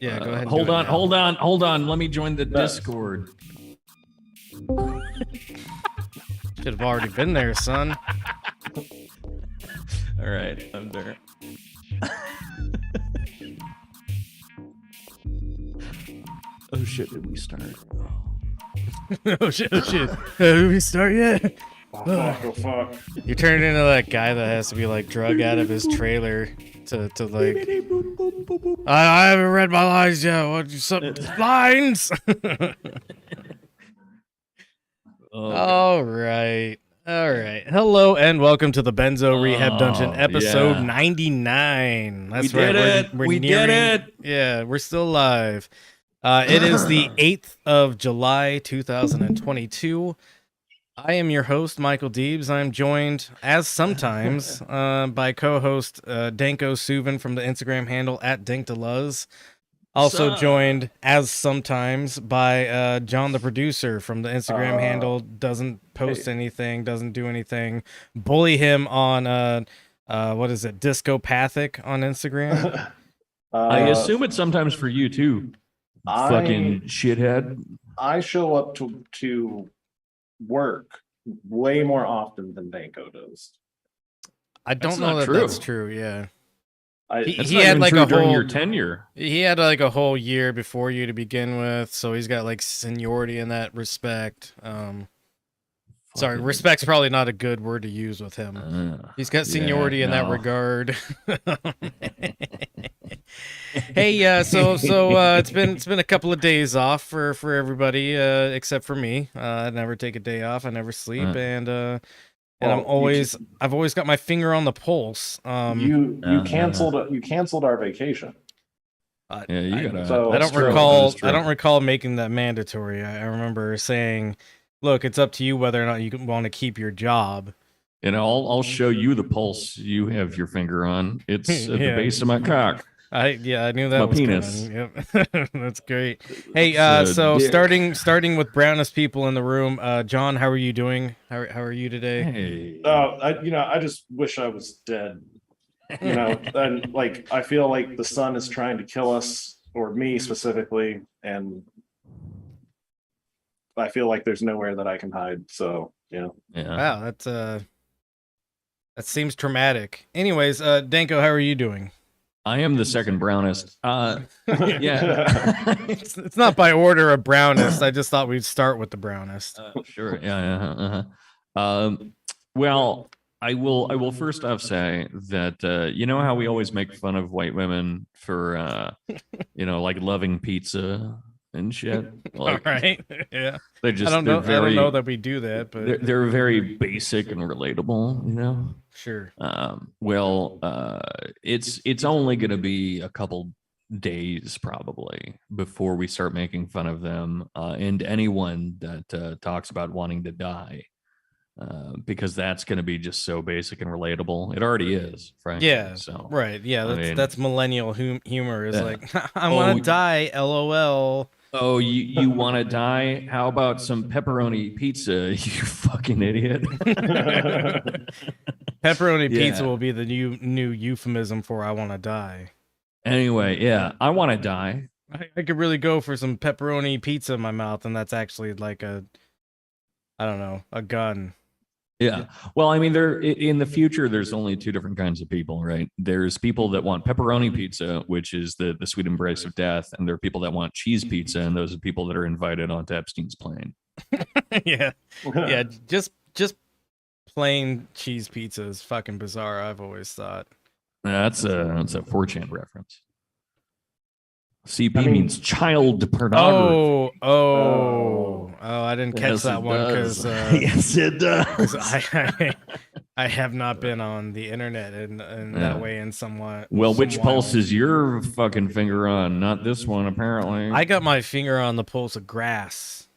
Yeah, go ahead. Hold on. Let me join the Discord. Should have already been there, son. All right, I'm there. Oh shit! Did we start? Oh shit! Did we start yet? Oh fuck. You turned into that guy that has to be like drug out of his trailer to like. I haven't read my lines yet. What some lines? All right. Hello and welcome to the Benzo Rehab Dungeon, episode 99. That's right. We did it. Yeah, we're still live. It is the 8th of July, 2022. I am your host, Michael Deebs. I'm joined, as sometimes, by co-host Danko Suvin from the Instagram handle @DankDeLuz. Also joined, as sometimes, by John the producer from the Instagram handle. Doesn't post anything, doesn't do anything. Bully him on, what is it, Discopathic on Instagram? I assume it's sometimes for you, too. Fucking shithead. I show up to work way more often than Danko does. I don't know that that's true. Yeah, he had like a whole your tenure. He had like a whole year before you to begin with, so he's got like seniority in that respect. Sorry, respect's probably not a good word to use with him. He's got seniority in that regard. Hey, so it's been a couple of days off for everybody, except for me. I never take a day off. I never sleep, and I've always got my finger on the pulse. You canceled our vacation. I don't recall making that mandatory. I remember saying, "Look, it's up to you whether or not you want to keep your job." And I'll show you the pulse you have your finger on. It's at the base of my cock. I knew that my was penis. Yep. That's great. Hey, so starting with brownest people in the room, John, how are you doing? How are you today? Hey. I just wish I was dead. And like I feel like the sun is trying to kill us, or me specifically, and I feel like there's nowhere that I can hide. So yeah. Wow, that seems traumatic. Anyways, Danko, how are you doing? I am the second brownest. Yeah. It's not by order of brownest. I just thought we'd start with the brownest. Sure. Yeah. Well, I will first off say that you know how we always make fun of white women for like loving pizza and shit. Like, all right. Yeah. I don't know that we do that, but they're very basic and relatable, Sure. It's only going to be a couple days probably before we start making fun of them and anyone that talks about wanting to die, because that's going to be just so basic and relatable. It already is, frankly. Yeah. So right. Yeah. That's millennial humor. Is like, I want to die. LOL. Oh, you want to die? How about some pepperoni pizza, you fucking idiot? Pepperoni pizza will be the new euphemism for I want to die. Anyway, yeah, I want to die. I could really go for some pepperoni pizza in my mouth, and that's actually like a gun. Yeah. Well, I mean, in the future, there's only two different kinds of people, right? There's people that want pepperoni pizza, which is the sweet embrace of death, and there are people that want cheese pizza, and those are people that are invited onto Epstein's plane. Yeah. Just plain cheese pizza is fucking bizarre. I've always thought. That's a 4chan reference. CP means child pornography. Oh! I didn't catch that one because yes, it does. I have not been on the internet in that way in somewhat. Well, which pulse is your fucking finger on? Not this one, apparently. I got my finger on the pulse of grass.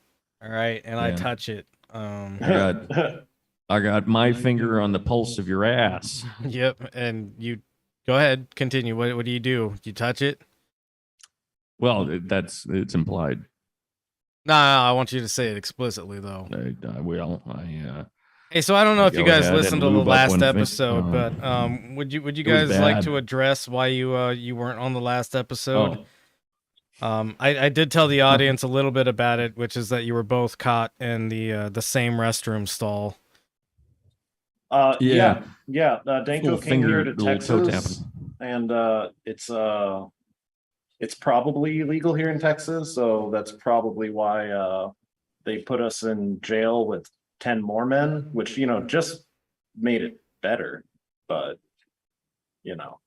All right, and I touch it. I got my finger on the pulse of your ass. Yep, and you go ahead, continue. What do? You touch it? Well, it's implied. No, I want you to say it explicitly, though. I will. Hey, so I don't know if you guys listened to the last episode, but would you guys like to address why you weren't on the last episode? I did tell the audience a little bit about it, which is that you were both caught in the same restroom stall. Yeah. Danko Little came here to little toe Texas, tapping. and it's probably illegal here in Texas, so that's probably why they put us in jail with 10 more men, which just made it better. But you know,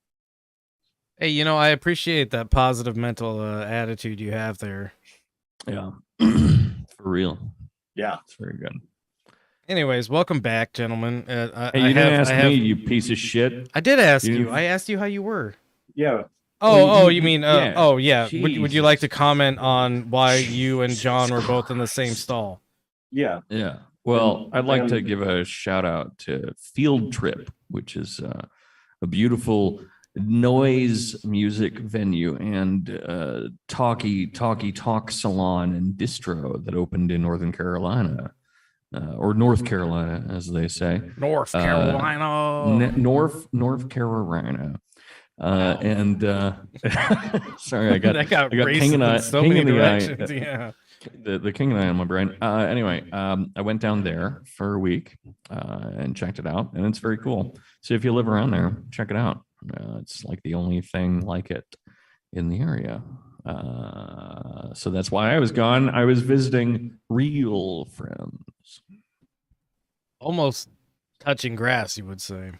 Hey, I appreciate that positive mental attitude you have there. Yeah, for real. yeah. It's very good. Anyways, welcome back, gentlemen. Hey, you didn't ask me, you piece of shit. I did ask You you. didn't- I asked you how you were. Yeah. Oh, you mean? yeah. Oh, yeah. Would you like to Jesus comment on why you and Jesus John were both in the same stall? Yeah. Yeah. Well, I'd like to And- give a shout out to Field Trip, which is a beautiful noise music venue and talk salon and distro that opened in Northern Carolina, or North Carolina, as they say. North Uh, Carolina. North Carolina. And sorry, I that got King racist and I, in so King many and the Eye, directions. Yeah. the King and I on my brain. Anyway, I went down there for a week and checked it out, and it's very cool. So if you live around there, check it out. It's like the only thing like it in the area. So that's why I was gone. I was visiting real friends. Almost touching grass, you would say.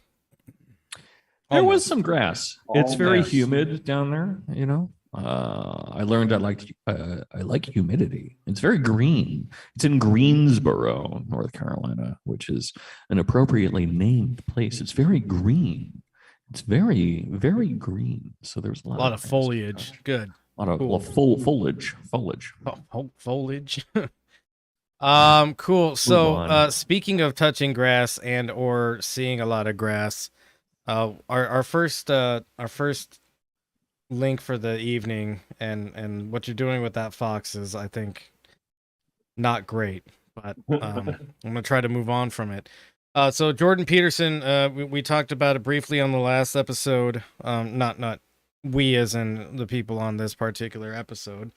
There was Almost. some grass. It's very Almost. humid down there, I learned I like humidity. It's very green. It's in Greensboro, North Carolina, which is an appropriately named place. It's very green. It's very, very green. So there's a lot of foliage. Good. A lot of Cool. foliage. Foliage. Cool. Move So, on. speaking of touching grass and or seeing a lot of grass, our first link for the evening and what you're doing with that fox is, I think, not great. But I'm gonna try to move on from it. So Jordan Peterson, we talked about it briefly on the last episode. Not we as in the people on this particular episode,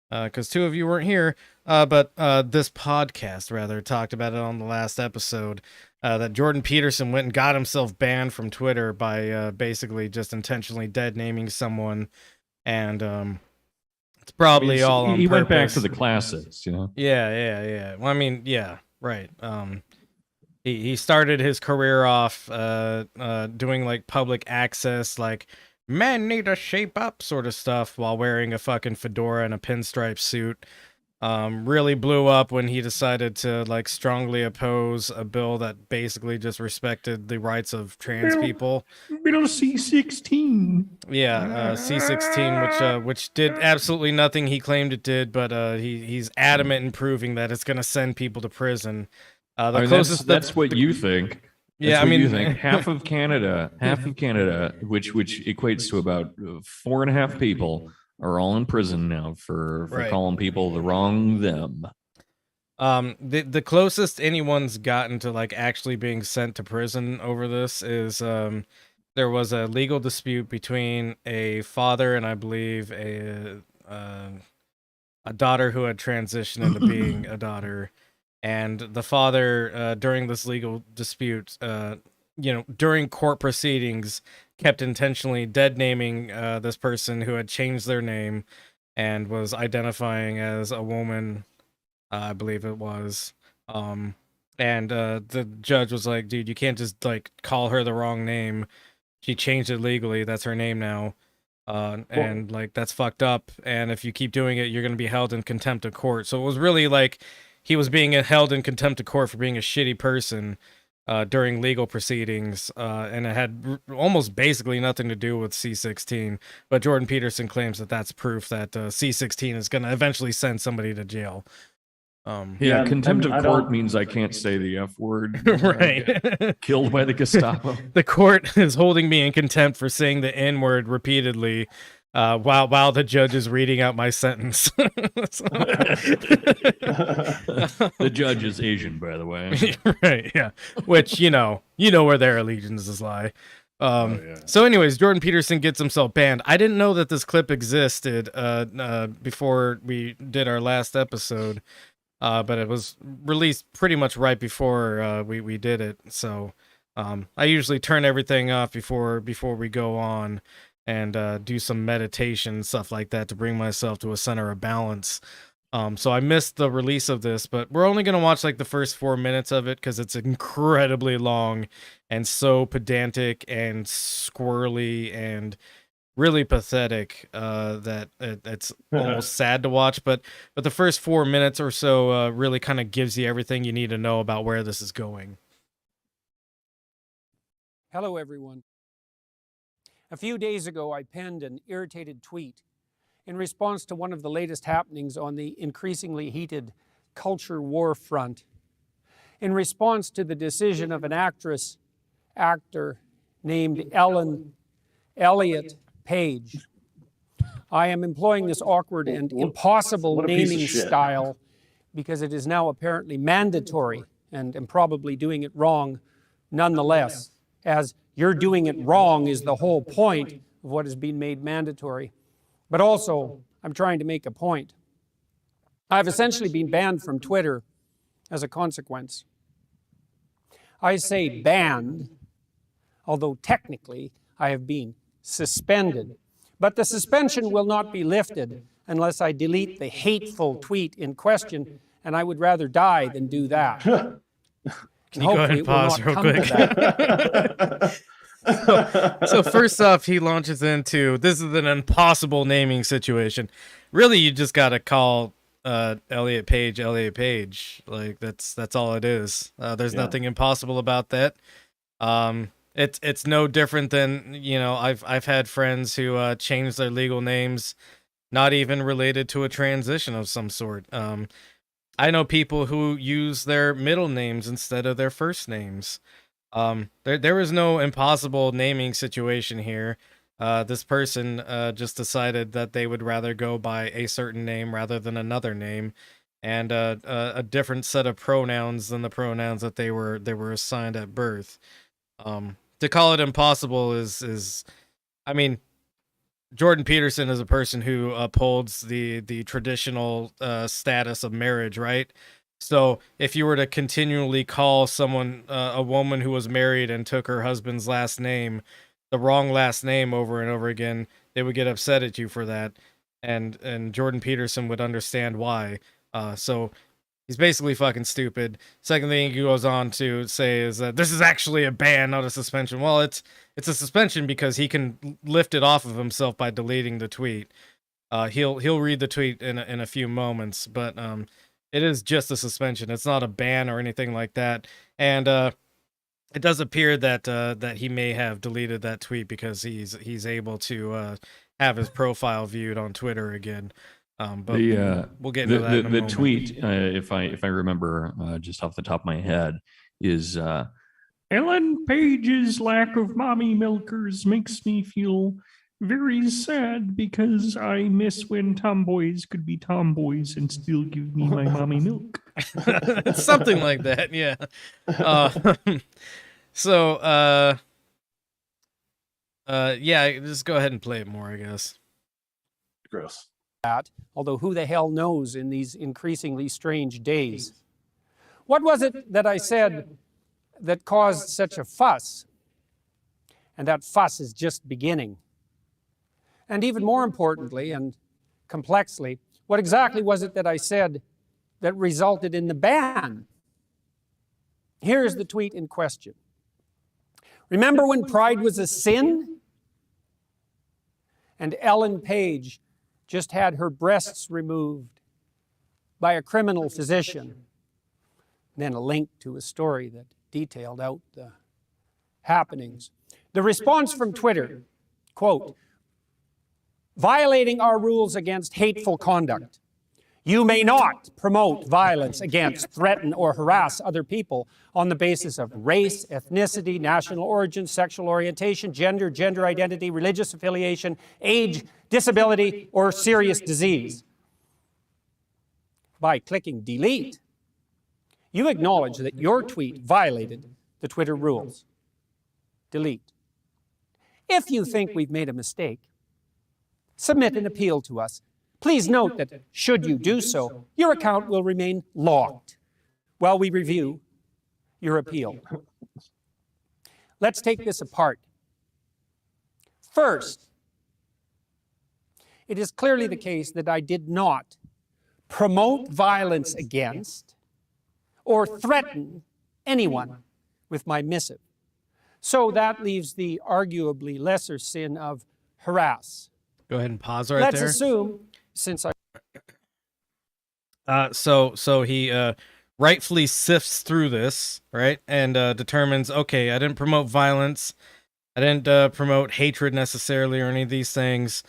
because two of you weren't here. But this podcast rather talked about it on the last episode. That Jordan Peterson went and got himself banned from Twitter by basically just intentionally dead naming someone, and it's probably all on he went back purpose. to the classics, Yeah. Well, I mean, yeah, right. He started his career off doing like public access, like men need to shape up sort of stuff while wearing a fucking fedora and a pinstripe suit. Really blew up when he decided to like strongly oppose a bill that basically just respected the rights of trans people. Middle C16. Yeah, C16, which did absolutely nothing he claimed it did, but he's adamant in proving that it's gonna send people to prison. That's what you think. Yeah, That's what I mean, you think half of Canada, which equates to about 4.5 people, are all in prison now for Right. calling people the wrong them. The closest anyone's gotten to like actually being sent to prison over this is there was a legal dispute between a father and I believe a daughter who had transitioned into being a daughter, and the father during this legal dispute, during court proceedings, kept intentionally dead naming this person who had changed their name and was identifying as a woman, I believe it was. And the judge was like, dude, you can't just like call her the wrong name. She changed it legally. That's her name now. And like, that's fucked up. And if you keep doing it, you're going to be held in contempt of court. So it was really like he was being held in contempt of court for being a shitty person during legal proceedings, and it had almost basically nothing to do with C16. But Jordan Peterson claims that that's proof that C16 is going to eventually send somebody to jail. Yeah, Contempt and of I court don't- means I can't say the F word. Right. Killed by the Gestapo. The court is holding me in contempt for saying the N word repeatedly while the judge is reading out my sentence. The judge is Asian, by the way. Right, yeah. Which, you know where their allegiances lie. So anyways, Jordan Peterson gets himself banned. I didn't know that this clip existed before we did our last episode, but it was released pretty much right before we did it. So I usually turn everything off before we go on and do some meditation, stuff like that, to bring myself to a center of balance. So I missed the release of this, but we're only going to watch like the first 4 minutes of it because it's incredibly long and so pedantic and squirrely and really pathetic that it's almost sad to watch. But the first 4 minutes or so really kind of gives you everything you need to know about where this is going. Hello, everyone. A few days ago, I penned an irritated tweet in response to one of the latest happenings on the increasingly heated culture war front, in response to the decision of an actor named Ellen Elliott Page. I am employing this awkward and impossible naming style because it is now apparently mandatory, and am probably doing it wrong nonetheless, as you're doing it wrong is the whole point of what has been made mandatory. But also, I'm trying to make a point. I've essentially been banned from Twitter as a consequence. I say banned, although technically I have been suspended. But the suspension will not be lifted unless I delete the hateful tweet in question, and I would rather die than do that. Can you go ahead and pause real quick? So first off, he launches into, this is an impossible naming situation. Really, you just got to call Elliot Page. Like that's all it is. There's nothing impossible about that. It's no different than, you know, I've had friends who changed their legal names, not even related to a transition of some sort. I know people who use their middle names instead of their first names. There is no impossible naming situation here. This person just decided that they would rather go by a certain name rather than another name, and a different set of pronouns than the pronouns that they were assigned at birth. To call it impossible is, I mean, Jordan Peterson is a person who upholds the traditional status of marriage, right? So if you were to continually call someone, a woman who was married and took her husband's last name, the wrong last name over and over again, they would get upset at you for that, and Jordan Peterson would understand why. So he's basically fucking stupid. Second thing he goes on to say is that this is actually a ban, not a suspension. Well, it's a suspension because he can lift it off of himself by deleting the tweet. He'll read the tweet in a few moments, but it is just a suspension. It's not a ban or anything like that. And it does appear that he may have deleted that tweet because he's able to have his profile viewed on Twitter again. But we'll get into that in a moment. The tweet, if I remember just off the top of my head, is Ellen Page's lack of mommy milkers makes me feel very sad because I miss when tomboys could be tomboys and still give me my mommy milk. Something like that, yeah. Yeah, just go ahead and play it more, I guess. Gross. Although who the hell knows in these increasingly strange days. What was it that I said that caused such a fuss? And that fuss is just beginning. And even more importantly and complexly, what exactly was it that I said that resulted in the ban? Here's the tweet in question. Remember when pride was a sin? And Ellen Page just had her breasts removed by a criminal physician. And then a link to a story that detailed out the happenings. The response from Twitter, quote, violating our rules against hateful conduct. You may not promote violence against, threaten, or harass other people on the basis of race, ethnicity, national origin, sexual orientation, gender, gender identity, religious affiliation, age, disability, or serious disease. By clicking delete, you acknowledge that your tweet violated the Twitter rules. Delete. If you think we've made a mistake, submit an appeal to us. Please note that should you do so, your account will remain locked while we review your appeal. Let's take this apart. First, it is clearly the case that I did not promote violence against or threaten anyone with my missive. So that leaves the arguably lesser sin of harass. Go ahead and pause right Let's there. assume, since I So he rightfully sifts through this, right, and determines, okay, I didn't promote violence, I didn't promote hatred necessarily or any of these things.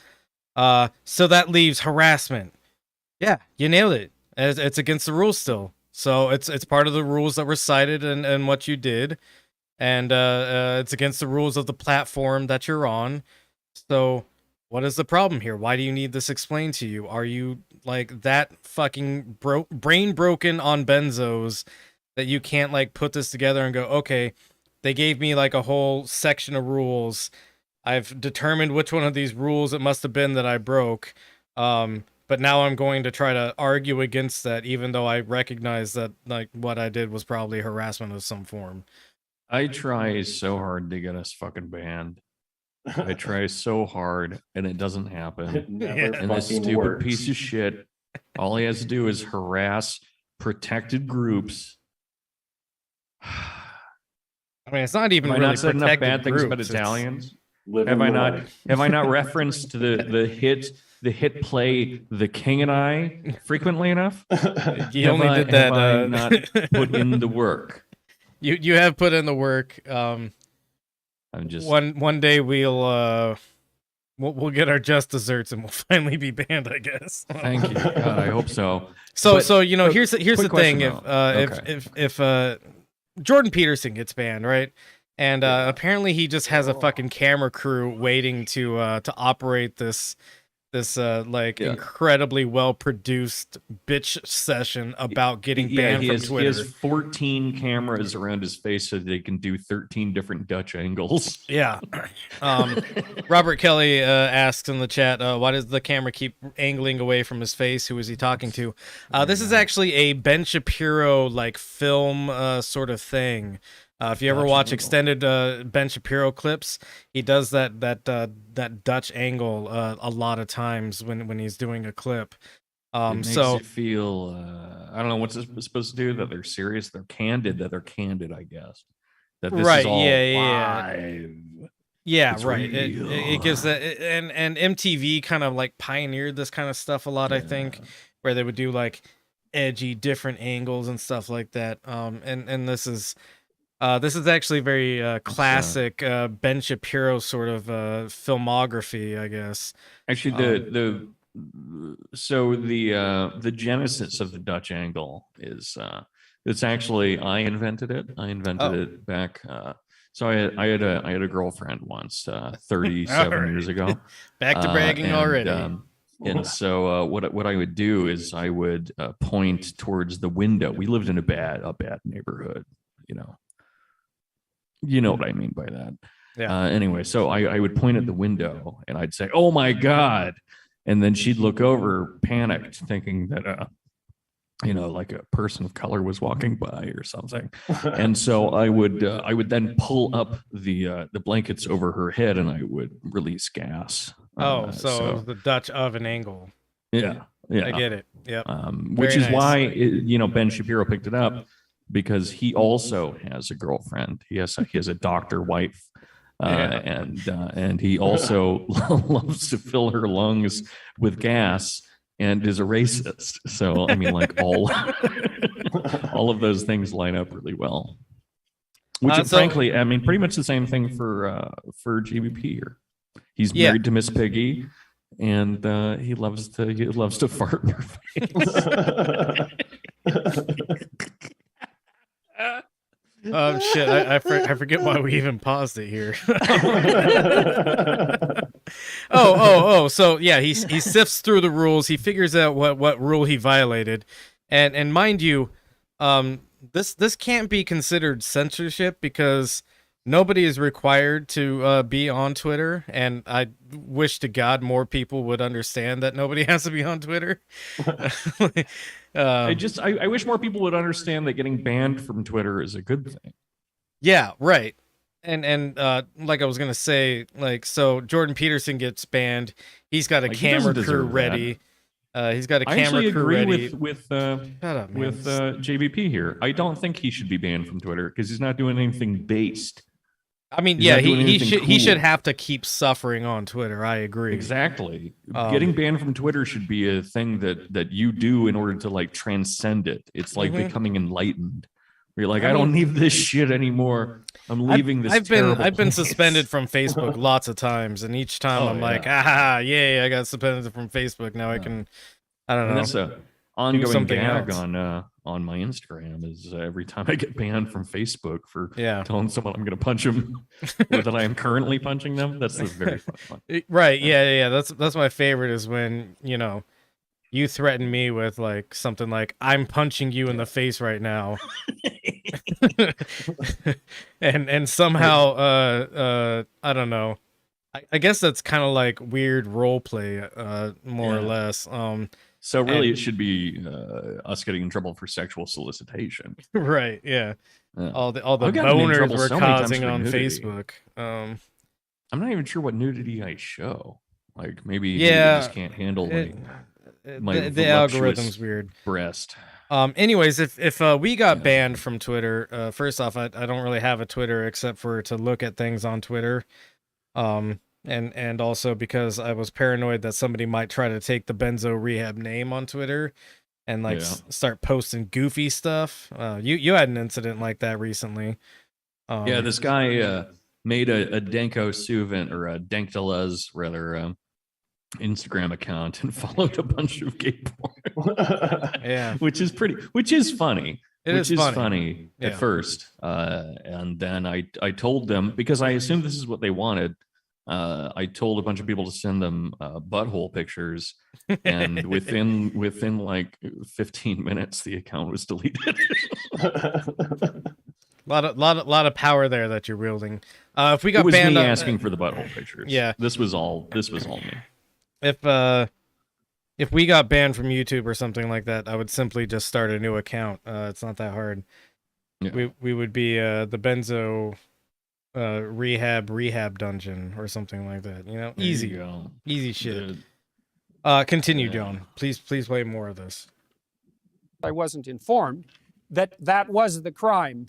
So that leaves harassment. Yeah, you nailed it. It's against the rules still. So it's part of the rules that were cited and what you did, and it's against the rules of the platform that you're on. So what is the problem here? Why do you need this explained to you? Are you like that fucking brain broken on benzos that you can't like put this together and go, okay, they gave me like a whole section of rules. I've determined which one of these rules it must have been that I broke. But now I'm going to try to argue against that, even though I recognize that like what I did was probably harassment of some form. I try so hard to get us fucking banned. I try so hard and it doesn't happen. It never And this fucking stupid works. piece of shit, all he has to do is harass protected groups. I mean, it's not even Have I really not said enough protected bad things about groups. Italians? Living Have I the not? life. Have I not referenced the hit play The King and I frequently enough? You Have only I- did that. have I not put in the work. You have put in the work. I'm just One day we'll get our just desserts and we'll finally be banned, I guess. thank you. God, I hope so. So But- so you know but here's the quick thing. question, though. If Jordan Peterson gets banned, right? And apparently he just has a fucking camera crew waiting to operate this incredibly well produced bitch session about getting banned he from has, Twitter. He has 14 cameras around his face so they can do 13 different Dutch angles. Yeah. Robert Kelly asks in the chat, why does the camera keep angling away from his face? Who is he talking to? This is actually a Ben Shapiro like film sort of thing. If you ever Dutch watch angle. extended Ben Shapiro clips, he does that Dutch angle a lot of times when he's doing a clip. It makes So you feel I don't know what's this supposed to do, that they're serious, they're candid, I guess. That this Right, is all yeah. live. yeah, It's right. It real. gives that, and MTV kind of like pioneered this kind of stuff a lot, I think, where they would do like edgy different angles and stuff like that. And this is actually very classic Ben Shapiro sort of filmography, I guess. Actually, the genesis of the Dutch angle is it's actually I invented it. I invented it back. So I had a girlfriend once, 37 Alright. years ago. Back to bragging and, already. And so what I would do is I would point towards the window. We lived in a bad neighborhood, you know what I mean by that. Yeah. Anyway, so I would point at the window and I'd say, "Oh my God." And then she'd look over, panicked, thinking that, like a person of color was walking by or something. And so I would then pull up the blankets over her head and I would release gas. So it was the Dutch oven angle. yeah. I get it. Yep. Which Very is nice. why, Ben Shapiro picked it up, because he also has a girlfriend. He has a doctor wife. And he also loves to fill her lungs with gas and is a racist. So I mean, like all of those things line up really well. Which frankly, I mean, pretty much the same thing for GBP here. He's married to Miss Piggy, and he loves to fart in her face. Oh shit! I forget why we even paused it here. So yeah, he sifts through the rules. He figures out what rule he violated, and mind you, this can't be considered censorship because nobody is required to be on Twitter, and I wish to God more people would understand that nobody has to be on Twitter. I wish more people would understand that getting banned from Twitter is a good thing. Yeah, right. And like I was gonna say, like, so Jordan Peterson gets banned. He's got a Like, he camera doesn't crew deserve ready. He's got a I camera actually crew agree ready. with Shut up, man. JVP here. I don't think he should be banned from Twitter because he's not doing anything based. I mean, He's yeah, not doing he anything should cool. have to keep suffering on Twitter. I agree. Exactly. Getting banned from Twitter should be a thing that you do in order to like transcend it. It's like becoming enlightened. Where you're like, I don't need this shit anymore. I'm leaving this. I've terrible been place." suspended from Facebook lots of times, and each time Oh, I'm like, yeah. yay, I got suspended from Facebook. Now I can, I don't And know. that's a ongoing something gag else. on my Instagram is every time I get banned from Facebook for Yeah. telling someone I'm going to punch them or that I am currently punching them. That's the very fun one. Right? Yeah. That's my favorite is when you threaten me with like something like I'm punching you in the face right now, and somehow I don't know. I guess that's kind of like weird role play, more or less. So really, and- it should be us getting in trouble for sexual solicitation. Right? Yeah. Yeah. All the I've gotten in boners trouble we're so many times causing for on nudity. Facebook. I'm not even sure what nudity I show. Like maybe Yeah, I just can't handle my the voluptuous algorithm's weird. breast. Anyways, if we got banned from Twitter, first off, I don't really have a Twitter except for to look at things on Twitter. And also because I was paranoid that somebody might try to take the Benzo Rehab name on Twitter and like start posting goofy stuff. You had an incident like that recently. Yeah, this guy made a Danko Suvin or a Danktalez rather Instagram account and followed a bunch of gay porn. Yeah, which is funny. It which is is funny. at Yeah. first. And then I told them, because I assumed this is what they wanted. I told a bunch of people to send them butthole pictures, and within like 15 minutes, the account was deleted. lot of power there that you're wielding. If we got It was banned, me asking for the butthole pictures. Yeah. this was all me. If we got banned from YouTube or something like that, I would simply just start a new account. It's not that hard. Yeah. We would be the Benzo rehab dungeon or something like that. There Easy, you go. easy shit. The- Continue, Yeah. Joan. Please play more of this. I wasn't informed that that was the crime.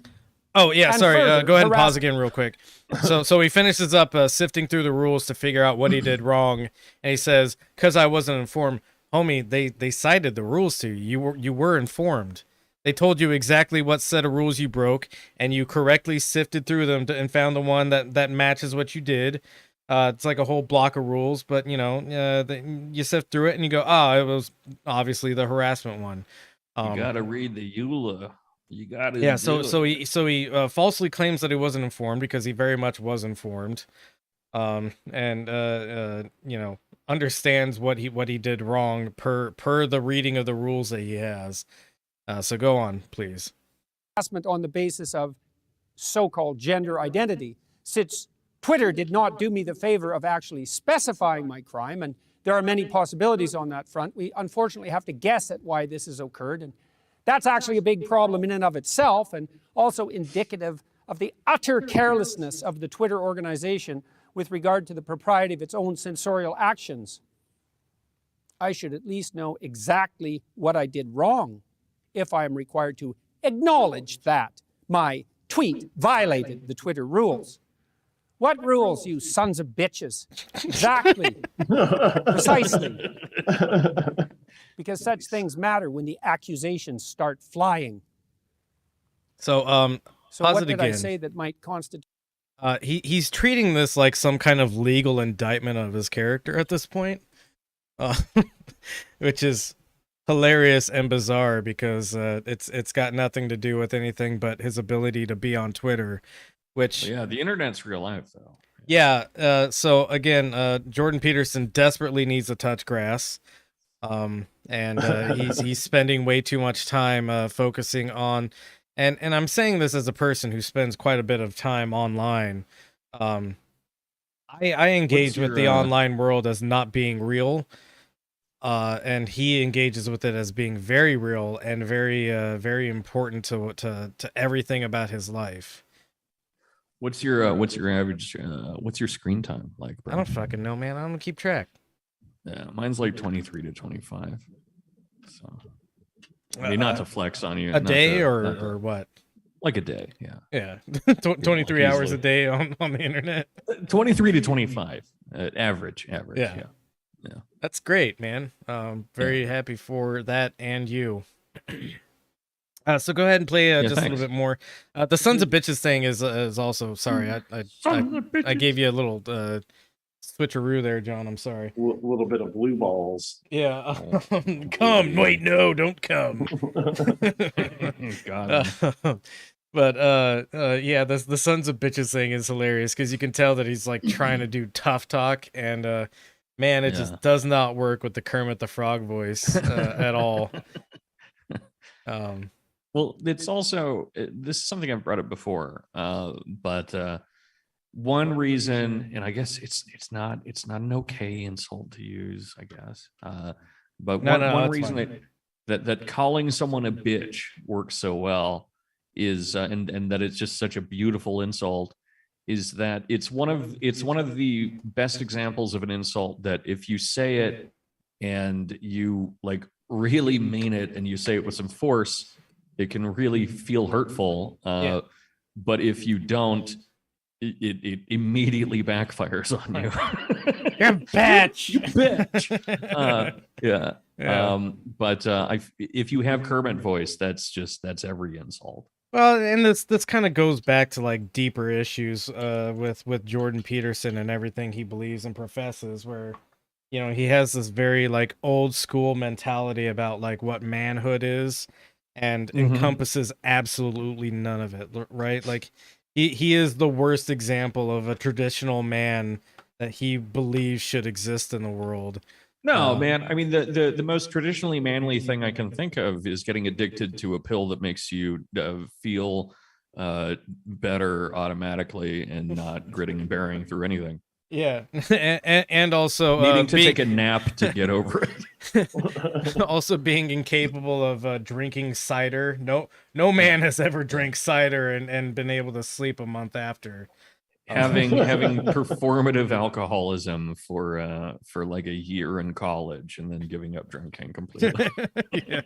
Oh yeah, And sorry. further, Go ahead and pause harass- again real quick. So he finishes up sifting through the rules to figure out what he did wrong, and he says, "Cause I wasn't informed, homie. They cited the rules to you. You were informed. They told you exactly what set of rules you broke, and you correctly sifted through them and found the one that matches what you did. It's like a whole block of rules, but you sift through it and you go, it was obviously the harassment one. You gotta read the EULA. You gotta. Yeah, do so it. he falsely claims that he wasn't informed because he very much was informed, and understands what he did wrong per the reading of the rules that he has. So go on, please. Harassment on the basis of so-called gender identity, since Twitter did not do me the favor of actually specifying my crime, and there are many possibilities on that front. We unfortunately have to guess at why this has occurred, and that's actually a big problem in and of itself, and also indicative of the utter carelessness of the Twitter organization with regard to the propriety of its own censorial actions. I should at least know exactly what I did wrong if I am required to acknowledge that my tweet violated the Twitter rules. What rules, you sons of bitches? Exactly. Precisely. Because such things matter when the accusations start flying. So So pause what it did I again. say that might constitute? He's treating this like some kind of legal indictment of his character at this point, which is hilarious and bizarre because it's got nothing to do with anything but his ability to be on Twitter, which Yeah, the internet's real life though. yeah. So again, Jordan Peterson desperately needs to touch grass, and he's spending way too much time focusing on and I'm saying this as a person who spends quite a bit of time online. I engage with the online world as not being real, and he engages with it as being very real and very important to everything about his life. What's your average what's your screen time like, bro? I don't fucking know, man. I don't keep track. Yeah, mine's like 23 to 25. So I mean, not to flex on you. A day or what? Like a day, yeah. Yeah. 23 hours a day on the internet. 23 to 25, average. Yeah. That's great, man. Very happy for that and you. So go ahead and play just a little bit more. The sons of bitches thing is also, sorry, I gave you a little switcheroo there, John. I'm sorry. A little bit of blue balls. Yeah. Come. Wait, no, don't come. God. But yeah, the sons of bitches thing is hilarious because you can tell that he's like trying to do tough talk, and man, it just does not work with the Kermit the Frog voice at all. Well, it's also, this is something I've brought up before, but one reason, and I guess it's not an okay insult to use, I guess, but one reason that calling someone a bitch works so well is and that it's just such a beautiful insult is that it's one of the best examples of an insult that if you say it and you like really mean it and you say it with some force, it can really feel hurtful. But if you don't, it immediately backfires on you. You're a bitch. You bitch. Yeah. But if you have Kermit voice, that's every insult. Well, and this kind of goes back to like deeper issues with Jordan Peterson and everything he believes and professes, where he has this very like old school mentality about like what manhood is, and encompasses absolutely none of it, right? Like he is the worst example of a traditional man that he believes should exist in the world. No, man. I mean, the most traditionally manly thing I can think of is getting addicted to a pill that makes you feel better automatically and not gritting and bearing through anything. Yeah, and also needing to take a nap to get over it. Also being incapable of drinking cider. No man has ever drank cider and been able to sleep a month after. Having performative alcoholism for like a year in college and then giving up drinking completely. Yeah.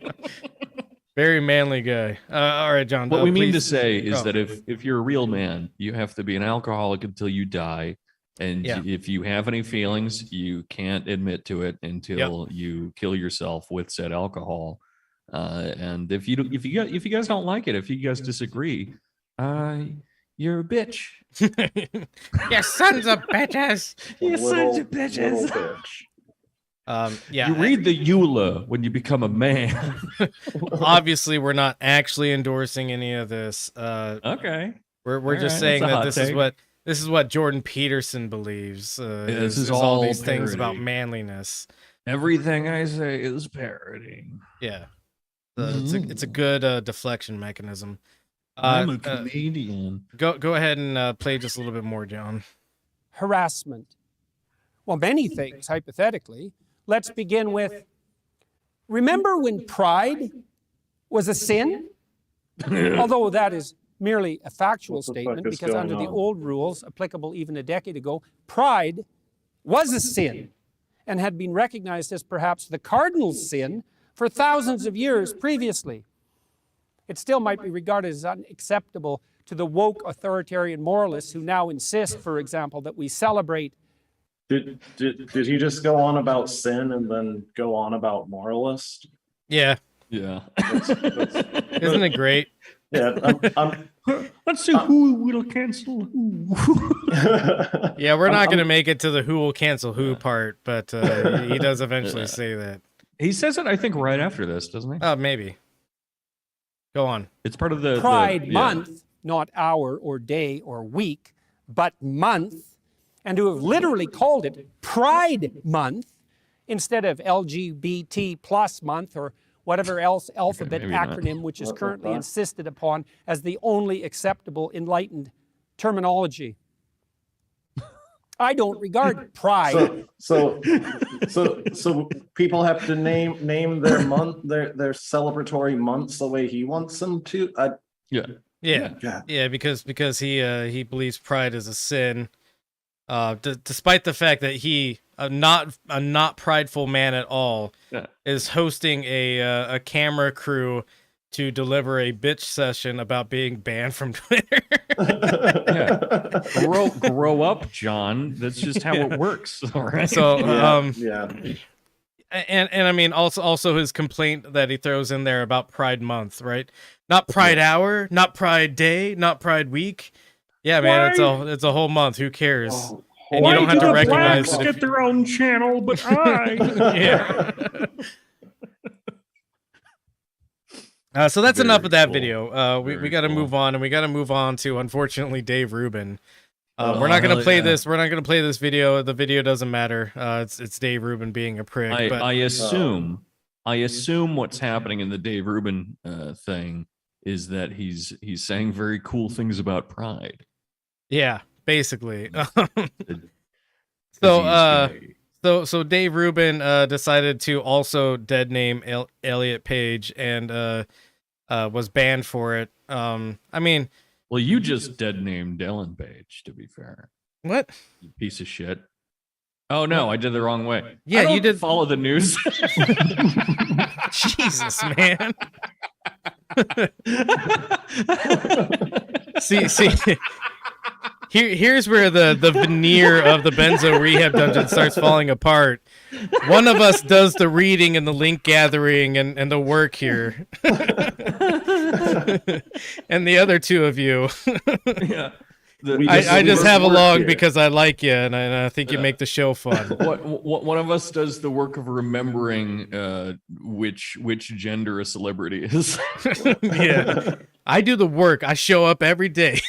Very manly guy. All right, John. What we mean to say is that if you're a real man, you have to be an alcoholic until you die. And if you have any feelings, you can't admit to it until you kill yourself with said alcohol. And if you guys don't like it, if you guys disagree, you're a bitch. You sons of bitches. You sons of bitches. You read the EULA when you become a man. Obviously, we're not actually endorsing any of this. Okay. We're just saying that this is what Jordan Peterson believes. This is all these parody. things about manliness. Everything I say is parroting. Yeah. It's a good deflection mechanism. I'm a comedian. Go ahead and play just a little bit more, John. Harassment. Well, many things, hypothetically. Let's begin with, remember when pride was a sin? Although that is merely a factual statement, because under the old rules applicable even a decade ago, pride was a sin and had been recognized as perhaps the cardinal sin for thousands of years previously. It still might be regarded as unacceptable to the woke authoritarian moralists who now insist, for example, that we celebrate. Did he just go on about sin and then go on about moralist? Yeah. Yeah. Isn't it great? Yeah. Let's see who will cancel who. Yeah, we're not going to make it to the who will cancel who part, but he does eventually say that. He says it, I think, right after this, doesn't he? Oh, maybe. Go on. It's part of the Pride Month, not hour or day or week, but month, and to have literally called it Pride Month instead of LGBT plus month or whatever else alphabet maybe not. acronym which is What the currently fuck? insisted upon as the only acceptable enlightened terminology. I don't regard pride. So people have to name their month, their celebratory months the way he wants them to. Yeah. Yeah, because he believes pride is a sin. Despite the fact that he, a not prideful man at all, is hosting a camera crew to deliver a bitch session about being banned from Twitter. Grow up, John. That's just how it works. All right. So yeah. And I mean also his complaint that he throws in there about Pride Month, right? Not Pride Hour, not Pride Day, not Pride Week. Yeah, man, it's a whole month. Who cares? Oh, And you don't have to recognize it. get their own channel, but I. Yeah. So that's Very enough of that cool. video. We Very got to cool. move on, and we got to move on to, unfortunately, Dave Rubin. Oh, We're not gonna hell play yeah. this. We're not gonna play this video. The video doesn't matter. It's Dave Rubin being a prick. I assume what's happening in the Dave Rubin thing is that he's saying very cool things about pride. Yeah, basically. So So Dave Rubin decided to also dead name Elliot Page and was banned for it. I mean, well, you just dead named Ellen Page, to be fair. what? You piece of shit. Oh no, I did the wrong way. Yeah, I don't you did. follow the news. Jesus, man. see. Here's where the veneer of the Benzo Rehab dungeon starts falling apart. One of us does the reading and the link gathering and the work here. And the other two of you. Yeah. I just have work along here. because I like you and I think you make the show fun. One of us does the work of remembering which gender a celebrity is. Yeah. I do the work. I show up every day.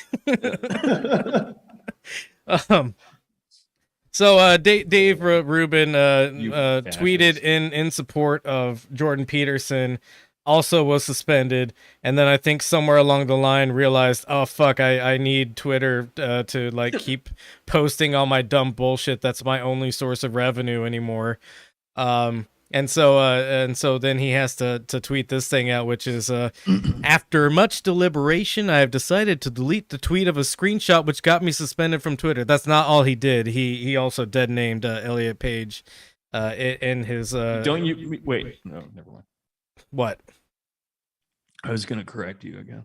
So Dave Rubin tweeted in support of Jordan Peterson, also was suspended, and then I think somewhere along the line realized, oh fuck, I need Twitter to like keep posting all my dumb bullshit. That's my only source of revenue anymore. And so then he has to tweet this thing out, which is after much deliberation, I have decided to delete the tweet of a screenshot which got me suspended from Twitter. That's not all he did. He also dead named Elliot Page in his. Don't you wait? No, never mind. What? I was gonna correct you again.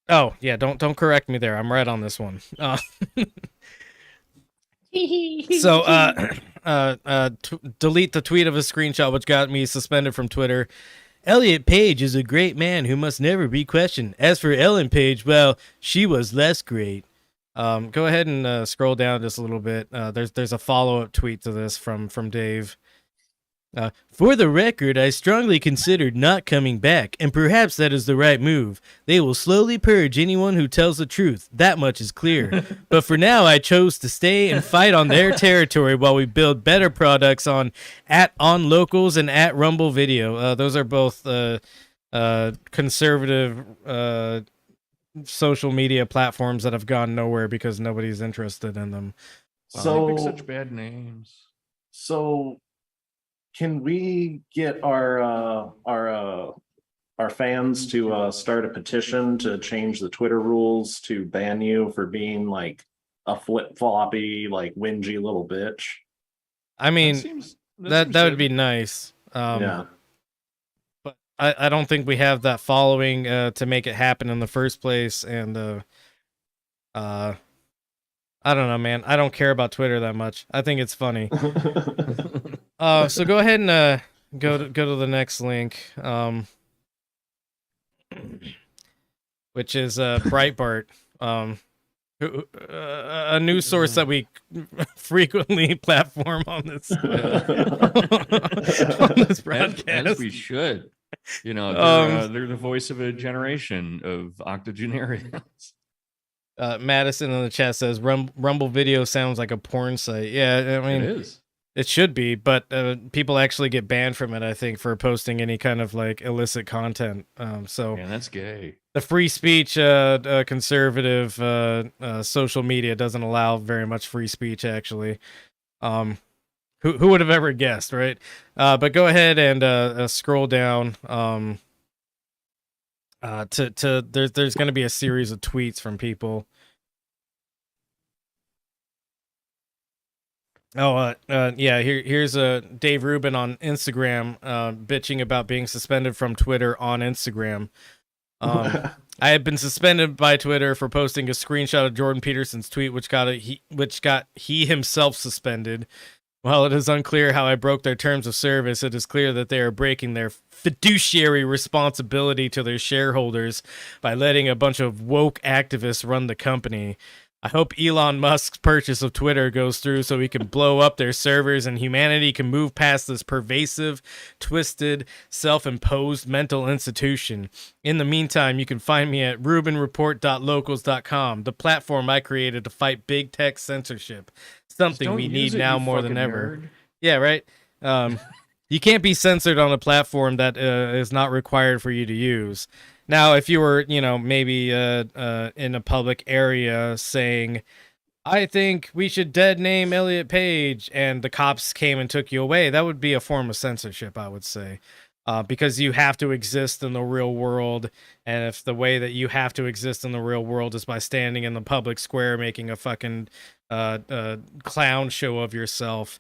Oh yeah, don't correct me there. I'm right on this one. So delete the tweet of a screenshot which got me suspended from Twitter. Elliot Page is a great man who must never be questioned. As for Ellen Page, well, she was less great. Go ahead and scroll down just a little bit. There's a follow-up tweet to this from Dave. For the record, I strongly considered not coming back, and perhaps that is the right move. They will slowly purge anyone who tells the truth. That much is clear. But for now, I chose to stay and fight on their territory while we build better products on @OnLocals and @Rumble Video. Those are both conservative social media platforms that have gone nowhere because nobody's interested in them. Wow, So they pick such bad names. So can we get our fans to start a petition to change the Twitter rules to ban you for being like a flip-floppy, like whingy little bitch? I mean, seems that would be nice. Yeah. But I don't think we have that following to make it happen in the first place. And I don't know, man. I don't care about Twitter that much. I think it's funny. So go ahead and go to the next link, which is Breitbart, a news source that we frequently platform on this broadcast. As we should. You know, they're the voice of a generation of octogenarians. Madison in the chat says Rumble Video sounds like a porn site. Yeah, I mean, It is. It should be, but people actually get banned from it, I think, for posting any kind of like illicit content. So Yeah, that's gay. the free speech conservative social media doesn't allow very much free speech, actually. Who would have ever guessed, right? But go ahead and scroll down. There's going to be a series of tweets from people. Here's Dave Rubin on Instagram bitching about being suspended from Twitter on Instagram. I had been suspended by Twitter for posting a screenshot of Jordan Peterson's tweet, which got he himself suspended. While it is unclear how I broke their terms of service, it is clear that they are breaking their fiduciary responsibility to their shareholders by letting a bunch of woke activists run the company. I hope Elon Musk's purchase of Twitter goes through so we can blow up their servers and humanity can move past this pervasive, twisted, self-imposed mental institution. In the meantime, you can find me at rubinreport.locals.com, the platform I created to fight big tech censorship. Something we need now more than ever. Nerd. Yeah, right? You can't be censored on a platform that is not required for you to use. Now, if you were, maybe in a public area saying, I think we should dead name Elliot Page, and the cops came and took you away, that would be a form of censorship, I would say. Because you have to exist in the real world, and if the way that you have to exist in the real world is by standing in the public square making a fucking clown show of yourself,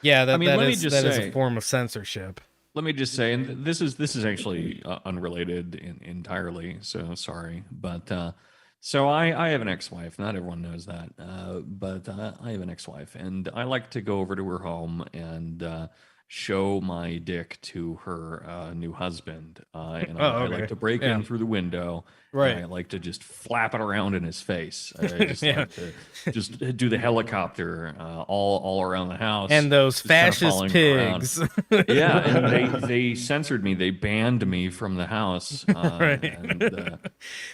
yeah, that is a form of censorship. Let me just say, and this is actually unrelated entirely, so sorry, but so I have an ex-wife. Not everyone knows that, but I have an ex-wife, and I like to go over to her home and show my dick to her new husband, and I like to break in through the window. Right. I like to just flap it around in his face. I just like to just do the helicopter all around the house. And those fascist pigs. Yeah, and they censored me. They banned me from the house. Right. And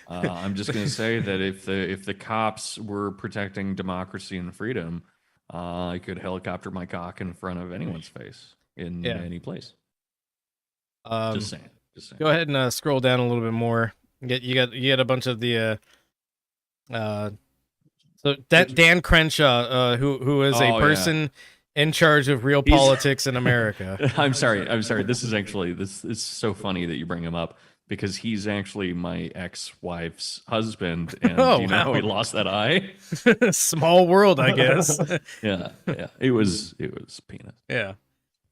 I'm just going to say that if the cops were protecting democracy and freedom, I could helicopter my cock in front of anyone's face in any place. Just saying. Go ahead and scroll down a little bit more. You get a bunch of the so that Dan Crenshaw, who is a person in charge of real politics in America. I'm sorry. This is so funny that you bring him up, because he's actually my ex-wife's husband, and how he lost that eye? Small world, I guess. yeah. It was penis. Yeah.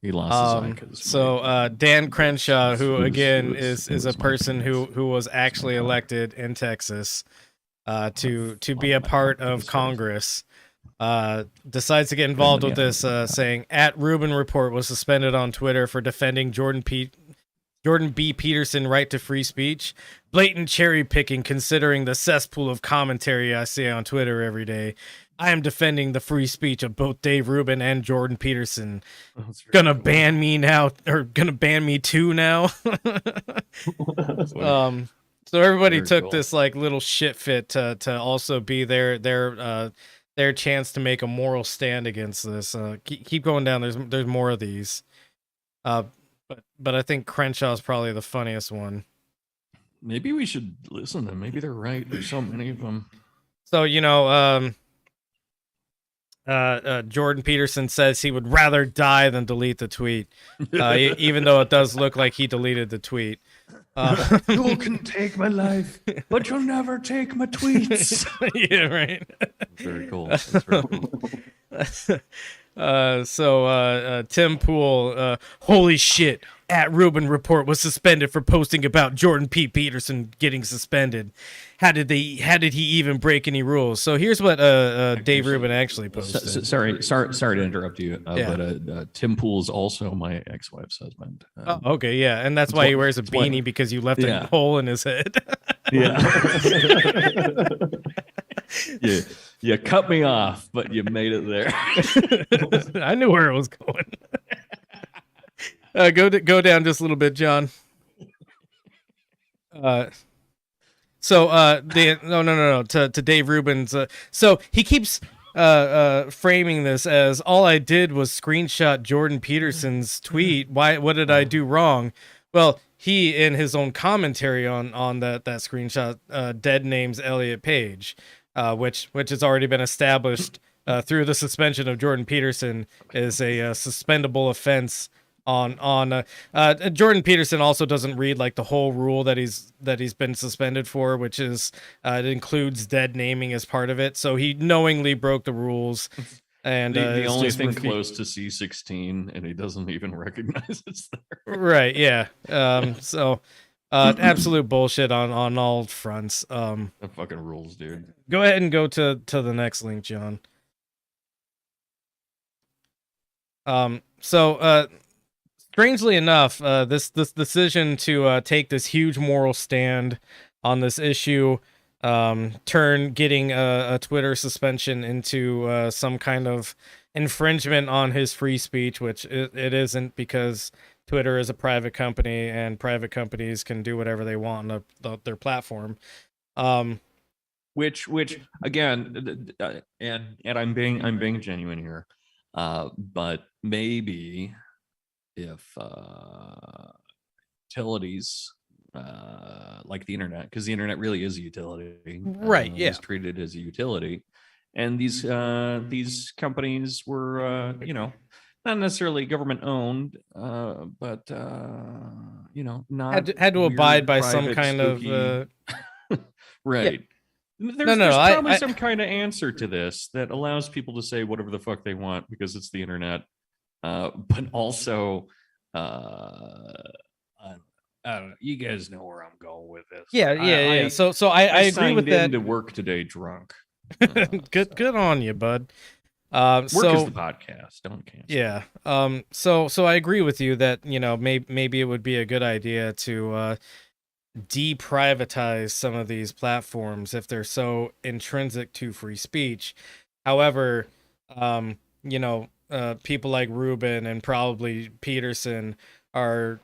He lost his eye. Dan Crenshaw, who again is a person who was actually elected in Texas to be a part of Congress, decides to get involved with this, saying at Rubin Report was suspended on Twitter for defending Jordan B. Peterson right to free speech. Blatant cherry picking considering the cesspool of commentary I see on Twitter every day. I am defending the free speech of both Dave Rubin and Jordan Peterson. Gonna ban me now, or gonna ban me too now. So everybody took this like little shit fit to also be their chance to make a moral stand against this. Keep going down. There's more of these. But I think Crenshaw's probably the funniest one. Maybe we should listen to them. Maybe they're right. There's so many of them. So Jordan Peterson says he would rather die than delete the tweet, even though it does look like he deleted the tweet. You can take my life, but you'll never take my tweets. Yeah, right. Very cool. That's very cool. Tim Pool, holy shit, at Rubin Report was suspended for posting about Jordan P. Peterson getting suspended. How did he even break any rules? So here's what Dave Rubin actually posted. Sorry to interrupt you, but Tim Pool is also my ex-wife's husband. Okay, yeah, and that's why he wears a beanie, because you left a hole in his head. Yeah. You cut me off, but you made it there. I knew where it was going. Go down just a little bit, John. No. To Dave Rubin's. So he keeps framing this as all I did was screenshot Jordan Peterson's tweet. What did I do wrong? Well, he in his own commentary on that screenshot dead names Elliot Page, which has already been established through the suspension of Jordan Peterson is a suspendable offense on Jordan Peterson also doesn't read like the whole rule that he's been suspended for, which is it includes dead naming as part of it. So he knowingly broke the rules. And the only thing close to C16, and he doesn't even recognize it's there. Right, yeah. So absolute bullshit on all fronts. The fucking rules, dude. Go ahead and go to the next link, John. Strangely enough, this decision to take this huge moral stand on this issue turn getting a Twitter suspension into some kind of infringement on his free speech, which it isn't, because Twitter is a private company and private companies can do whatever they want on their platform. Which again, and I'm being genuine here, but maybe if utilities like the internet, because the internet really is a utility, right? Yeah, is treated as a utility, and these companies were not necessarily government owned, but not had to abide by private, some kind spooky, of right. Yeah. There's probably I some kind of answer to this that allows people to say whatever the fuck they want because it's the internet. But also, I don't know. You guys know where I'm going with this. Yeah. So I agree with that. To work today drunk. Good on you, bud. Work is the podcast. Don't cancel. Yeah. So I agree with you that maybe it would be a good idea to deprivatize some of these platforms if they're so intrinsic to free speech. However, people like Rubin and probably Peterson are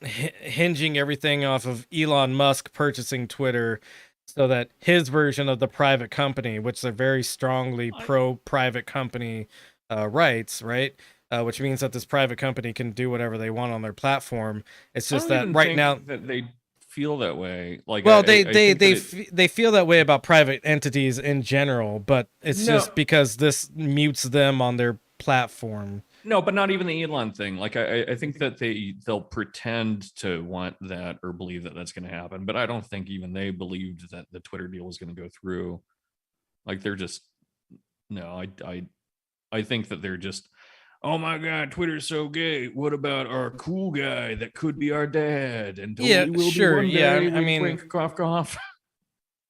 hinging everything off of Elon Musk purchasing Twitter so that his version of the private company, which are very strongly pro-private company rights, right? Which means that this private company can do whatever they want on their platform. It's just that right now that they feel that way. Like, well, they feel that way about private entities in general, but it's just because this mutes them on their platform. No, but not even the Elon thing. Like, I think that they'll pretend to want that or believe that that's going to happen, but I don't think even they believed that the Twitter deal was going to go through. Like, they're just I think that they're just, oh my God, Twitter's so gay. What about our cool guy that could be our dad? And totally will sure. Be one yeah, day. I mean, wink, cough, cough.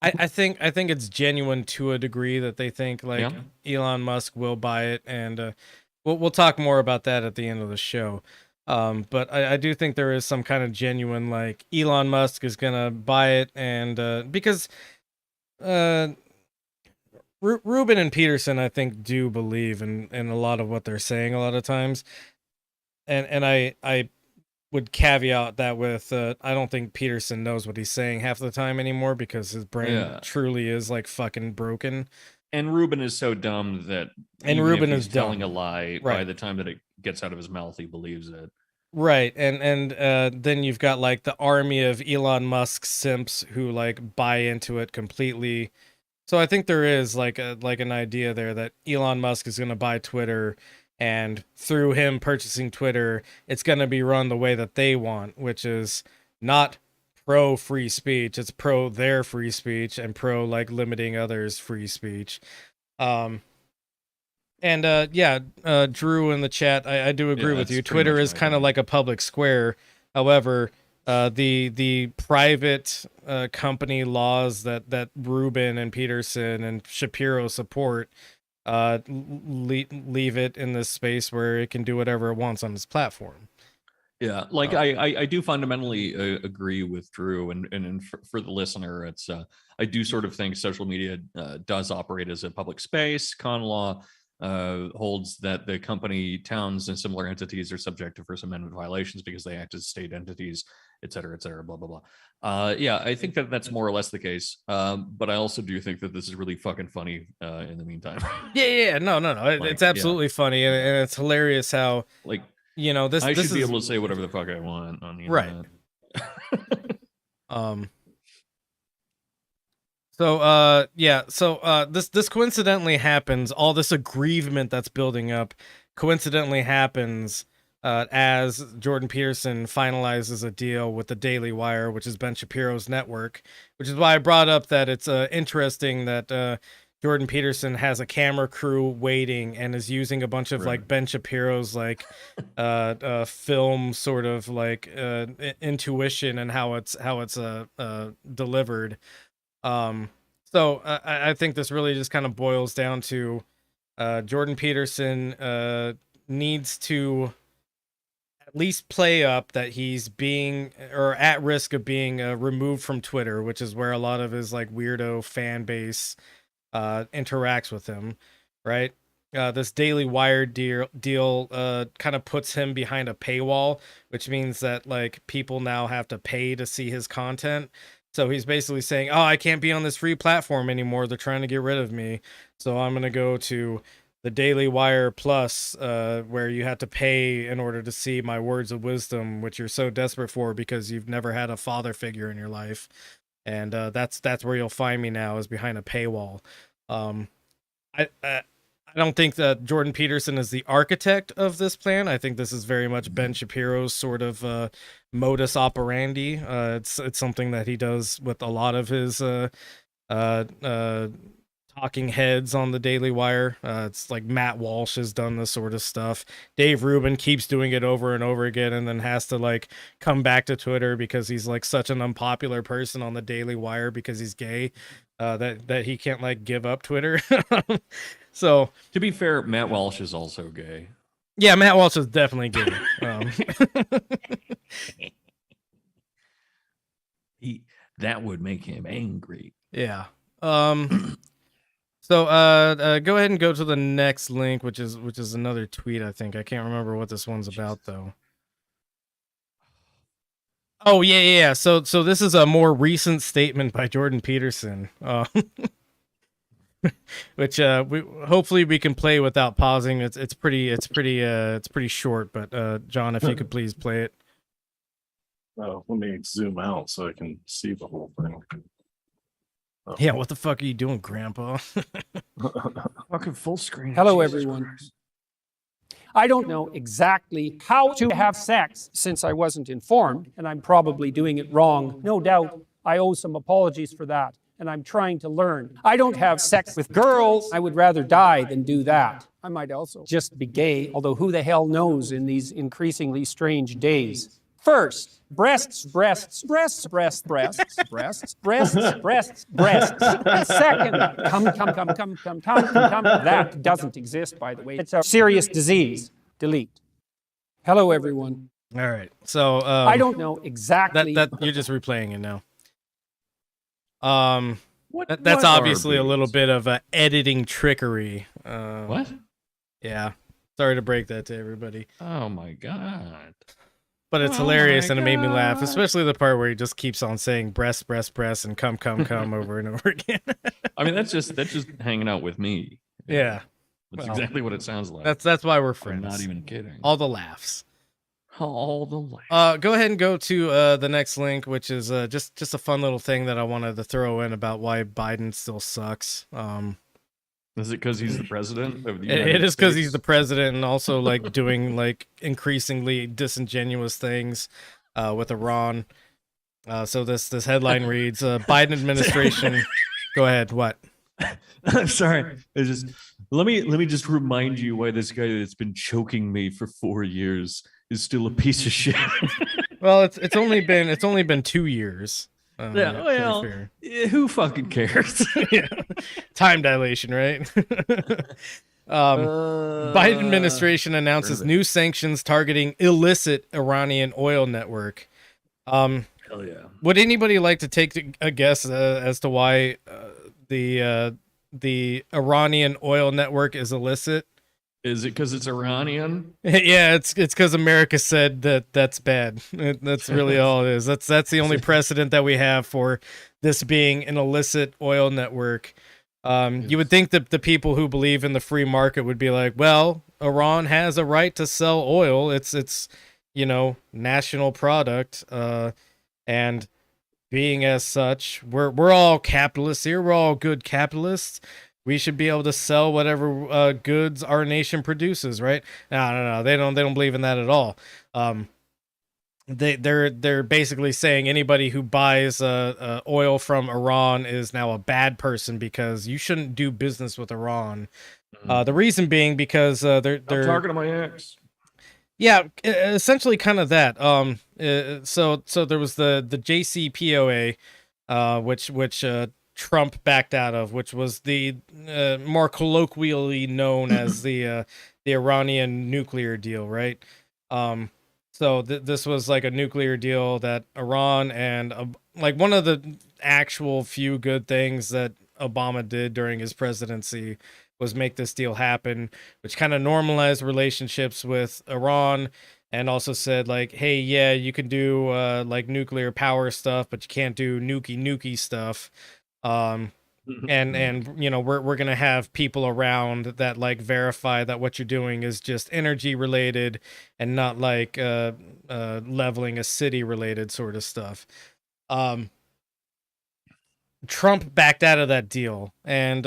I think it's genuine to a degree that they think like Elon Musk will buy it, and we'll talk more about that at the end of the show. But I do think there is some kind of genuine like Elon Musk is gonna buy it, and because Rubin and Peterson, I think, do believe in a lot of what they're saying a lot of times, and I would caveat that with I don't think Peterson knows what he's saying half the time anymore because his brain truly is like fucking broken. And Rubin is so dumb that Rubin is telling a lie by the time that it gets out of his mouth, he believes it. Right, and then you've got like the army of Elon Musk simps who like buy into it completely. So I think there is like an idea there that Elon Musk is going to buy Twitter, and through him purchasing Twitter, it's going to be run the way that they want, which is not pro free speech. It's pro their free speech and pro like limiting others' free speech. Drew in the chat, I do agree with you. Twitter is kind of like a public square. However, the private company laws that Rubin and Peterson and Shapiro support leave it in this space where it can do whatever it wants on its platform. Yeah, like I do fundamentally agree with Drew, and for the listener, it's I do sort of think social media does operate as a public space. Con law holds that the company, towns, and similar entities are subject to First Amendment violations because they act as state entities, et cetera, blah, blah, blah. Yeah, I think that that's more or less the case. But I also do think that this is really fucking funny in the meantime. Yeah. No. Like, It's absolutely funny, and it's hilarious how, like, this I this should be is able to say whatever the fuck I want on the right. internet. So this coincidentally happens. All this aggrievement that's building up coincidentally happens as Jordan Peterson finalizes a deal with the Daily Wire, which is Ben Shapiro's network, which is why I brought up that it's interesting that Jordan Peterson has a camera crew waiting and is using a bunch of like Ben Shapiro's like film sort of like intuition and how it's delivered. So I think this really just kind of boils down to Jordan Peterson needs to at least play up that he's being or at risk of being removed from Twitter, which is where a lot of his like weirdo fan base interacts with him, right? This Daily Wire deal kind of puts him behind a paywall, which means that like people now have to pay to see his content. So he's basically saying, "Oh, I can't be on this free platform anymore. They're trying to get rid of me. So I'm going to go to the Daily Wire Plus, where you have to pay in order to see my words of wisdom, which you're so desperate for because you've never had a father figure in your life. And that's where you'll find me now, is behind a paywall." I don't think that Jordan Peterson is the architect of this plan. I think this is very much Ben Shapiro's sort of modus operandi. It's something that he does with a lot of his talking heads on the Daily Wire. It's like Matt Walsh has done this sort of stuff. Dave Rubin keeps doing it over and over again, and then has to like come back to Twitter because he's like such an unpopular person on the Daily Wire because he's gay, that he can't like give up Twitter. So to be fair, Matt Walsh is also gay. Yeah, Matt Walsh is definitely gay. That would make him angry. Yeah. So go ahead and go to the next link, which is another tweet. I think I can't remember what this one's about though. Oh yeah. So this is a more recent statement by Jordan Peterson, which hopefully we can play without pausing. It's pretty short. But John, if you could please play it. Oh, let me zoom out so I can see the whole thing. Oh. Yeah, what the fuck are you doing, Grandpa? Fucking full screen. Hello, everyone. I don't know exactly how to have sex since I wasn't informed, and I'm probably doing it wrong. No doubt, I owe some apologies for that, and I'm trying to learn. I don't have sex with girls. I would rather die than do that. I might also just be gay, although who the hell knows in these increasingly strange days. First, breasts. And second, come. That doesn't exist, by the way. It's a serious disease. Delete. Hello, everyone. All right. So I don't know exactly. That you're just replaying it now. That's obviously a little bit of editing trickery. What? Yeah. Sorry to break that to everybody. Oh my god. But it's hilarious and it made me laugh, especially the part where he just keeps on saying breast, and come over and over again. I mean, that's just hanging out with me. Yeah. That's exactly what it sounds like. That's why we're friends. I'm not even kidding. All the laughs. All the laughs. Go ahead and go to the next link, which is just a fun little thing that I wanted to throw in about why Biden still sucks. Is it because he's the president of the United States? It is because he's the president, and also like doing like increasingly disingenuous things with Iran. So this headline reads: Biden administration. Go ahead. What? I'm sorry. It's just let me just remind you why this guy that's been choking me for 4 years is still a piece of shit. Well, it's only been 2 year. Yeah, well, who fucking cares? Yeah. Time dilation, right? Biden administration announces new sanctions targeting illicit Iranian oil network. Hell yeah. Would anybody like to take a guess as to why the Iranian oil network is illicit? Is it because it's Iranian? Yeah, it's because America said that that's bad. That's really all it is. That's the only precedent that we have for this being an illicit oil network. You would think that the people who believe in the free market would be like, well, Iran has a right to sell oil. It's national product. And being as such, we're all capitalists here. We're all good capitalists. We should be able to sell whatever goods our nation produces, right? No. They don't believe in that at all. They're basically saying anybody who buys oil from Iran is now a bad person because you shouldn't do business with Iran. The reason being because they're I'm talking to my ex. yeah, essentially kind of that. So there was the JCPOA, which Trump backed out of, which was the more colloquially known as the Iranian nuclear deal, right? So this was like a nuclear deal that Iran and like one of the actual few good things that Obama did during his presidency was make this deal happen, which kind of normalized relationships with Iran and also said like, hey, yeah, you can do like nuclear power stuff, but you can't do nukey stuff. And we're gonna have people around that like verify that what you're doing is just energy related and not like leveling a city related sort of stuff. Trump backed out of that deal, and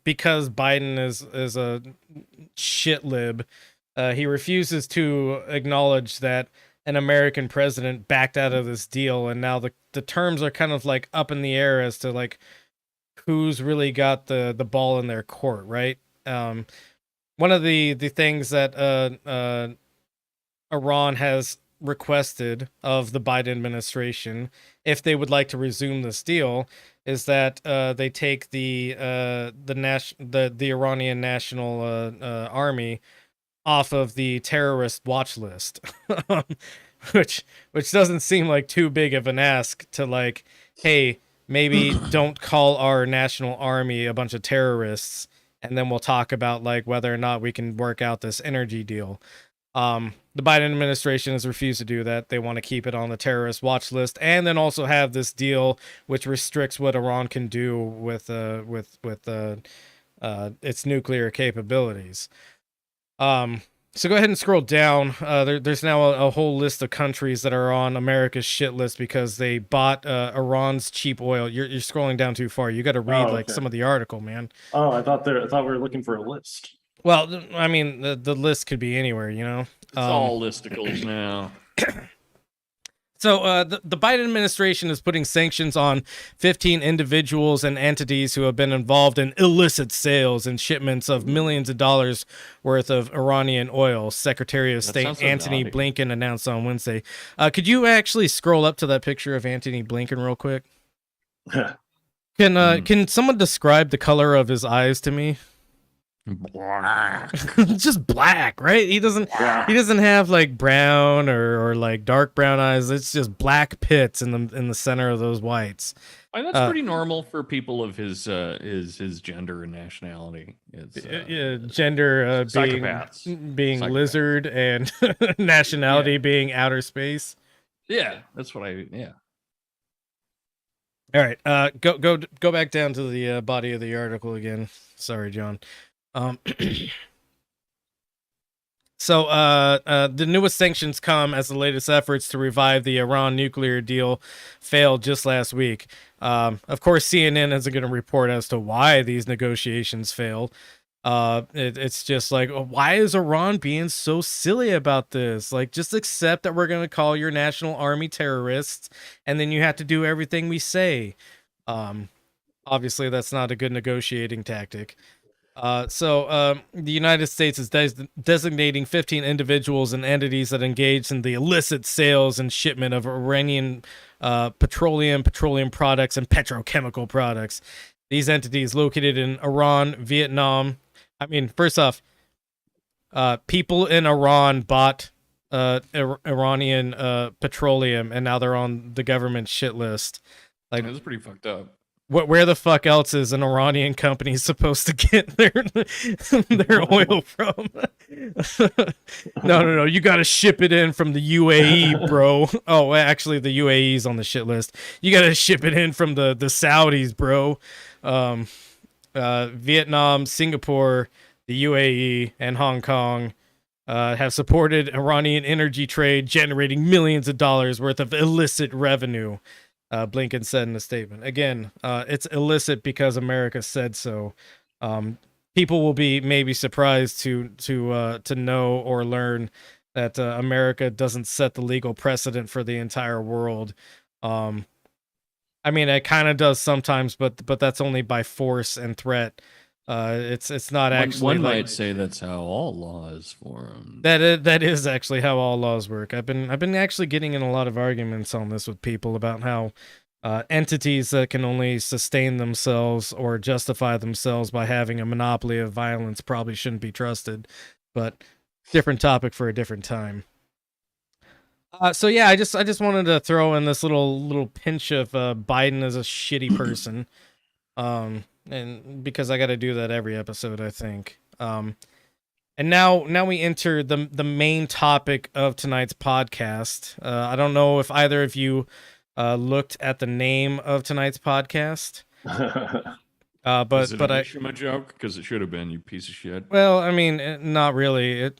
because Biden is a shit lib, he refuses to acknowledge that an American president backed out of this deal, and now the terms are kind of like up in the air as to like who's really got the ball in their court, right? One of the things that Iran has requested of the Biden administration, if they would like to resume this deal, is that they take the Iranian National Army off of the terrorist watch list, which doesn't seem like too big of an ask to like, hey, maybe don't call our national army a bunch of terrorists, and then we'll talk about like whether or not we can work out this energy deal. The Biden administration has refused to do that. They want to keep it on the terrorist watch list, and then also have this deal which restricts what Iran can do with its nuclear capabilities. So go ahead and scroll down. There's now a whole list of countries that are on America's shit list because they bought Iran's cheap oil. You're scrolling down too far. You got to read like some of the article, man. Oh, I thought we were looking for a list. Well, I mean, the list could be anywhere, you know. It's all listicles now. So the Biden administration is putting sanctions on 15 individuals and entities who have been involved in illicit sales and shipments of millions of dollars worth of Iranian oil, Secretary of State Antony Blinken announced on Wednesday. Could you actually scroll up to that picture of Antony Blinken real quick? Can someone describe the color of his eyes to me? Black. Just black, right? He doesn't have like brown or like dark brown eyes. It's just black pits in the center of those whites. I mean, that's pretty normal for people of his gender and nationality. It's gender being lizard and nationality being outer space. Yeah, that's what All right, go back down to the body of the article again. Sorry, John. So the newest sanctions come as the latest efforts to revive the Iran nuclear deal failed just last week. Of course, CNN isn't going to report as to why these negotiations failed. It's just like, why is Iran being so silly about this? Like, just accept that we're going to call your national army terrorists, and then you have to do everything we say. Obviously, that's not a good negotiating tactic. So the United States is designating 15 individuals and entities that engaged in the illicit sales and shipment of Iranian petroleum products, and petrochemical products. These entities located in Iran, Vietnam. I mean, first off, people in Iran bought Iranian petroleum, and now they're on the government shit list. Like, that's pretty fucked up. where the fuck else is an Iranian company supposed to get their oil from? No. You got to ship it in from the UAE, bro. Oh, actually, the UAE's on the shit list. You got to ship it in from the Saudis, bro. Vietnam, Singapore, the UAE, and Hong Kong have supported Iranian energy trade, generating millions of dollars worth of illicit revenue. Blinken said in a statement. Again, it's illicit because America said so. People will be maybe surprised to know or learn that America doesn't set the legal precedent for the entire world. I mean, it kind of does sometimes, but that's only by force and threat. It's not actually. One might say that's how all law is formed. That is actually how all laws work. I've been actually getting in a lot of arguments on this with people about how entities that can only sustain themselves or justify themselves by having a monopoly of violence probably shouldn't be trusted. But different topic for a different time. So yeah, I just wanted to throw in this little pinch of Biden as a shitty person. And because I got to do that every episode, I think. And now we enter the main topic of tonight's podcast. I don't know if either of you looked at the name of tonight's podcast. But I my joke because it should have been, you piece of shit. Well, I mean, not really.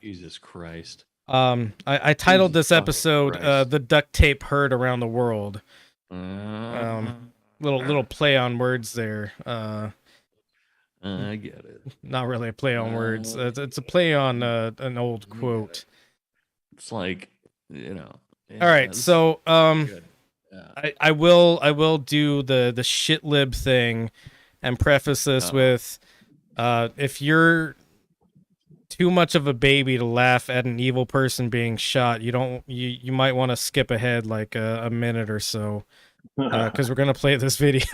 Jesus Christ. I titled this episode "The Duct Tape Heard Around the World." Little play on words there. I get it. Not really a play on words. It's a play on an old quote. It's like, you know. All right, so I will do the shit lib thing, and preface this with, if you're too much of a baby to laugh at an evil person being shot, you might want to skip ahead like a minute or so. Because we're gonna play this video.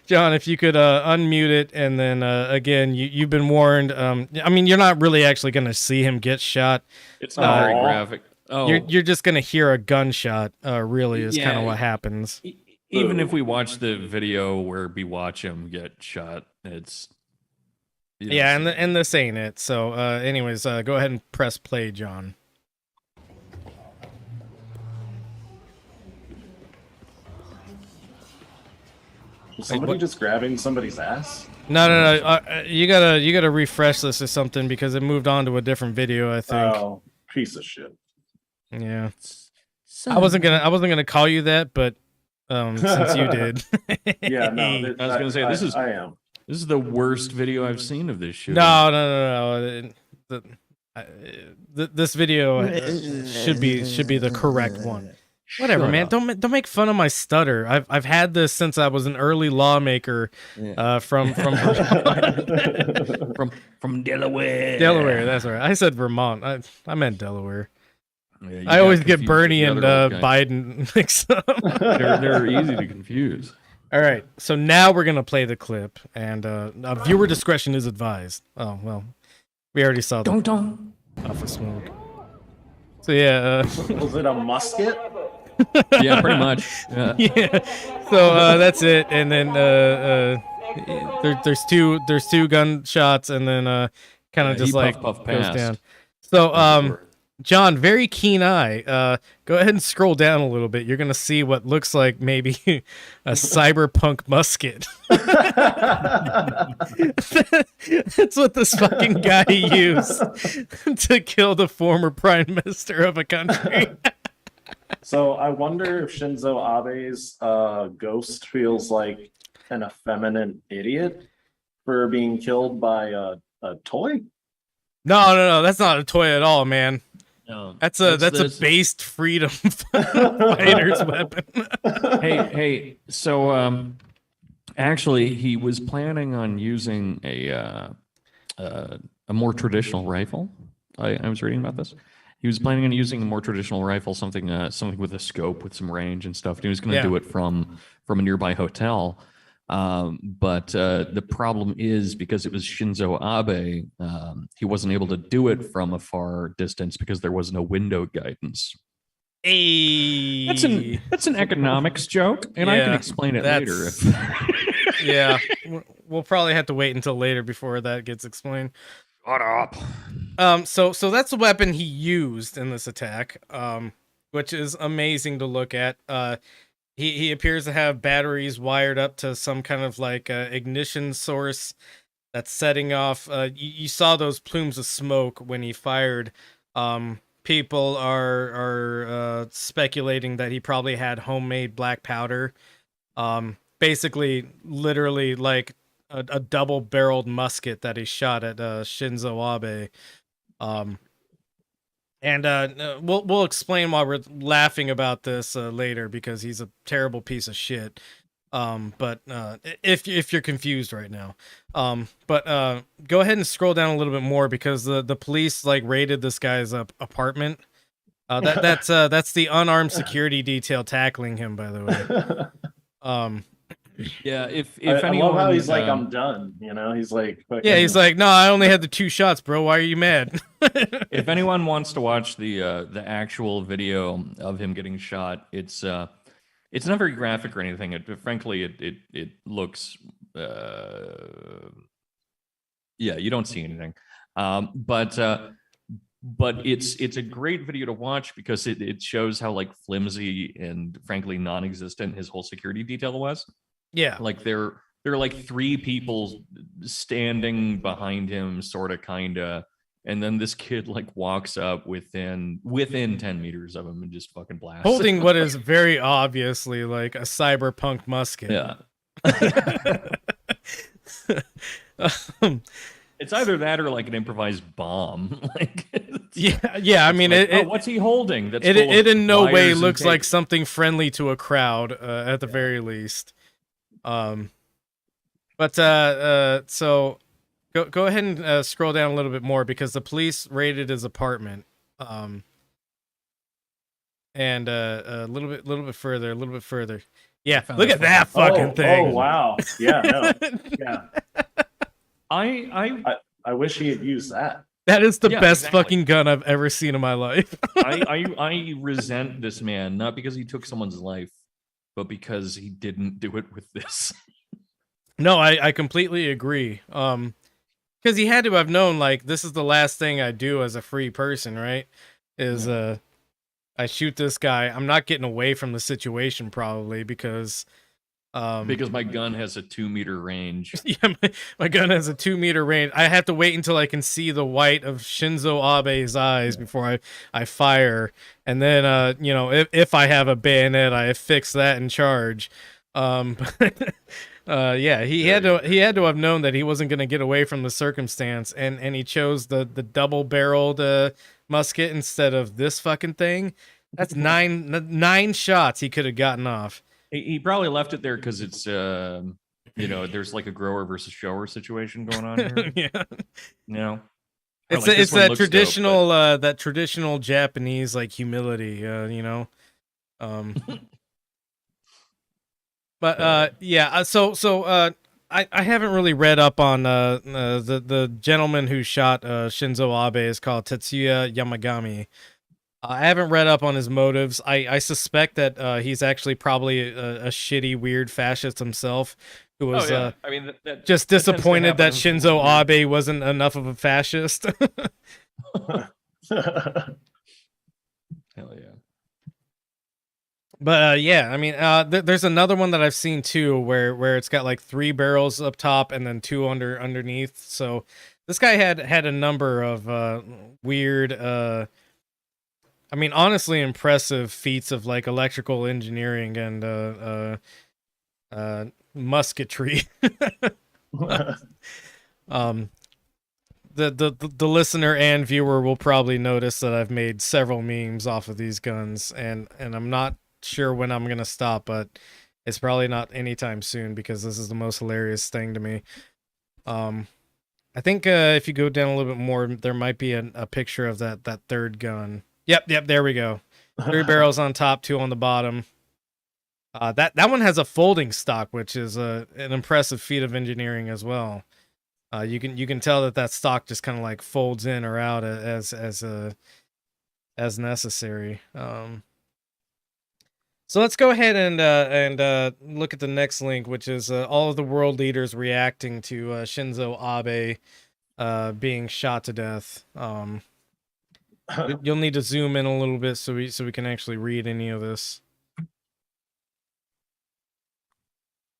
John, if you could unmute it, and then again, you've been warned. I mean, you're not really actually gonna see him get shot. It's not very graphic. Oh, you're just gonna hear a gunshot. Really, is kind of what happens. Even if we watch the video where we watch him get shot, it's and this ain't it. So, anyways, go ahead and press play, John. Was somebody just grabbing somebody's ass? No. You gotta refresh this or something because it moved on to a different video. I think. Oh, piece of shit. Yeah. I wasn't gonna call you that, but since you did. Yeah, no. I was gonna say this is the worst video I've seen of this shit. No. This video should be the correct one. Whatever, man. Don't make fun of my stutter. I've had this since I was an early lawmaker. From Delaware. Delaware, that's right. I said Vermont. I meant Delaware. Yeah, I always get Bernie and Biden mixed up. They're easy to confuse. All right, so now we're gonna play the clip, and viewer discretion is advised. Oh well, we already saw that. Don't off of smoke. So yeah. Was it a musket? Yeah, pretty much. Yeah. So that's it, and then there's two gunshots, and then kind of just like puff goes past. down. So John, very keen eye. Go ahead and scroll down a little bit. You're gonna see what looks like maybe a cyberpunk musket. That's what this fucking guy used to kill the former prime minister of a country. So I wonder if Shinzo Abe's ghost feels like an effeminate idiot for being killed by a toy. No, that's not a toy at all, man. No, that's a based freedom fighter's weapon. hey. So actually, he was planning on using a more traditional rifle. I was reading about this. He was planning on using a more traditional rifle, something with a scope with some range and stuff. And he was going to do it from a nearby hotel. But the problem is because it was Shinzo Abe, he wasn't able to do it from a far distance because there was no window guidance. That's an economics joke, and I can Yeah, explain it later. that's- yeah, we'll probably have to wait until later before that gets explained. Shut up. So that's the weapon he used in this attack, which is amazing to look at. He appears to have batteries wired up to some kind of like ignition source that's setting off. You saw those plumes of smoke when he fired. People are speculating that he probably had homemade black powder. Basically, literally like a double-barreled musket that he shot at Shinzo Abe. And we'll explain why we're laughing about this later because he's a terrible piece of shit. But if you're confused right now, but go ahead and scroll down a little bit more because the police like raided this guy's apartment. That's the unarmed security detail tackling him, by the way. Yeah, if I anyone, love how he's like, I'm done. You know, he's like, Yeah, he's like, no, I only had the 2 shots, bro. Why are you mad? if anyone wants to watch the actual video of him getting shot, it's not very graphic or anything. Frankly, it looks yeah, you don't see anything. But it's a great video to watch because it shows how like flimsy and frankly non-existent his whole security detail was. Yeah. Like there are like 3 people standing behind him, sort of, kind of, and then this kid like walks up within 10 meters of him and just fucking blasts. Holding what is very obviously like a cyberpunk musket. Yeah. It's either that or like an improvised bomb. Like, yeah. I mean, like, what's he holding? That's it in no way wires looks and like tape. something friendly to a crowd at the very least. But so go ahead and scroll down a little bit more because the police raided his apartment. And a little bit further. Yeah, look at that fucking thing. Oh wow. Yeah, no. Yeah. I wish he had used that. That is the Yeah, best exactly. fucking gun I've ever seen in my life. I resent this man, not because he took someone's life, but because he didn't do it with this. No, I completely agree. Because he had to have known, like, this is the last thing I do as a free person, right? Is I shoot this guy. I'm not getting away from the situation probably because Because my gun has a 2-meter range. yeah, my gun has a 2-meter range. I have to wait until I can see the white of Shinzo Abe's eyes before I fire. And then you know, if I have a bayonet, I fix that and charge. Yeah, he had to have known that he wasn't going to get away from the circumstance, and he chose the double-barreled musket instead of this fucking thing. That's nine shots he could have gotten off. He probably left it there because it's you know, there's like a grower versus shower situation going on here. Yeah, You know, it's like, it's this one that looks dope, traditional that traditional Japanese like humility, you know. But yeah, so I haven't really read up on the gentleman who shot Shinzo Abe is called Tetsuya Yamagami. I haven't read up on his motives. I suspect that he's actually probably a shitty, weird fascist himself who was I mean, that just tends to disappointed that happen in Shinzo weird- Abe wasn't enough of a fascist. Hell yeah. But yeah, I mean, there's another one that I've seen too, where it's got like 3 barrels up top and then 2 underneath. So this guy had a number of weird, I mean, honestly impressive feats of like electrical engineering and musketry. The listener and viewer will probably notice that I've made several memes off of these guns, and I'm not sure when I'm gonna stop, but it's probably not anytime soon because this is the most hilarious thing to me. I think if you go down a little bit more, there might be a picture of that third gun. Yep, there we go. 3 barrels on top, 2 on the bottom. That one has a folding stock, which is an impressive feat of engineering as well. You can tell that stock just kind of like folds in or out as necessary. So let's go ahead and look at the next link, which is all of the world leaders reacting to Shinzo Abe being shot to death. You'll need to zoom in a little bit so we can actually read any of this.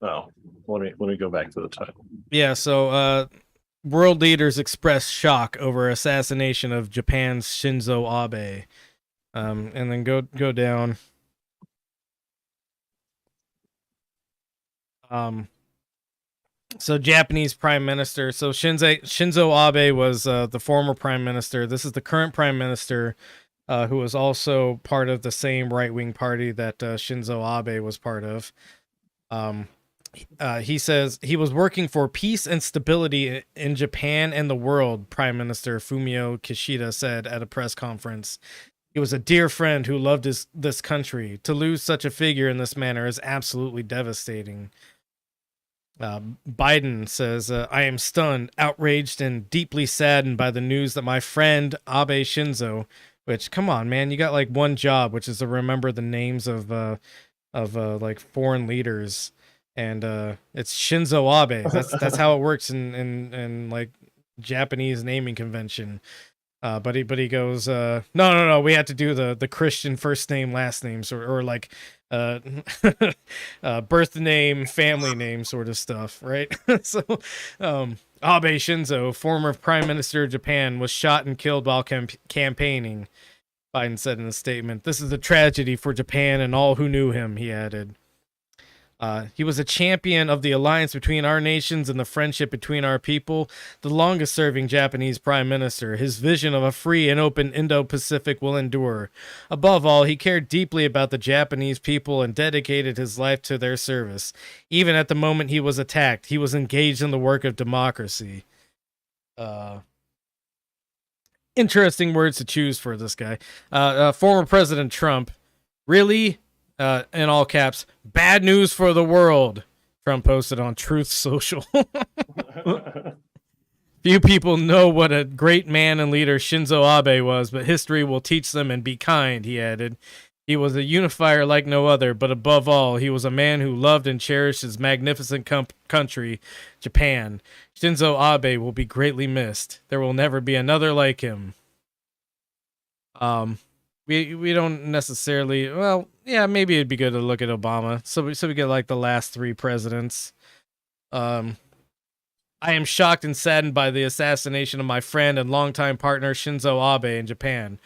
Oh, let me go back to the title. Yeah, so world leaders express shock over assassination of Japan's Shinzo Abe. And then go down. So Japanese Prime Minister. So Shinzo Abe was the former Prime Minister. This is the current Prime Minister, who was also part of the same right-wing party that Shinzo Abe was part of. He says he was working for peace and stability in Japan and the world, Prime Minister Fumio Kishida said at a press conference. He was a dear friend who loved this country. To lose such a figure in this manner is absolutely devastating. Biden says, I am stunned, outraged, and deeply saddened by the news that my friend Abe Shinzo, which, come on, man, you got like one job, which is to remember the names of like foreign leaders, and it's Shinzo Abe. That's how it works in like Japanese naming convention. But he goes, no, we had to do the Christian first name, last names, or like birth name, family name sort of stuff, right? So Abe Shinzo, former Prime Minister of Japan, was shot and killed while campaigning, Biden said in a statement. This is a tragedy for Japan and all who knew him, he added. He was a champion of the alliance between our nations and the friendship between our people, the longest-serving Japanese prime minister. His vision of a free and open Indo-Pacific will endure. Above all, he cared deeply about the Japanese people and dedicated his life to their service. Even at the moment he was attacked, he was engaged in the work of democracy. Interesting words to choose for this guy. Former President Trump, really? In all caps, bad news for the world, Trump posted on Truth Social. Few people know what a great man and leader Shinzo Abe was, but history will teach them, and be kind, he added. He was a unifier like no other, but above all, he was a man who loved and cherished his magnificent country, Japan. Shinzo Abe will be greatly missed. There will never be another like him. We don't necessarily, well, yeah, maybe it'd be good to look at Obama. So we get like the last three presidents. I am shocked and saddened by the assassination of my friend and longtime partner Shinzo Abe in Japan.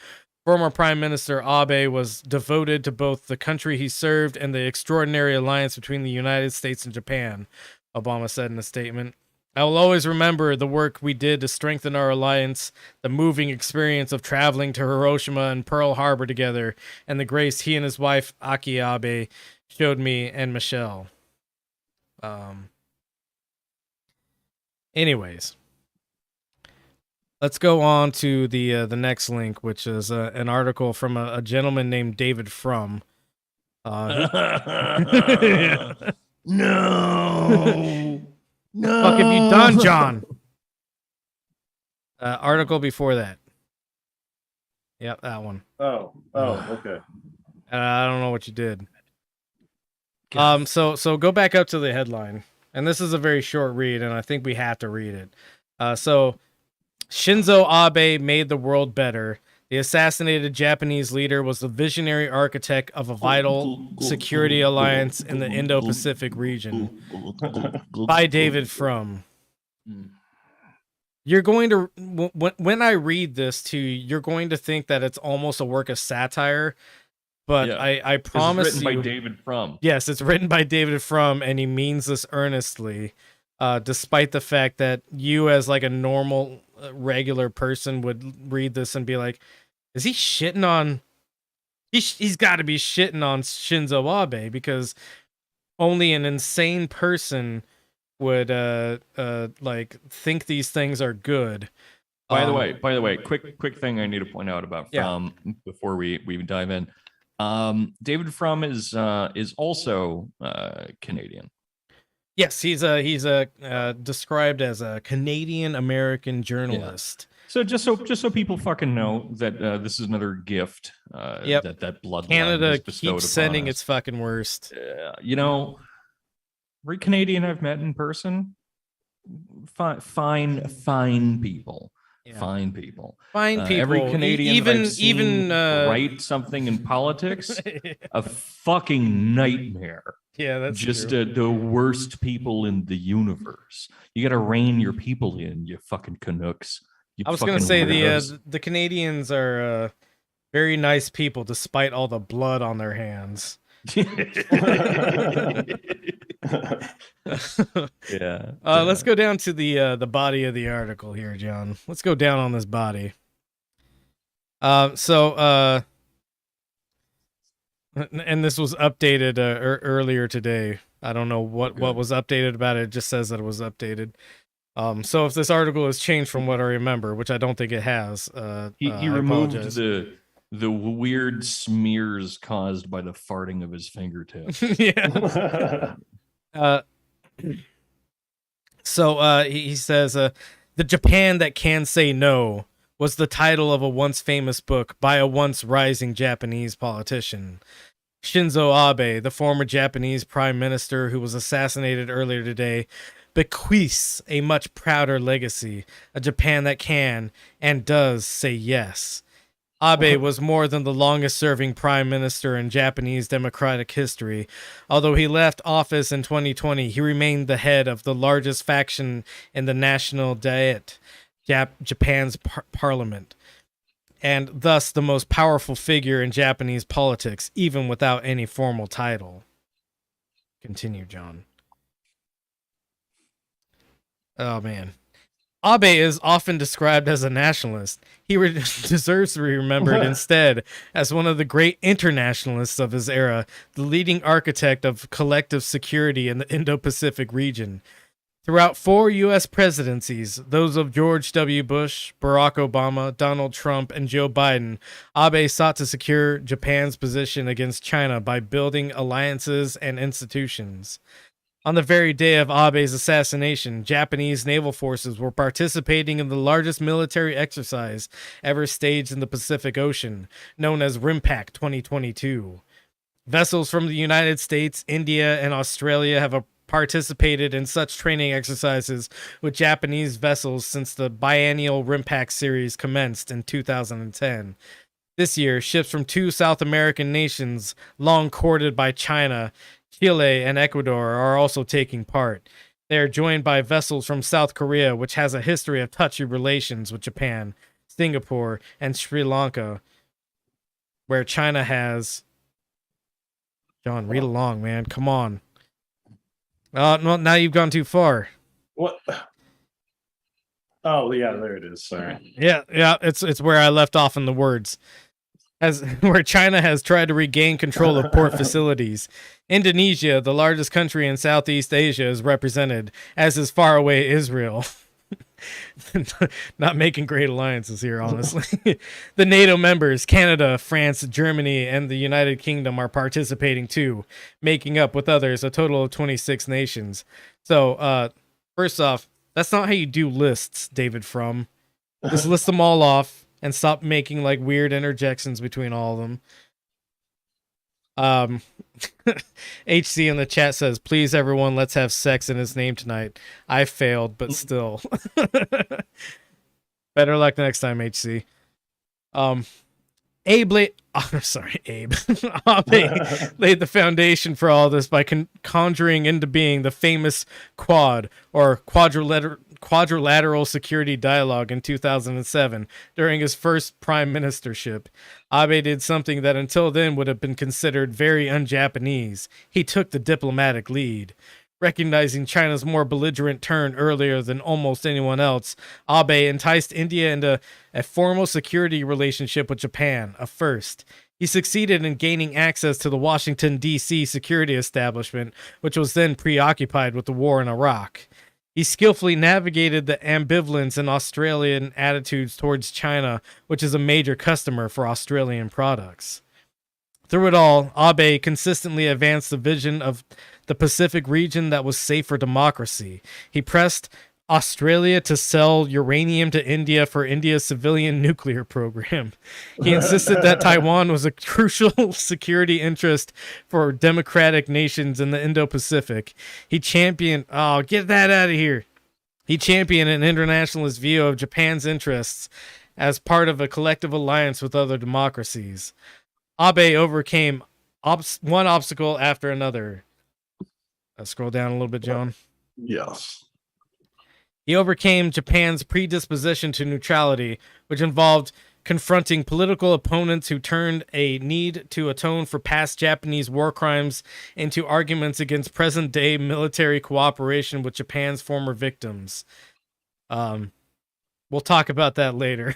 Former Prime Minister Abe was devoted to both the country he served and the extraordinary alliance between the United States and Japan, Obama said in a statement. I will always remember the work we did to strengthen our alliance, the moving experience of traveling to Hiroshima and Pearl Harbor together, and the grace he and his wife, Aki Abe, showed me and Michelle. Anyways, let's go on to the next link, which is an article from a gentleman named David Frum. No. No. Fuck have you done, John? Article before that. Yep, that one. Oh, okay. I don't know what you did. So go back up to the headline, and this is a very short read, and I think we have to read it. So Shinzo Abe made the world better. The assassinated Japanese leader was the visionary architect of a vital security alliance in the Indo-Pacific region. By David Frum. You're going to, when I read this to you, you're going to think that it's almost a work of satire, but yeah. I promise it's written by David Frum. Yes, it's written by David Frum, and he means this earnestly, despite the fact that you as like a normal, regular person would read this and be like, is he shitting on... He's got to be shitting on Shinzo Abe, because only an insane person would like think these things are good. By the way, quick thing I need to point out about Frum before we dive in. David Frum is also Canadian. Yes, he's described as a Canadian American journalist. Yeah. So just so people fucking know that this is another gift Yep. that bloodline Canada has bestowed keeps upon sending us. its fucking worst. You know, every Canadian I've met in person, fine people. Yeah. Fine people. Fine people. Every Canadian even that I've seen even write something in politics, a fucking nightmare. yeah, that's Just true. the worst people in the universe. You got to rein your people in, you fucking Canucks. You I was gonna fucking say weirdos. the Canadians are very nice people, despite all the blood on their hands. Yeah. Let's go down to the body of the article here, John. Let's go down on this body. And this was updated earlier today. I don't know what was updated about it. It just says that it was updated. So if this article has changed from what I remember, which I don't think it has, He removed the weird smears caused by the farting of his fingertips. Yeah. So he says, "The Japan That Can Say No" was the title of a once famous book by a once rising Japanese politician. Shinzo Abe, the former Japanese prime minister who was assassinated earlier today, bequeaths a much prouder legacy, a Japan that can and does say yes. Abe was more than the longest-serving prime minister in Japanese democratic history. Although he left office in 2020, he remained the head of the largest faction in the National Diet, Japan's parliament, and thus the most powerful figure in Japanese politics, even without any formal title. Continue, John. Oh, man. Abe is often described as a nationalist. He deserves to be remembered instead as one of the great internationalists of his era, the leading architect of collective security in the Indo-Pacific region. Throughout 4 U.S. presidencies, those of George W. Bush, Barack Obama, Donald Trump, and Joe Biden, Abe sought to secure Japan's position against China by building alliances and institutions. On the very day of Abe's assassination, Japanese naval forces were participating in the largest military exercise ever staged in the Pacific Ocean, known as RIMPAC 2022. Vessels from the United States, India, and Australia have participated in such training exercises with Japanese vessels since the biennial RIMPAC series commenced in 2010. This year, ships from 2 South American nations, long courted by China, Chile, and Ecuador, are also taking part. They are joined by vessels from South Korea, which has a history of touchy relations with Japan, Singapore, and Sri Lanka, where China has... John, read along, man. Come on. No, now you've gone too far. What? Oh, yeah, there it is. Sorry. Yeah, it's where I left off in the words. Where China has tried to regain control of port facilities. Indonesia, the largest country in Southeast Asia, is represented, as is faraway Israel. Not making great alliances here, honestly. The NATO members, Canada, France, Germany, and the United Kingdom are participating too, making up with others a total of 26 nations. So, first off, that's not how you do lists, David Frum. Just list them all off and stop making like weird interjections between all of them. HC in the chat says, "Please, everyone, let's have sex in his name tonight." I failed, but still. Better luck next time, HC. Abe laid the foundation for all this by conjuring into being the famous Quad, or quadrilateral security dialogue, in 2007 during his first prime ministership. Abe did something that until then would have been considered very un-Japanese. He took the diplomatic lead. Recognizing China's more belligerent turn earlier than almost anyone else, Abe enticed India into a formal security relationship with Japan, a first. He succeeded in gaining access to the Washington, D.C. security establishment, which was then preoccupied with the war in Iraq. He skillfully navigated the ambivalence in Australian attitudes towards China, which is a major customer for Australian products. Through it all, Abe consistently advanced the vision of the Pacific region that was safe for democracy. He pressed Australia to sell uranium to India for India's civilian nuclear program. He insisted that Taiwan was a crucial security interest for democratic nations in the Indo-Pacific. He championed, oh, get that out of here. He championed an internationalist view of Japan's interests as part of a collective alliance with other democracies. Abe overcame one obstacle after another. Scroll down a little bit, John. Yes. He overcame Japan's predisposition to neutrality, which involved confronting political opponents who turned a need to atone for past Japanese war crimes into arguments against present-day military cooperation with Japan's former victims. We'll talk about that later.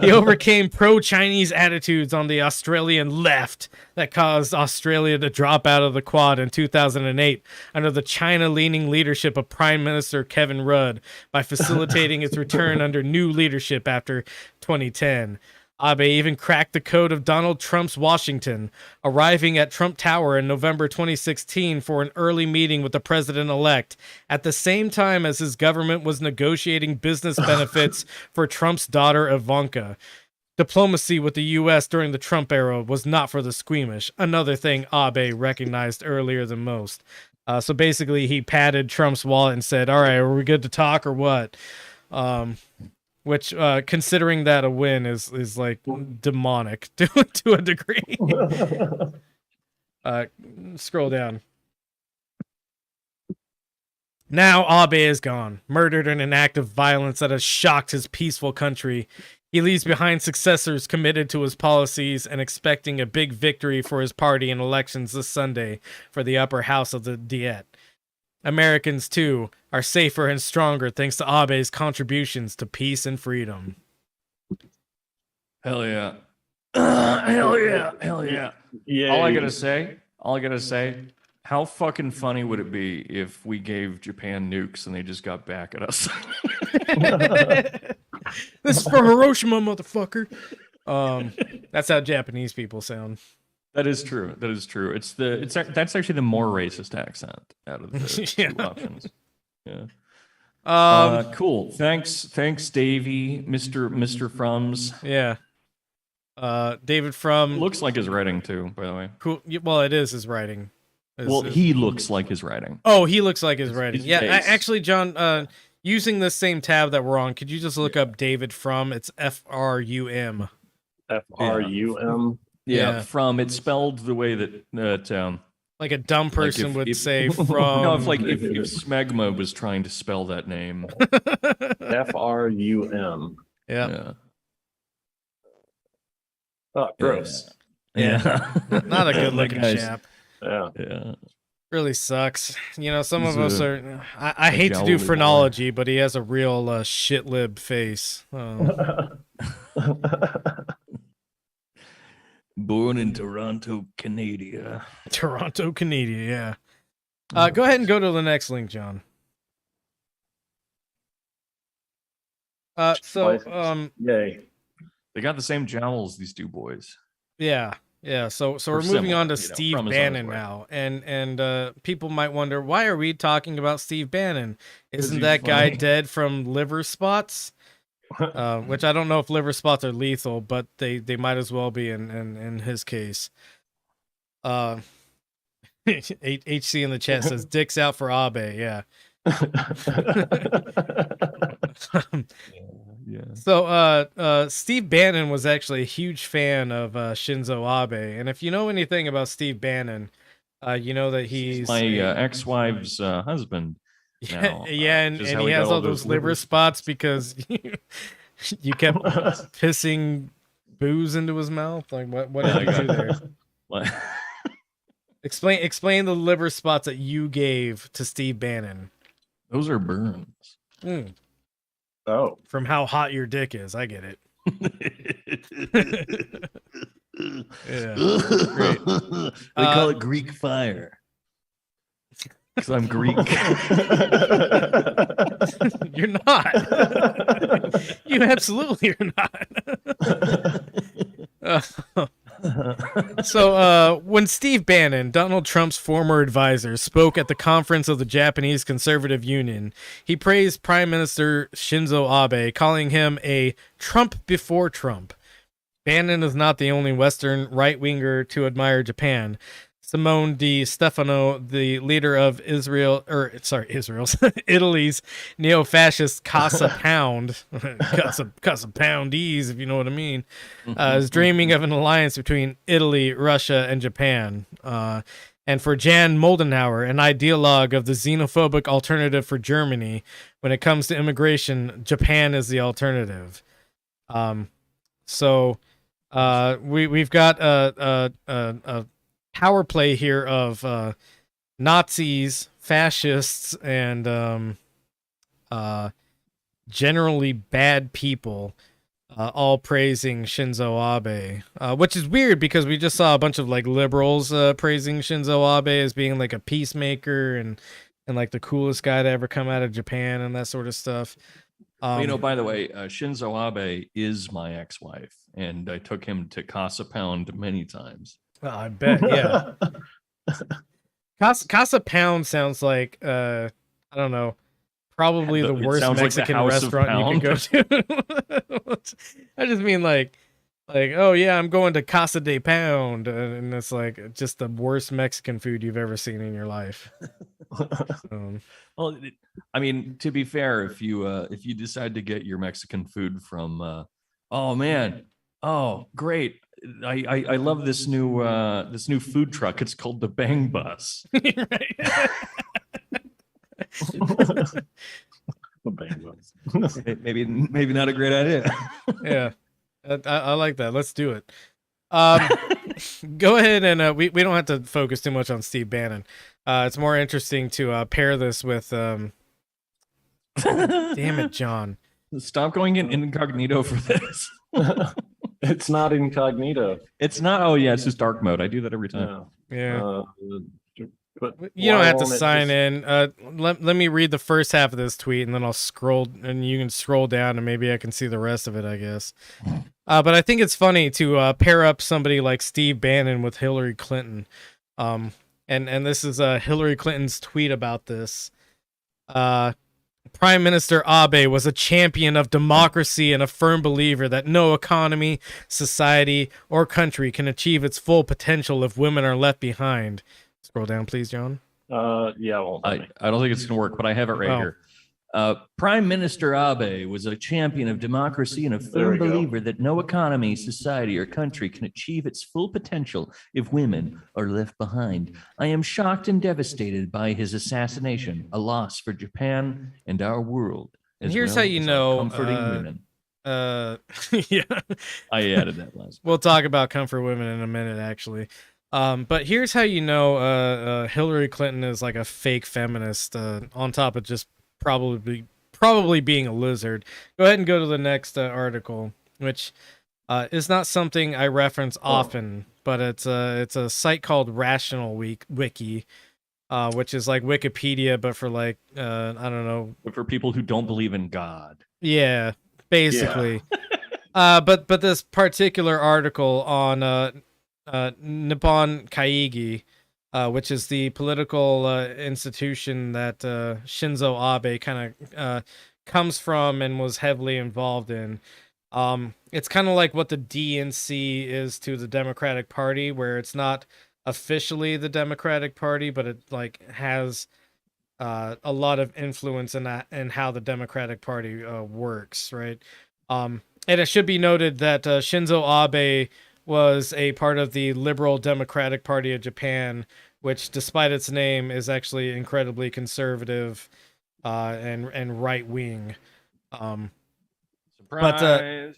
He overcame pro-Chinese attitudes on the Australian left that caused Australia to drop out of the Quad in 2008 under the China-leaning leadership of Prime Minister Kevin Rudd by facilitating its return under new leadership after 2010. Abe even cracked the code of Donald Trump's Washington, arriving at Trump Tower in November 2016 for an early meeting with the president-elect, at the same time as his government was negotiating business benefits for Trump's daughter Ivanka. Diplomacy with the U.S. during the Trump era was not for the squeamish, another thing Abe recognized earlier than most. So basically, he patted Trump's wallet and said, all right, are we good to talk or what? Which, considering that a win is like demonic to a degree. Scroll down. Now Abe is gone, murdered in an act of violence that has shocked his peaceful country. He leaves behind successors committed to his policies and expecting a big victory for his party in elections this Sunday for the upper house of the Diet. Americans, too, are safer and stronger thanks to Abe's contributions to peace and freedom. Hell yeah. Hell yeah. Hell yeah. Yeah. All I gotta say, how fucking funny would it be if we gave Japan nukes and they just got back at us? This is for Hiroshima, motherfucker. That's how Japanese people sound. That is true. That is true. That's actually the more racist accent out of the Yeah. two options. Yeah. Cool. Thanks, Davey, Mr. Frums. Yeah. David from Looks like his writing too, by the way. cool. Well, it is his writing. He looks like his writing. Oh, he looks like his writing. his Yeah, face. actually, John. Using the same tab that we're on, could you just look up David from? It's F-R-U-M. F-R-U-M. Yeah, from it's spelled the way that Like a dumb person if- would if- say from. no, if Smegma was trying to spell that name. F-R-U-M. Yeah. Yeah. Oh, gross. Yeah. Not a good looking That guy's- chap. Yeah. Yeah. Really sucks. You know, some He's of us a- are. I hate to do jolly boy. phrenology, but he has a real shit lib face. Born in Toronto, Canada. Toronto, Canada. Yeah. Go ahead and go to the next link, John. Yay. They got the same jowls, these two boys. Yeah. So we're moving similar, on to you know, Steve from his Bannon own way. now, and people might wonder, why are we talking about Steve Bannon? Isn't he's that guy funny. dead from liver spots? Which I don't know if liver spots are lethal, but they might as well be in his case. HC in the chat says dicks out for Abe. Yeah. Yeah. So Steve Bannon was actually a huge fan of Shinzo Abe, and if you know anything about Steve Bannon, you know that he's My ex-wife's husband. Now, yeah, and just he how he has got all those liver spots because you kept pissing booze into his mouth. Like what did you do there? Like- Explain the liver spots that you gave to Steve Bannon. Those are burns. Oh. From how hot your dick is. I get it. Yeah. Great. They call it Greek fire. Because I'm Greek. You're not. You absolutely are not. So, when Steve Bannon, Donald Trump's former advisor, spoke at the conference of the Japanese Conservative Union, he praised Prime Minister Shinzo Abe, calling him a Trump before Trump. Bannon is not the only Western right-winger to admire Japan. Simone Di Stefano, the leader of Israel's Italy's neo-fascist Casa Pound, Casa Poundies, if you know what I mean, is dreaming of an alliance between Italy, Russia, and Japan. And for Jan Moldenhauer, an ideologue of the xenophobic alternative for Germany, when it comes to immigration, Japan is the alternative. We've got a power play here of Nazis, fascists, and generally bad people, all praising Shinzo Abe, which is weird because we just saw a bunch of like liberals praising Shinzo Abe as being like a peacemaker and like the coolest guy to ever come out of Japan and that sort of stuff. By the way, Shinzo Abe is my ex-wife, and I took him to Casa Pound many times. Oh, I bet, yeah. Casa Pound sounds like I don't know, probably the worst Mexican restaurant you could go to. I just mean like, oh yeah, I'm going to Casa de Pound, and it's like just the worst Mexican food you've ever seen in your life. Well, I mean, to be fair, if you decide to get your Mexican food from, oh man, oh great, I love this new food truck. It's called the Bang Bus. maybe not a great idea. Yeah, I like that. Let's do it. Go ahead and we don't have to focus too much on Steve Bannon. It's more interesting to pair this with damn it, John. Stop going in incognito for this. It's not incognito. It's not. Oh yeah, it's just dark mode. I do that every time. Yeah. But you don't have to sign in. Let me read the first half of this tweet, and then I'll scroll, and you can scroll down, and maybe I can see the rest of it, I guess. But I think it's funny to pair up somebody like Steve Bannon with Hillary Clinton. And this is Hillary Clinton's tweet about this. Prime Minister Abe was a champion of democracy and a firm believer that no economy, society, or country can achieve its full potential if women are left behind. Scroll down, please, John. Yeah, well, I don't think it's going to work, but I have it right here. Prime Minister Abe was a champion of democracy and a firm believer that no economy, society, or country can achieve its full potential if women are left behind. I am shocked and devastated by his assassination, a loss for Japan and our world. And here's how you know comforting women. Yeah, I added that last. We'll talk about comfort women in a minute, actually. But here's how you know Hillary Clinton is like a fake feminist, on top of just probably being a lizard. Go ahead and go to the next article, which is not something I reference often, but it's a site called Rational Wiki, which is like Wikipedia, but for like I don't know, but for people who don't believe in God. Yeah, basically. Yeah. But this particular article on Nippon Kaigi, which is the political institution that Shinzo Abe kind of comes from and was heavily involved in. It's kind of like what the DNC is to the Democratic Party, where it's not officially the Democratic Party, but it like has a lot of influence in that and how the Democratic Party works, right? And it should be noted that Shinzo Abe was a part of the Liberal Democratic Party of Japan, which, despite its name, is actually incredibly conservative and right wing. Surprise!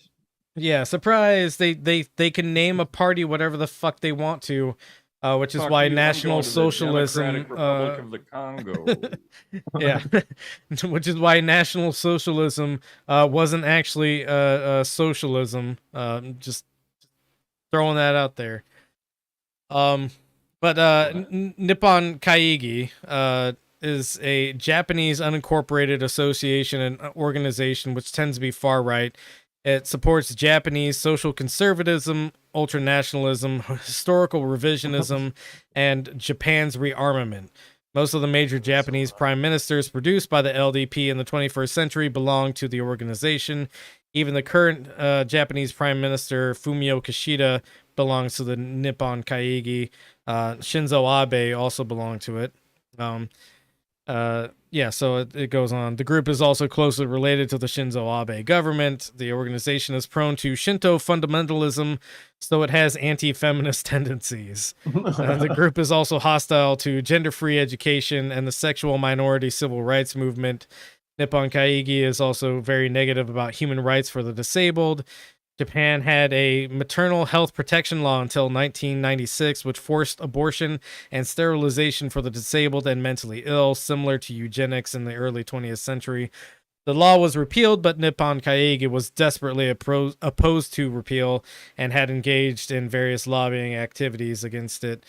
Yeah, surprise! They can name a party whatever the fuck they want to, which is why National Socialism. Republic of the Congo. Yeah, which is why National Socialism wasn't actually socialism. Just throwing that out there. But Nippon Kaigi is a Japanese unincorporated association and organization which tends to be far right. It supports Japanese social conservatism ultranationalism, historical revisionism, and Japan's rearmament. Most of the major Japanese prime ministers produced by the LDP in the 21st century belong to the organization. Even the current Japanese prime minister, Fumio Kishida, belongs to the Nippon Kaigi. Shinzo Abe also belonged to it. So it goes on. The group is also closely related to the Shinzo Abe government. The organization is prone to Shinto fundamentalism, so it has anti-feminist tendencies. The group is also hostile to gender-free education and the sexual minority civil rights movement. Nippon Kaigi is also very negative about human rights for the disabled. Japan had a maternal health protection law until 1996, which forced abortion and sterilization for the disabled and mentally ill, similar to eugenics in the early 20th century. The law was repealed, but Nippon Kaigi was desperately opposed to repeal and had engaged in various lobbying activities against it.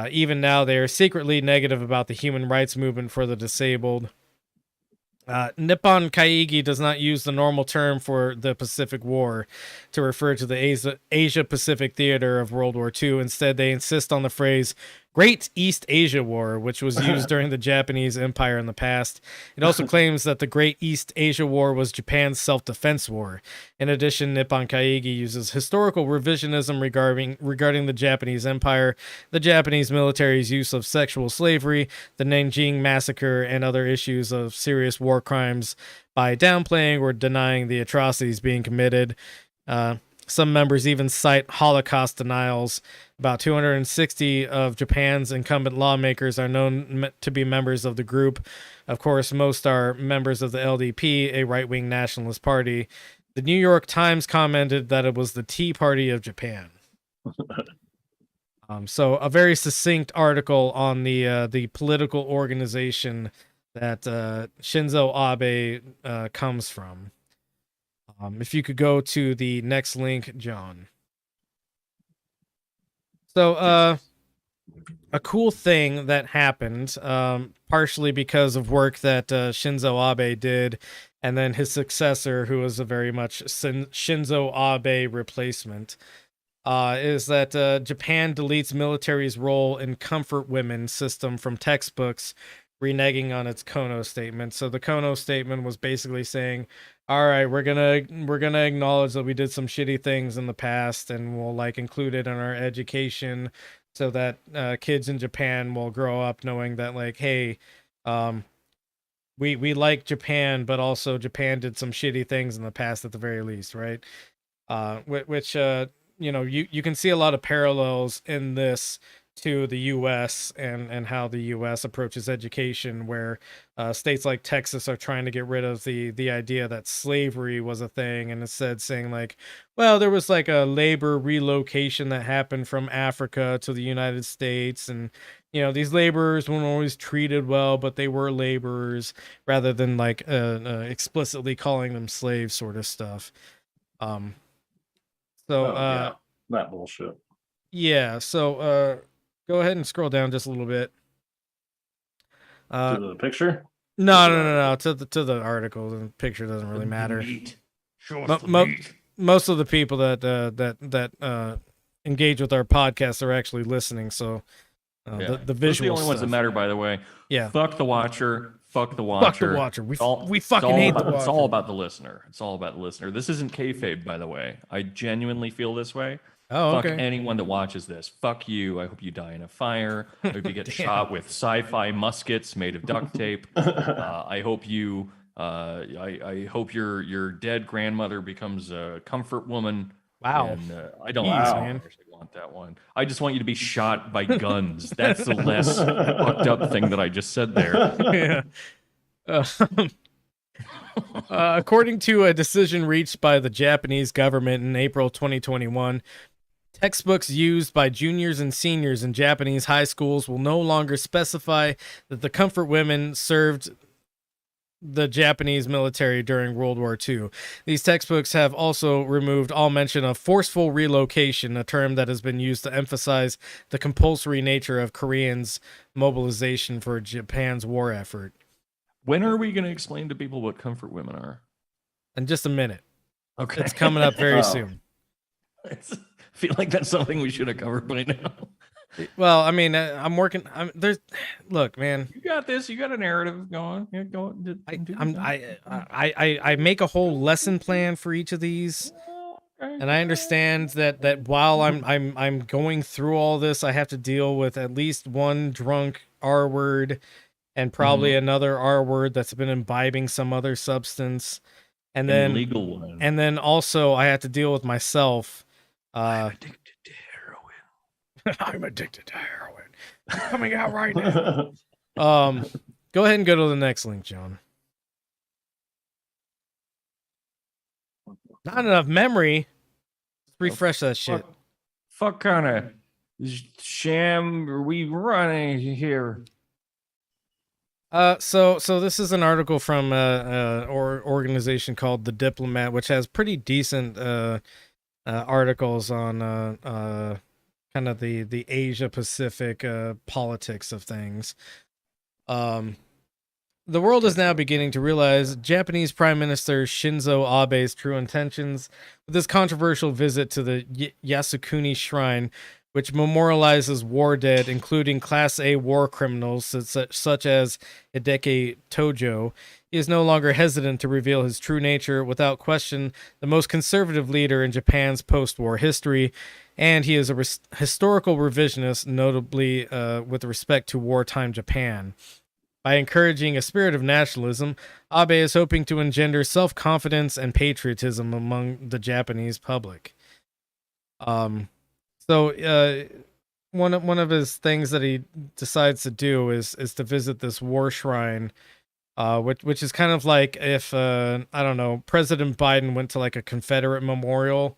Even now, they are secretly negative about the human rights movement for the disabled. Nippon Kaigi does not use the normal term for the Pacific War to refer to the Asia-Pacific theater of World War II. Instead, they insist on the phrase Great East Asia War, which was used during the Japanese Empire in the past. It also claims that the Great East Asia War was Japan's self-defense war. In addition, Nippon Kaigi uses historical revisionism regarding the Japanese Empire, the Japanese military's use of sexual slavery, the Nanjing Massacre, and other issues of serious war crimes by downplaying or denying the atrocities being committed. Some members even cite Holocaust denials. About 260 of Japan's incumbent lawmakers are known to be members of the group. Of course, most are members of the LDP, a right-wing nationalist party. The New York Times commented that it was the Tea Party of Japan. So a very succinct article on the political organization that Shinzo Abe comes from. If you could go to the next link, John. So, a cool thing that happened, partially because of work that Shinzo Abe did, and then his successor, who was a very much Shinzo Abe replacement, is that Japan deletes military's role in comfort women system from textbooks, reneging on its Kono statement. So the Kono statement was basically saying, all right, we're gonna acknowledge that we did some shitty things in the past, and we'll like include it in our education, so that kids in Japan will grow up knowing that like, hey, we like Japan, but also Japan did some shitty things in the past at the very least, right? Which you can see a lot of parallels in this to the U.S. and how the U.S. approaches education, where states like Texas are trying to get rid of the idea that slavery was a thing, and instead saying like, well, there was like a labor relocation that happened from Africa to the United States, and these laborers weren't always treated well, but they were laborers, rather than like explicitly calling them slaves, sort of stuff. That bullshit. Yeah, so go ahead and scroll down just a little bit. To the picture? No. To the article. The picture doesn't really matter. Most of the people that engage with our podcast are actually listening. So the visual. Those are the only stuff. ones that matter, by the way. Yeah. Fuck the watcher. Fuck the watcher. Fuck the watcher. We fucking hate the watcher. It's all about the listener. It's all about the listener. This isn't kayfabe, by the way. I genuinely feel this way. Oh, Fuck okay. anyone that watches this. Fuck you. I hope you die in a fire. I hope you get shot with sci-fi muskets made of duct tape. I hope you. I hope your dead grandmother becomes a comfort woman. Wow. And I don't man. actually want that one. I just want you to be shot by guns. That's the less fucked up thing that I just said there. Yeah. According to a decision reached by the Japanese government in April 2021, textbooks used by juniors and seniors in Japanese high schools will no longer specify that the comfort women served the Japanese military during World War II. These textbooks have also removed all mention of forceful relocation, a term that has been used to emphasize the compulsory nature of Koreans' mobilization for Japan's war effort. When are we going to explain to people what comfort women are? In just a minute. Okay. It's coming up very soon. feel like that's something we should have covered by now. Well, I mean, I'm working. Look, man. You got this. You got a narrative going. Yeah, go. I make a whole lesson plan for each of these, and I understand that while I'm going through all this, I have to deal with at least one drunk R word, and probably another R word that's been imbibing some other substance, and An then illegal one. and then also I have to deal with myself. I'm addicted to heroin. I'm addicted to heroin. It's coming out right now. Go ahead and go to the next link, John. Not enough memory. Refresh that shit. Fuck kind of sham are we running here? So this is an article from or organization called The Diplomat, which has pretty decent articles on kind of the Asia Pacific politics of things. The world is now beginning to realize Japanese Prime Minister Shinzo Abe's true intentions with this controversial visit to the Yasukuni Shrine, which memorializes war dead, including Class A war criminals such as Hideki Tojo. He is no longer hesitant to reveal his true nature, without question the most conservative leader in Japan's post-war history, and he is a historical revisionist, notably with respect to wartime Japan. By encouraging a spirit of nationalism, Abe is hoping to engender self-confidence and patriotism among the Japanese public. So one of his things that he decides to do is to visit this war shrine, which is kind of like if I don't know, President Biden went to like a Confederate memorial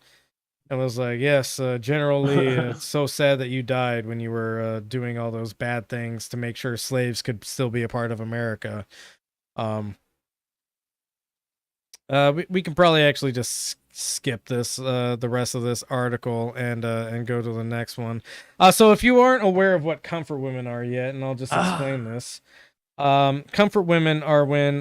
and was like, "Yes, General Lee, it's so sad that you died when you were doing all those bad things to make sure slaves could still be a part of America." We can probably actually just skip this the rest of this article and go to the next one. So if you aren't aware of what comfort women are yet, and I'll just explain this. Comfort women are when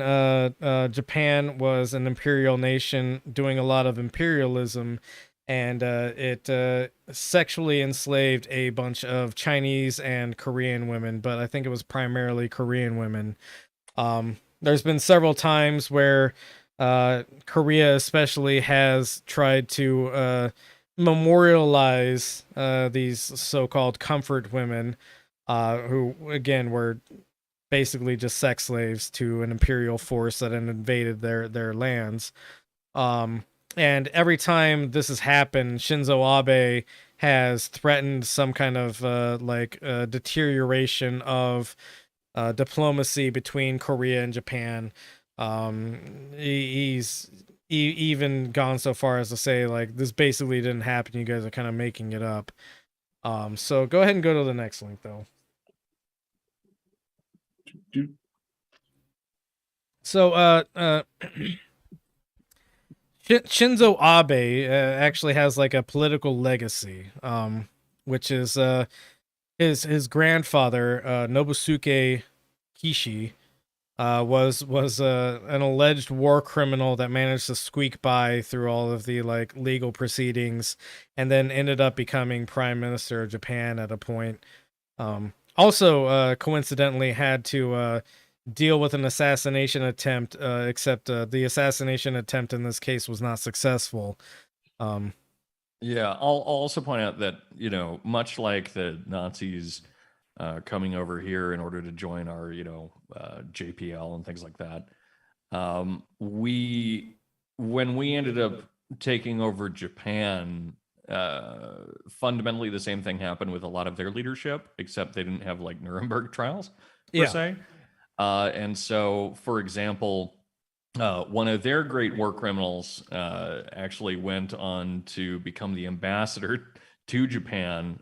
Japan was an imperial nation doing a lot of imperialism, and it sexually enslaved a bunch of Chinese and Korean women, but I think it was primarily Korean women. There's been several times where Korea especially has tried to memorialize these so-called comfort women, who again were basically just sex slaves to an imperial force that had invaded their lands. And every time this has happened, Shinzo Abe has threatened some kind of deterioration of diplomacy between Korea and Japan. He's even gone so far as to say, like, this basically didn't happen. You guys are kind of making it up. So go ahead and go to the next link, though. So, Shinzo Abe actually has like a political legacy, which is his grandfather, Nobusuke Kishi, was an alleged war criminal that managed to squeak by through all of the like legal proceedings, and then ended up becoming Prime Minister of Japan at a point. Also, coincidentally, had to deal with an assassination attempt, except the assassination attempt in this case was not successful. Yeah, I'll also point out that, you know, much like the Nazis coming over here in order to join our, JPL and things like that, when we ended up taking over Japan, fundamentally the same thing happened with a lot of their leadership, except they didn't have like Nuremberg trials per se. And so, for example, one of their great war criminals actually went on to become the ambassador to Japan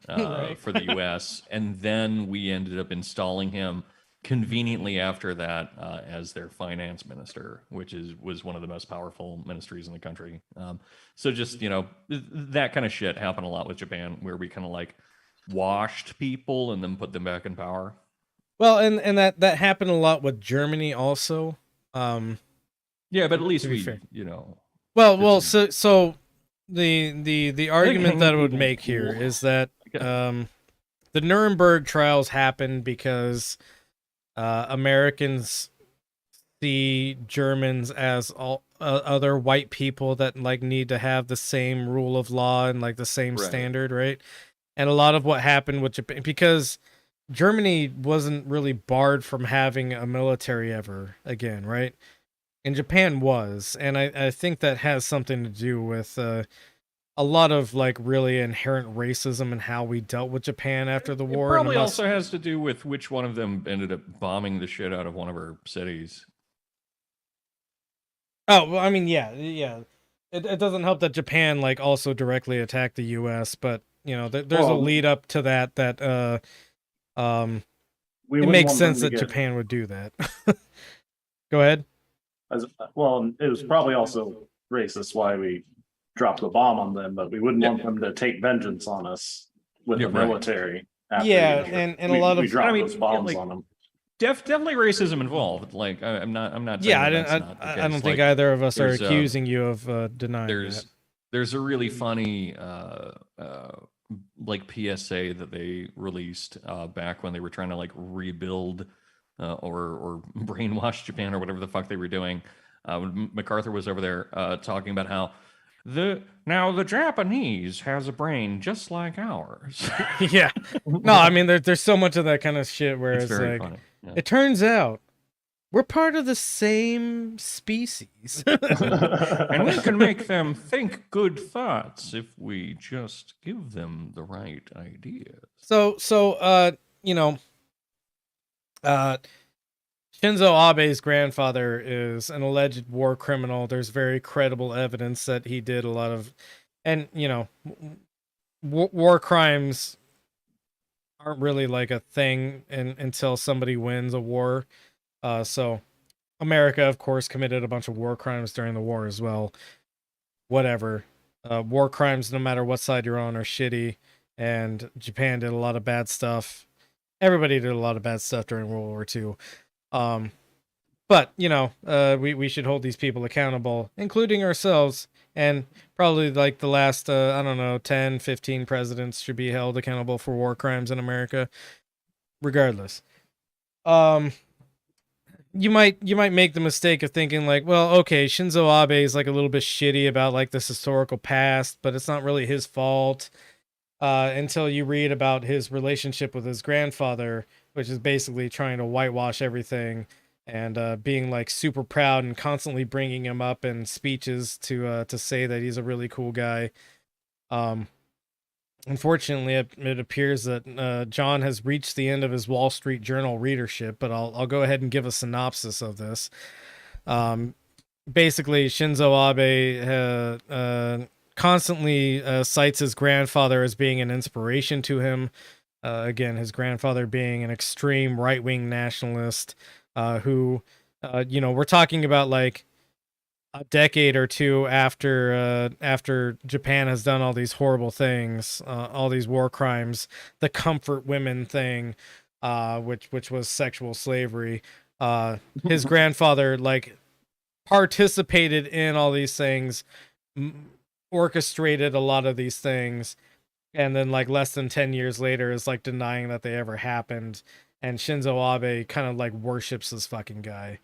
for the U.S., and then we ended up installing him conveniently after that as their finance minister, which was one of the most powerful ministries in the country. So just, that kind of shit happened a lot with Japan, where we kind of like washed people and then put them back in power. Well, and that happened a lot with Germany also. Yeah, but at least we, fair. you know. Well, so the argument that I would make here is that the Nuremberg trials happened because Americans see Germans as all other white people that like need to have the same rule of law and like the same Right. standard, right? And a lot of what happened with Japan, because Germany wasn't really barred from having a military ever again, right? And Japan was, and I think that has something to do with a lot of like really inherent racism and how we dealt with Japan after the It war. probably also has to do with which one of them ended up bombing the shit out of one of our cities. Oh, well, I mean, yeah. It doesn't help that Japan like also directly attacked the U.S., but you know, there's a lead up to that We it wouldn't makes want them sense to that get- Japan would do that. Go ahead. Well, it was probably also racist why we dropped the bomb on them, but we wouldn't want them to take vengeance on us with Yeah, the right. military. After, Yeah, you know, and we, a lot we of dropped I mean, those bombs like, on them. Definitely racism involved. Like I'm not saying yeah, that's not the I case. don't think Like, either of us are there's, accusing you of denying that. there's a really funny like PSA that they released back when they were trying to like rebuild or brainwash Japan or whatever the fuck they were doing. When MacArthur was over there talking about how the Japanese has a brain just like ours. Yeah. No, I mean there's so much of that kind of shit where It's it's very like funny. Yeah. it turns out we're part of the same species. And we can make them think good thoughts if we just give them the right ideas. So you know, Shinzo Abe's grandfather is an alleged war criminal. There's very credible evidence that he did a lot of, and you know, war crimes aren't really like a thing until somebody wins a war. So America, of course, committed a bunch of war crimes during the war as well. Whatever. War crimes, no matter what side you're on, are shitty. And Japan did a lot of bad stuff. Everybody did a lot of bad stuff during World War II. But, you know, we should hold these people accountable, including ourselves. And probably like the last, I don't know, 10, 15 presidents should be held accountable for war crimes in America. Regardless. You might make the mistake of thinking like, well, okay, Shinzo Abe is like a little bit shitty about like this historical past, but it's not really his fault. Until you read about his relationship with his grandfather, which is basically trying to whitewash everything and being like super proud and constantly bringing him up in speeches to say that he's a really cool guy. Unfortunately, it appears that John has reached the end of his Wall Street Journal readership, but I'll go ahead and give a synopsis of this. Basically, Shinzo Abe constantly cites his grandfather as being an inspiration to him. Again, his grandfather being an extreme right-wing nationalist who, you know, we're talking about like a decade or two after Japan has done all these horrible things, all these war crimes, the comfort women thing, which was sexual slavery. His grandfather like participated in all these things, orchestrated a lot of these things, and then like less than 10 years later is like denying that they ever happened. And Shinzo Abe kind of like worships this fucking guy.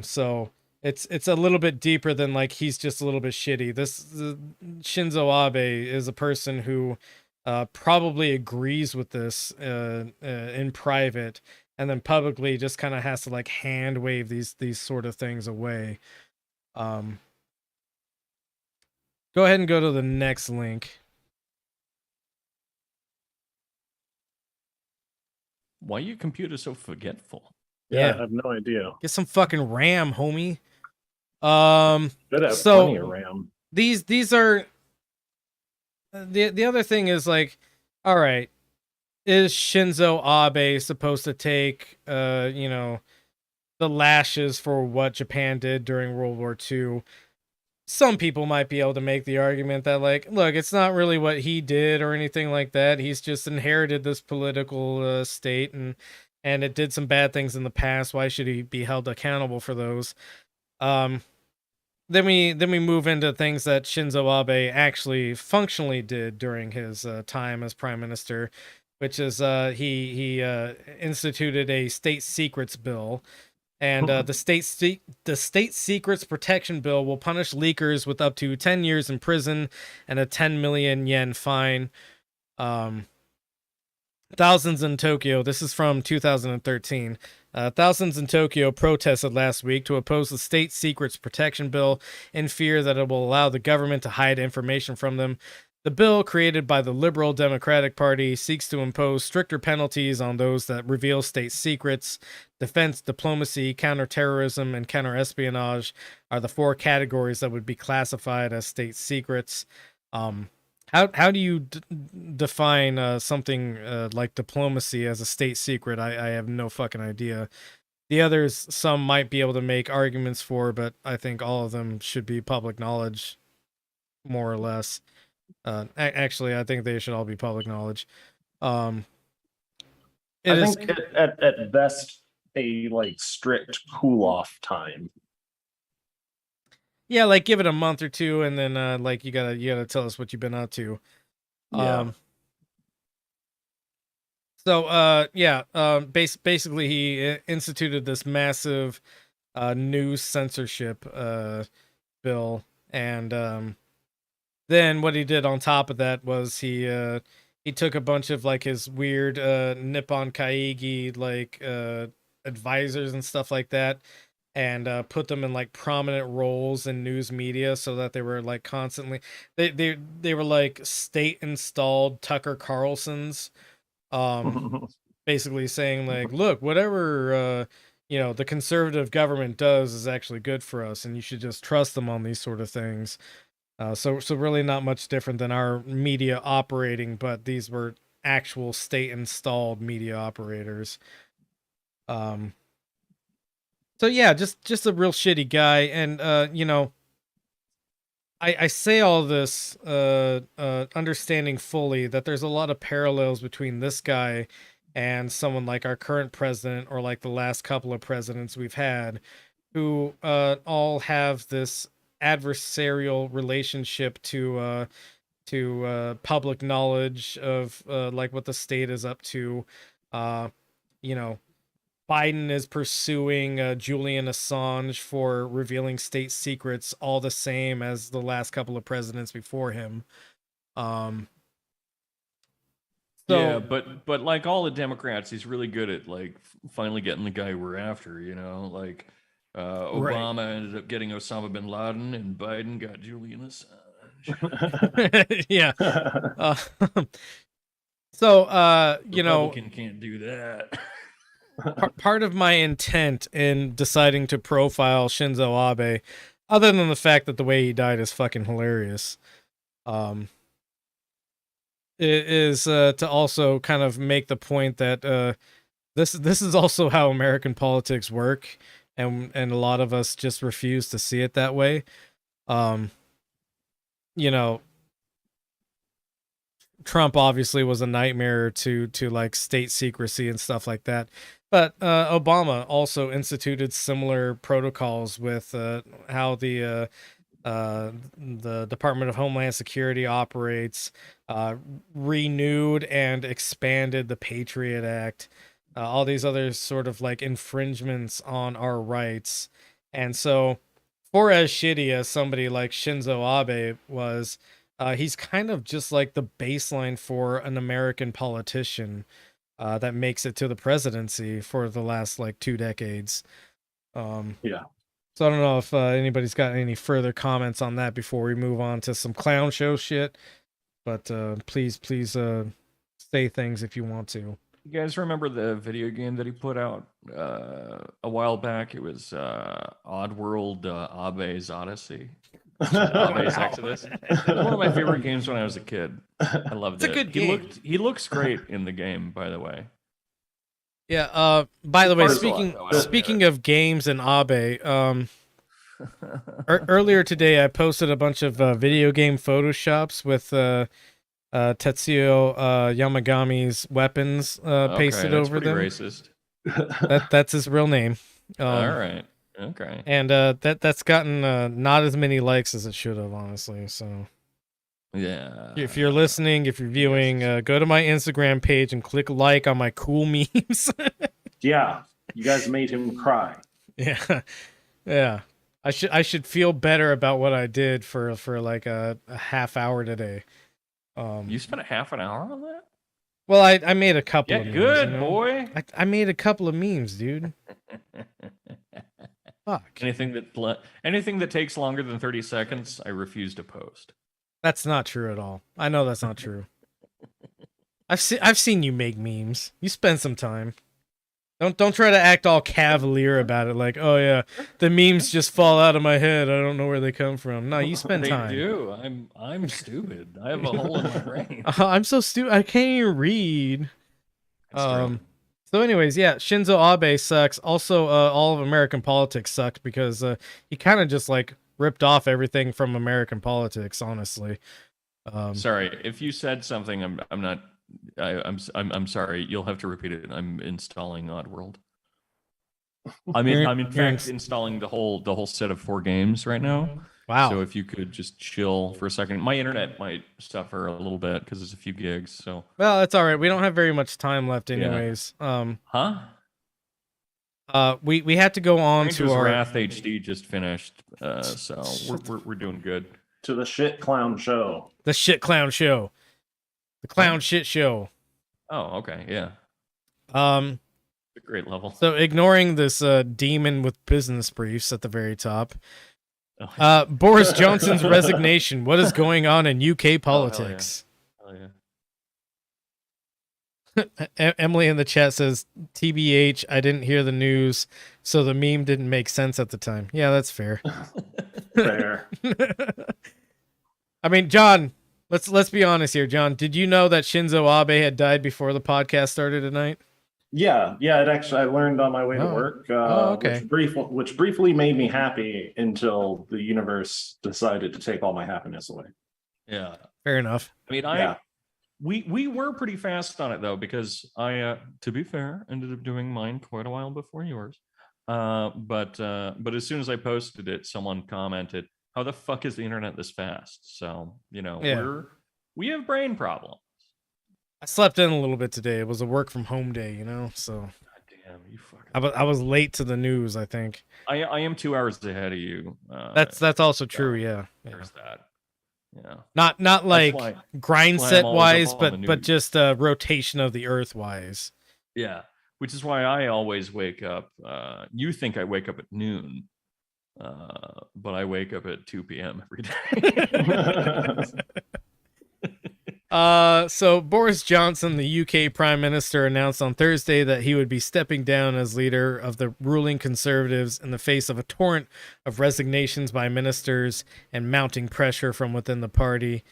So it's a little bit deeper than like he's just a little bit shitty. Shinzo Abe is a person who probably agrees with this in private, and then publicly just kind of has to like hand wave these sort of things away. Go ahead and go to the next link. Why are your computer so forgetful? Yeah. I have no idea. Get some fucking RAM, homie. Should have So plenty of RAM. these are the other thing is like, all right, is Shinzo Abe supposed to take you know, the lashes for what Japan did during World War II? Some people might be able to make the argument that like, look, it's not really what he did or anything like that. He's just inherited this political state and it did some bad things in the past. Why should he be held accountable for those? then we move into things that Shinzo Abe actually functionally did during his time as prime minister, which is he instituted a state secrets bill, and the state secrets protection bill will punish leakers with up to 10 years in prison and a 10 million yen fine. Thousands in Tokyo. This is from 2013. Thousands in Tokyo protested last week to oppose the state secrets protection bill in fear that it will allow the government to hide information from them. The bill, created by the Liberal Democratic Party, seeks to impose stricter penalties on those that reveal state secrets. Defense, diplomacy, counterterrorism, and counterespionage are the 4 categories that would be classified as state secrets. How do you define something like diplomacy as a state secret? I have no fucking idea. The others, some might be able to make arguments for, but I think all of them should be public knowledge, more or less. Actually, I think they should all be public knowledge. I think at best a strict cool off time. Yeah, like give it a month or two, and then like you gotta tell us what you've been up to. Yeah. Basically he instituted this massive news censorship bill, and then what he did on top of that was he took a bunch of like his weird Nippon Kaigi advisors and stuff like that, and put them in like prominent roles in news media, so that they were like constantly they were like state installed Tucker Carlsons, basically saying like, look, whatever the conservative government does is actually good for us, and you should just trust them on these sort of things. So really not much different than our media operating, but these were actual state installed media operators. So yeah, just a real shitty guy, and I say all this understanding fully that there's a lot of parallels between this guy and someone like our current president, or like the last couple of presidents we've had, who all have this adversarial relationship to public knowledge of like what the state is up to. Biden is pursuing Julian Assange for revealing state secrets, all the same as the last couple of presidents before him. Yeah, but like all the Democrats, he's really good at like finally getting the guy we're after. Like Obama ended up getting Osama bin Laden, and Biden got Julian Assange. Yeah. Republican can't do that. Part of my intent in deciding to profile Shinzo Abe, other than the fact that the way he died is fucking hilarious, is to also kind of make the point that this is also how American politics work, and a lot of us just refuse to see it that way. Trump obviously was a nightmare to like state secrecy and stuff like that. But Obama also instituted similar protocols with how the Department of Homeland Security operates, renewed and expanded the Patriot Act, all these other sort of like infringements on our rights. And so, for as shitty as somebody like Shinzo Abe was, he's kind of just like the baseline for an American politician that makes it to the presidency for the last like 2 decades. Yeah. So I don't know if anybody's got any further comments on that before we move on to some clown show shit. But please say things if you want to. You guys remember the video game that he put out a while back? It was Oddworld Abe's Odyssey. Abe's Exodus. It was one of my favorite games when I was a kid. I loved it. It's a good game. He looks great in the game, by the way. Yeah. By the way, First of all, speaking of games and Abe, earlier today I posted a bunch of video game photoshops with Tetsuo Yamagami's weapons pasted that's over pretty them. Racist. That's his real name. All right. Okay. and that's gotten not as many likes as it should have, honestly. So Yeah. if you're listening, if you're viewing, go to my Instagram page and click like on my cool memes. Yeah, you guys made him cry. Yeah, yeah. I should feel better about what I did for like a half hour today. You spent a half an hour on that? Well, I made a couple Yeah, of memes. good, you know? boy. I made a couple of memes, dude. Fuck. anything that takes longer than 30 seconds, I refuse to post. That's not true at all. I know that's not true. I've seen you make memes. You spend some time. Don't try to act all cavalier about it, like, oh yeah, the memes just fall out of my head. I don't know where they come from. No, you spend They time. do. I'm stupid. I have a hole in my brain. I'm so stupid. I can't even read. That's true. So anyways, yeah, Shinzo Abe sucks. Also, all of American politics sucked because he kind of just like ripped off everything from American politics, honestly. Sorry, if you said something, I'm not. I'm sorry. You'll have to repeat it. I'm installing Oddworld. I'm in fact installing the whole set of 4 games right now. Wow. So if you could just chill for a second, my internet might suffer a little bit because there's a few gigs. So well, that's all right. We don't have very much time left, anyways. huh? We had to go on Ranger's to our Wrath HD just finished, so we're doing good. To the shit clown show. the shit clown show, the clown shit show. Oh, okay, yeah, It's a great level. So ignoring this demon with business briefs at the very top, Oh, Boris Johnson's resignation. What is going on in UK politics? hell yeah. Emily in the chat says, TBH, I didn't hear the news, so the meme didn't make sense at the time. Yeah, that's fair. Fair. I mean, John, let's be honest here. John, did you know that Shinzo Abe had died before the podcast started tonight? Yeah, it actually I learned on my way to Oh. work. Okay. Which briefly made me happy until the universe decided to take all my happiness away. Yeah. Fair enough. I mean, Yeah. we were pretty fast on it though, because I, to be fair, ended up doing mine quite a while before yours. But as soon as I posted it, someone commented, "How the fuck is the internet this fast?" So Yeah. we have brain problems. I slept in a little bit today. It was a work from home day, so God damn, you fucking. I was late to the news, I think. I am 2 hours ahead of you. That's also true, yeah. There's that. Yeah. Not like why- grind why I'm set always wise, up on the but news. just rotation of the earth wise. Yeah. Which is why I always wake up. You think I wake up at noon, but I wake up at 2 p.m. every day. So Boris Johnson, the UK Prime Minister, announced on Thursday that he would be stepping down as leader of the ruling Conservatives in the face of a torrent of resignations by ministers and mounting pressure from within the party.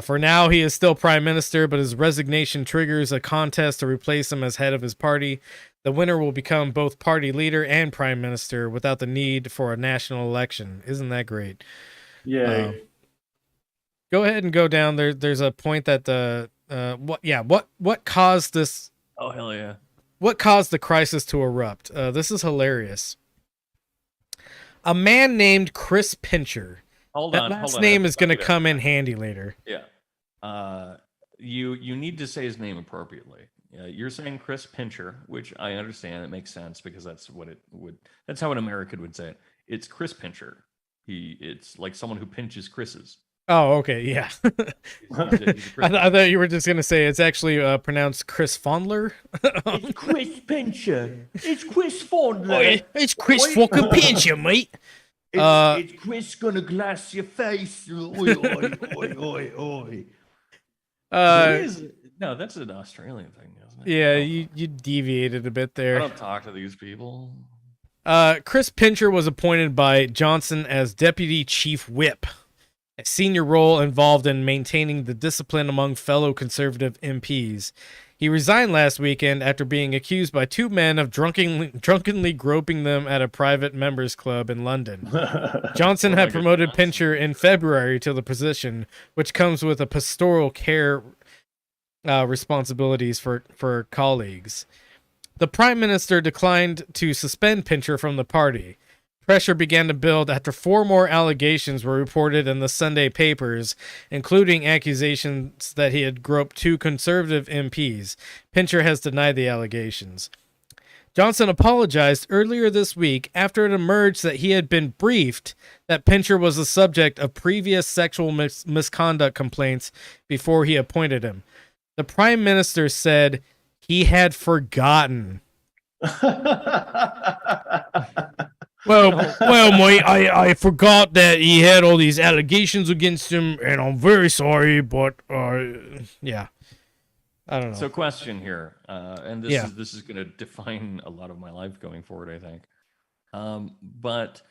For now, he is still Prime Minister, but his resignation triggers a contest to replace him as head of his party. The winner will become both party leader and Prime Minister without the need for a national election. Isn't that great? Yeah. Go ahead and go down there. There's a point that what caused this? Oh hell yeah! What caused the crisis to erupt? This is hilarious. A man named Chris Pincher. Hold That on. last hold on. name is going to Okay. come in handy later. Yeah. You need to say his name appropriately. You're saying Chris Pincher, which I understand. It makes sense because that's what it would. That's how an American would say it. It's Chris Pincher. It's like someone who pinches Chris's. Oh, okay, yeah. He's a Chris I thought you were just going to say it's actually pronounced Chris Fondler. It's Chris Pincher. It's Chris Fondler. It's Chris fucking Pincher, mate. It's Chris gonna glass your face. Oi, oi, oi, oi, oi. No, that's an Australian thing, isn't it? Yeah, you deviated a bit I there. don't talk to these people. Chris Pincher was appointed by Johnson as Deputy Chief Whip, a senior role involved in maintaining the discipline among fellow Conservative MPs. He resigned last weekend after being accused by 2 men of drunkenly groping them at a private members club in London. Johnson Oh my had promoted goodness. Pincher in February to the position, which comes with a pastoral care responsibilities for colleagues. The Prime Minister declined to suspend Pincher from the party. Pressure began to build after 4 more allegations were reported in the Sunday papers, including accusations that he had groped 2 conservative MPs. Pincher has denied the allegations. Johnson apologized earlier this week after it emerged that he had been briefed that Pincher was the subject of previous sexual misconduct complaints before he appointed him. The Prime Minister said he had forgotten. Well, mate, I forgot that he had all these allegations against him, and I'm very sorry, but yeah, I don't know. So, question here, and this is going to define a lot of my life going forward, I think. But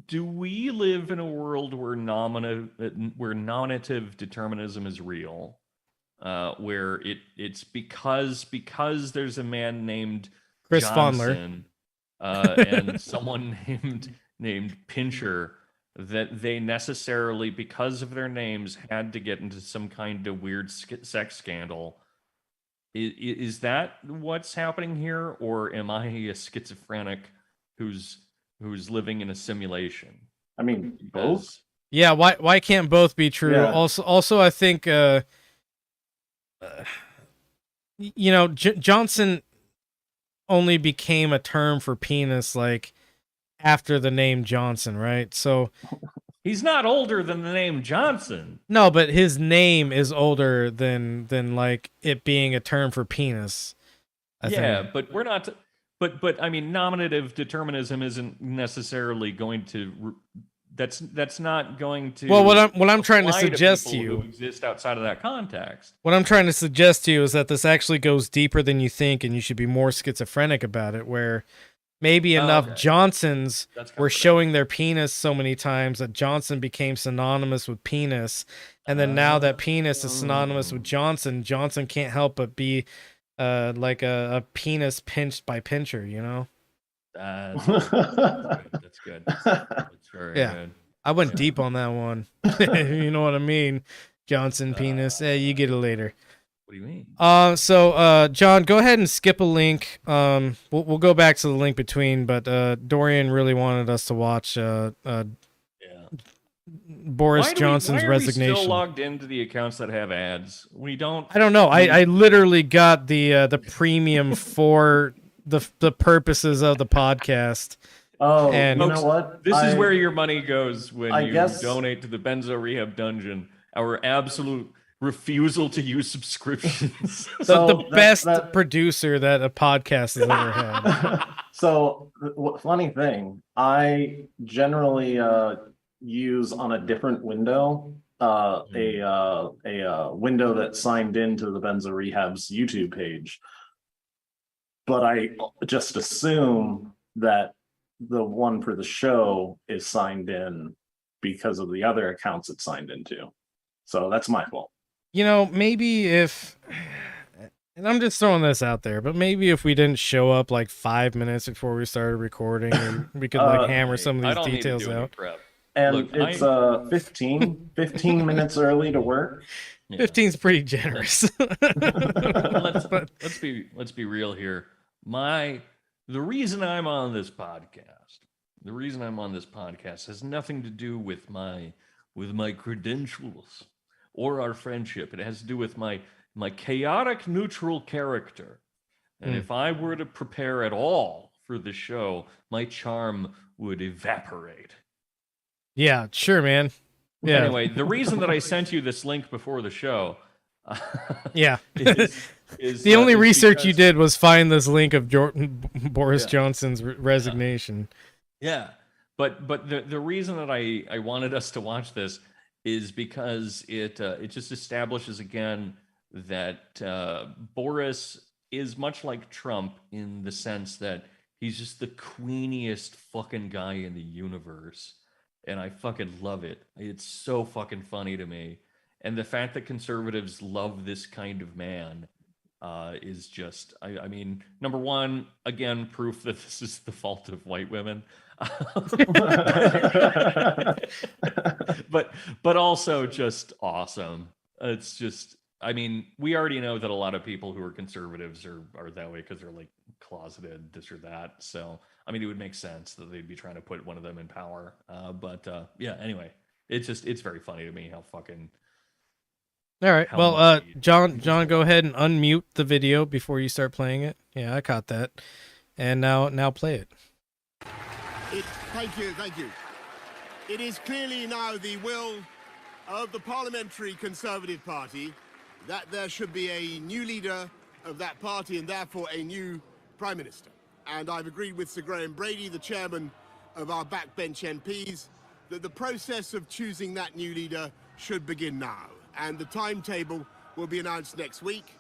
do we live in a world where nominative determinism is real, where it's because there's a man named Chris Johnson, and someone named Pincher, that they necessarily, because of their names, had to get into some kind of weird sex scandal? Is that what's happening here, or am I a schizophrenic who's living in a simulation? I mean, both. Yeah, why can't both be true? Yeah. Also, I think Johnson only became a term for penis like after the name Johnson, right? So he's not older than the name Johnson. No, but his name is older than like it being a term for penis. I think. But we're not. But I mean, nominative determinism isn't necessarily going to. That's not going to. Well, what I'm trying to suggest to you who exist outside of that context. What I'm trying to suggest to you is that this actually goes deeper than you think, and you should be more schizophrenic about it. Where maybe enough Johnsons were showing their penis so many times that Johnson became synonymous with penis, and then now that penis is synonymous with Johnson, Johnson can't help but be like a penis pinched by Pincher, you know? That's good. That's very good. I went deep on that one. You know what I mean? Johnson penis. You get it later. What do you mean? So John, go ahead and skip a link. We'll go back to the link between, but Dorian really wanted us to watch Boris Johnson's resignation. We still logged into the accounts that have ads? We don't. I don't know. I literally got the premium for the purposes of the podcast. Oh, and you know what? This is where your money goes when you donate to the Benzo Rehab Dungeon. Our absolute refusal to use subscriptions. The best producer that a podcast has ever had. So, funny thing, I generally use on a different window, a window that signed into the Benzo Rehab's YouTube page. But I just assume that the one for the show is signed in because of the other accounts it's signed into. So that's my fault. You know, maybe if, and I'm just throwing this out there, but maybe if we didn't show up like 5 minutes before we started recording, and we could like hammer some of these details out. And look, it's 15 minutes early to work. Yeah. 15's pretty generous. Let's be real here. The reason I'm on this podcast has nothing to do with my credentials or our friendship. It has to do with my chaotic neutral character. And if I were to prepare at all for the show, my charm would evaporate. Yeah, sure, man. Yeah. Anyway, the reason that I sent you this link before the show is the only research you did was find this link of Boris Johnson's resignation. Yeah. But the reason that I wanted us to watch this is because it just establishes again that Boris is much like Trump in the sense that he's just the queeniest fucking guy in the universe. And I fucking love it. It's so fucking funny to me. And the fact that conservatives love this kind of man is just, I mean, number one, again, proof that this is the fault of white women. but also just awesome. It's just, I mean, we already know that a lot of people who are conservatives are that way because they're like closeted, this or that. So, I mean, it would make sense that they'd be trying to put one of them in power. But yeah, anyway, it's very funny to me how fucking. All right. How Well, mushy John, people's go ahead and unmute the video before you start playing it. Yeah, I caught that. And now play it. Thank you. It is clearly now the will of the Parliamentary Conservative Party that there should be a new leader of that party and therefore a new Prime Minister. And I've agreed with Sir Graham Brady, the chairman of our backbench MPs, that the process of choosing that new leader should begin now. And the timetable will be announced next week.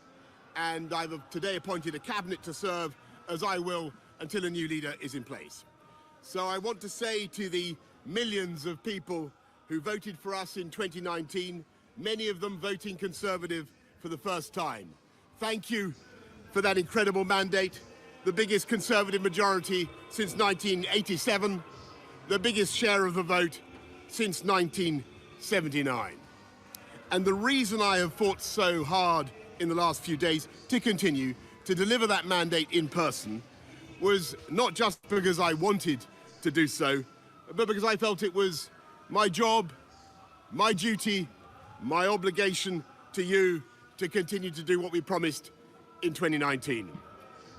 And I've today appointed a cabinet to serve, as I will, until a new leader is in place. So I want to say to the millions of people who voted for us in 2019, many of them voting Conservative for the first time, thank you for that incredible mandate, the biggest Conservative majority since 1987, the biggest share of the vote since 1979. And the reason I have fought so hard in the last few days to continue to deliver that mandate in person was not just because I wanted to do so, but because I felt it was my job, my duty, my obligation to you to continue to do what we promised in 2019.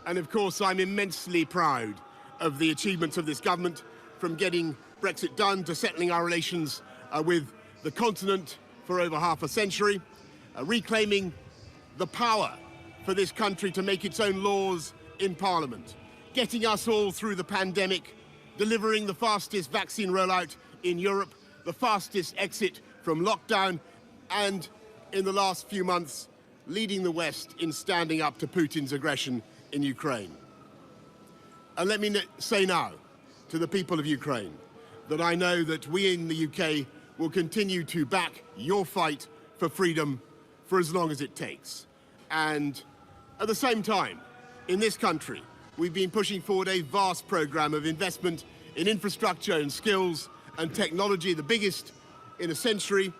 And of course, I'm immensely proud of the achievements of this government, from getting Brexit done to settling our relations with the continent for over half a century, reclaiming the power for this country to make its own laws in Parliament, getting us all through the pandemic, delivering the fastest vaccine rollout in Europe, the fastest exit from lockdown, and in the last few months, leading the West in standing up to Putin's aggression in Ukraine. And let me say now to the people of Ukraine that I know that we in the UK will continue to back your fight for freedom for as long as it takes. And at the same time, in this country, we've been pushing forward a vast program of investment in infrastructure and skills and technology, the biggest in a century,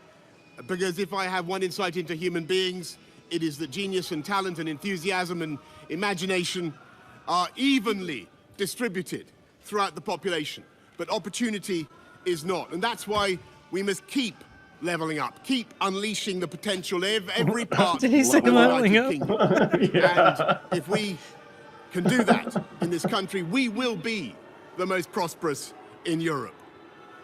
because if I have one insight into human beings, it is that genius and talent and enthusiasm and imagination are evenly distributed throughout the population, but opportunity is not. And that's why we must keep leveling up, keep unleashing the potential of every part Did he say of the leveling United up? Kingdom. Yeah. And if we can do that in this country, we will be the most prosperous in Europe.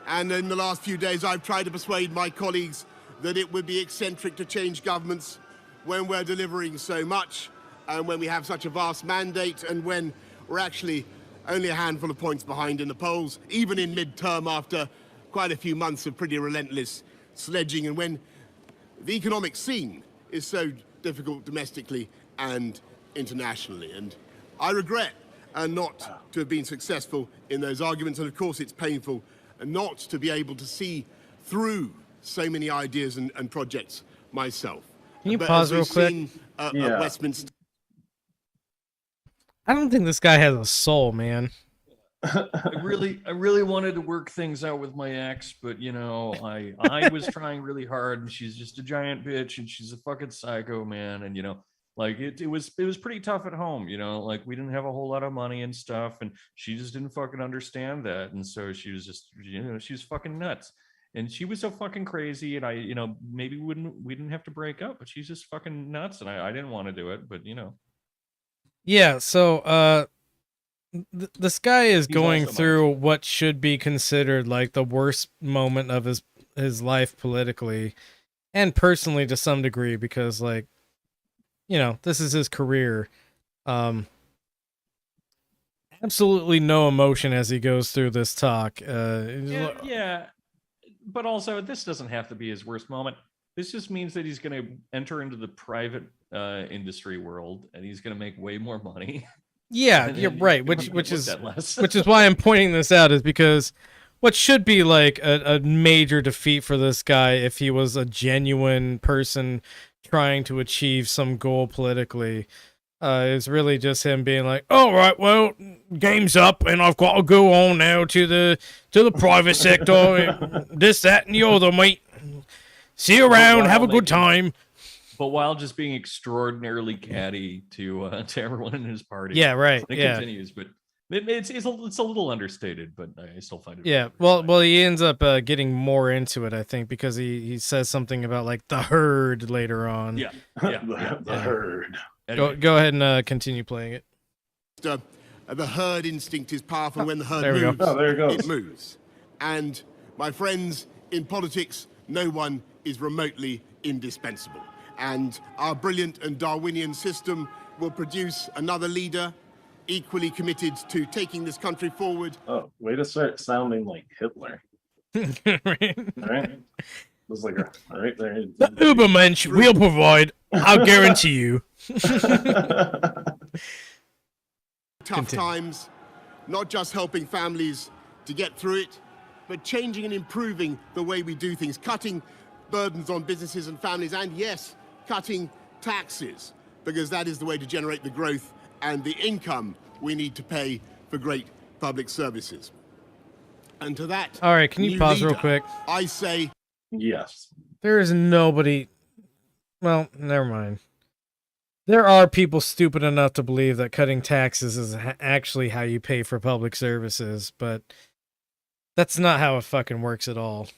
And in the last few days, I've tried to persuade my colleagues that it would be eccentric to change governments when we're delivering so much, and when we have such a vast mandate, and when we're actually only a handful of points behind in the polls, even in mid-term after quite a few months of pretty relentless sledging, and when the economic scene is so difficult domestically and internationally. And I regret not to have been successful in those arguments, and of course it's painful not to be able to see through so many ideas and projects myself. Can you But pause as real we've quick? seen, at Yeah. Westminster, I don't think this guy has a soul, man. I really wanted to work things out with my ex, but you know, I was trying really hard, and she's just a giant bitch, and she's a fucking psycho, man. And you know, like it was pretty tough at home, you know, like we didn't have a whole lot of money and stuff, and she just didn't fucking understand that, and so she was just, you know, she was fucking nuts, and she was so fucking crazy, and I, you know, maybe we didn't have to break up, but she's just fucking nuts, and I didn't want to do it, but you know. Yeah, so this guy is He's going also through what should be considered like the worst moment of his life politically and personally to some degree, because like, you know, this is his career. Absolutely no emotion as he goes through this talk. Yeah, but also this doesn't have to be his worst moment. This just means that he's going to enter into the private industry world, and he's going to make way more money. Yeah, And you're then right. he's gonna Which look is at less. which is why I'm pointing this out, is because what should be like a major defeat for this guy, if he was a genuine person trying to achieve some goal politically, is really just him being like, all right, well, game's up, and I've got to go on now to the private sector, this, that, and the other, mate. See you around, have a good time. but while just being extraordinarily catty to everyone in his party. Yeah, right. It Yeah. continues, but it's a little understated, but I still find it. Yeah, very well, he ends up getting more into it, I think, because he says something about like the herd later on. yeah, The herd. Anyway, Go ahead and continue playing it. The herd instinct is powerful. When the herd there we go. moves, Oh, there it goes. it moves. And my friends, in politics, no one is remotely indispensable. And our brilliant and Darwinian system will produce another leader equally committed to taking this country forward. Oh, way to start sounding like Hitler. All right. Was like, all right there. The Ubermensch will provide. I'll guarantee you. Tough times, not just helping families to get through it, but changing and improving the way we do things, cutting burdens on businesses and families, and yes, cutting taxes, because that is the way to generate the growth and the income we need to pay for great public services. And to that, All right, can you new pause real leader, quick? I say, Yes. There is nobody. Well, never mind. There are people stupid enough to believe that cutting taxes is actually how you pay for public services, but that's not how it fucking works at all.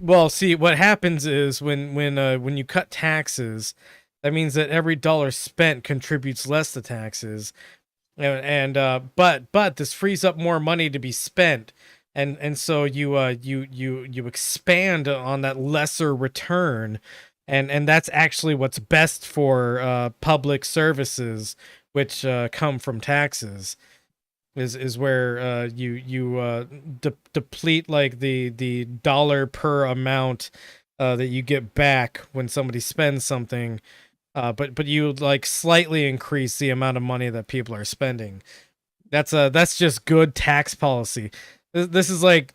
Well, see, what happens is when you cut taxes, that means that every dollar spent contributes less to taxes, but this frees up more money to be spent, and so you expand on that lesser return. And that's actually what's best for public services, which come from taxes, is where you deplete like the dollar per amount that you get back when somebody spends something, but you like slightly increase the amount of money that people are spending. That's just good tax policy. This is like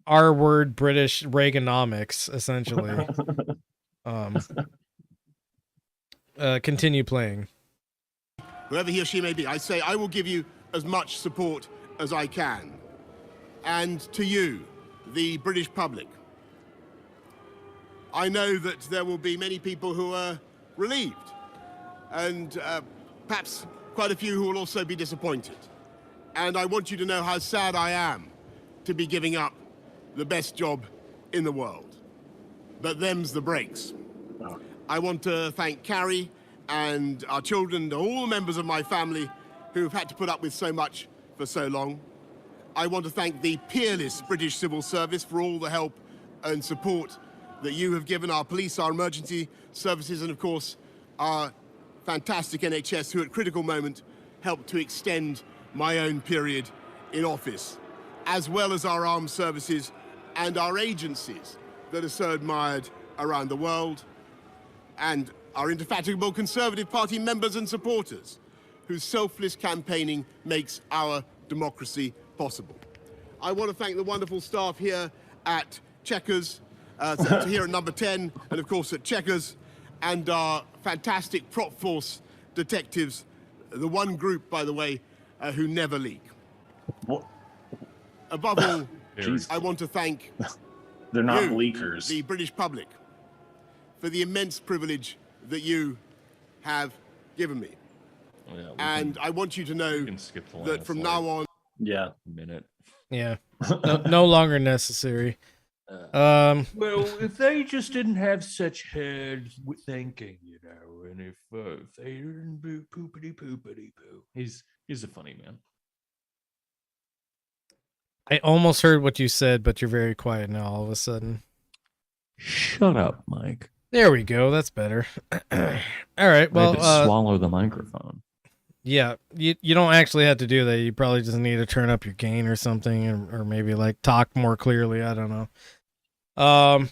R-word British Reaganomics, essentially. Continue playing. whoever he or she may be, I say I will give you as much support as I can. And to you, the British public, I know that there will be many people who are relieved, and perhaps quite a few who will also be disappointed. And I want you to know how sad I am to be giving up the best job in the world. But them's the breaks. I want to thank Carrie and our children and all the members of my family who've had to put up with so much for so long. I want to thank the peerless British Civil Service for all the help and support that you have given our police, our emergency services, and of course, our fantastic NHS, who at critical moment helped to extend my own period in office, as well as our armed services and our agencies that are so admired around the world, and our indefatigable Conservative Party members and supporters, whose selfless campaigning makes our democracy possible. I want to thank the wonderful staff here at Checkers, here at number 10, and of course at Checkers, and our fantastic prop force detectives, the one group, by the way, who never leak. What? Above all, Jeez. I want to thank They're not you, leakers. the British public, for the immense privilege that you have given me. Yeah, And I want you to know can skip the that last, from like, now on, Yeah. minute. Yeah, no longer necessary. Well, if they just didn't have such heads with thinking, you know, and if they didn't do poopity poopity poo. He's a funny man. I almost heard what you said, but you're very quiet now all of a sudden. Shut up, Mike. There we go. That's better. All right. Well, swallow the microphone. yeah, you don't actually have to do that. You probably just need to turn up your gain or something, or maybe like talk more clearly. I don't know.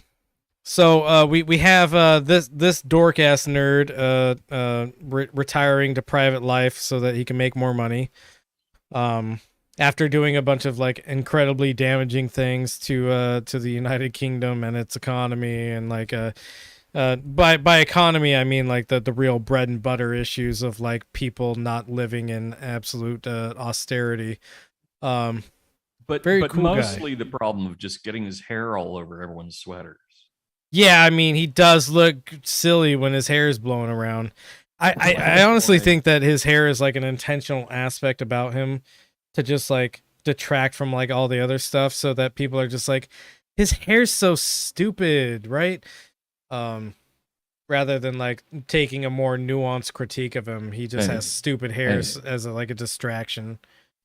So we have this dork ass nerd retiring to private life so that he can make more money. After doing a bunch of like incredibly damaging things to the United Kingdom and its economy, and like by economy I mean like the real bread and butter issues of like people not living in absolute austerity. But Very but cool guy. mostly the problem of just getting his hair all over everyone's sweaters. Yeah, I mean, he does look silly when his hair is blowing around. I honestly think that his hair is like an intentional aspect about him to just like detract from like all the other stuff so that people are just like, his hair's so stupid, right? Rather than like taking a more nuanced critique of him, he just has stupid hair as like a distraction.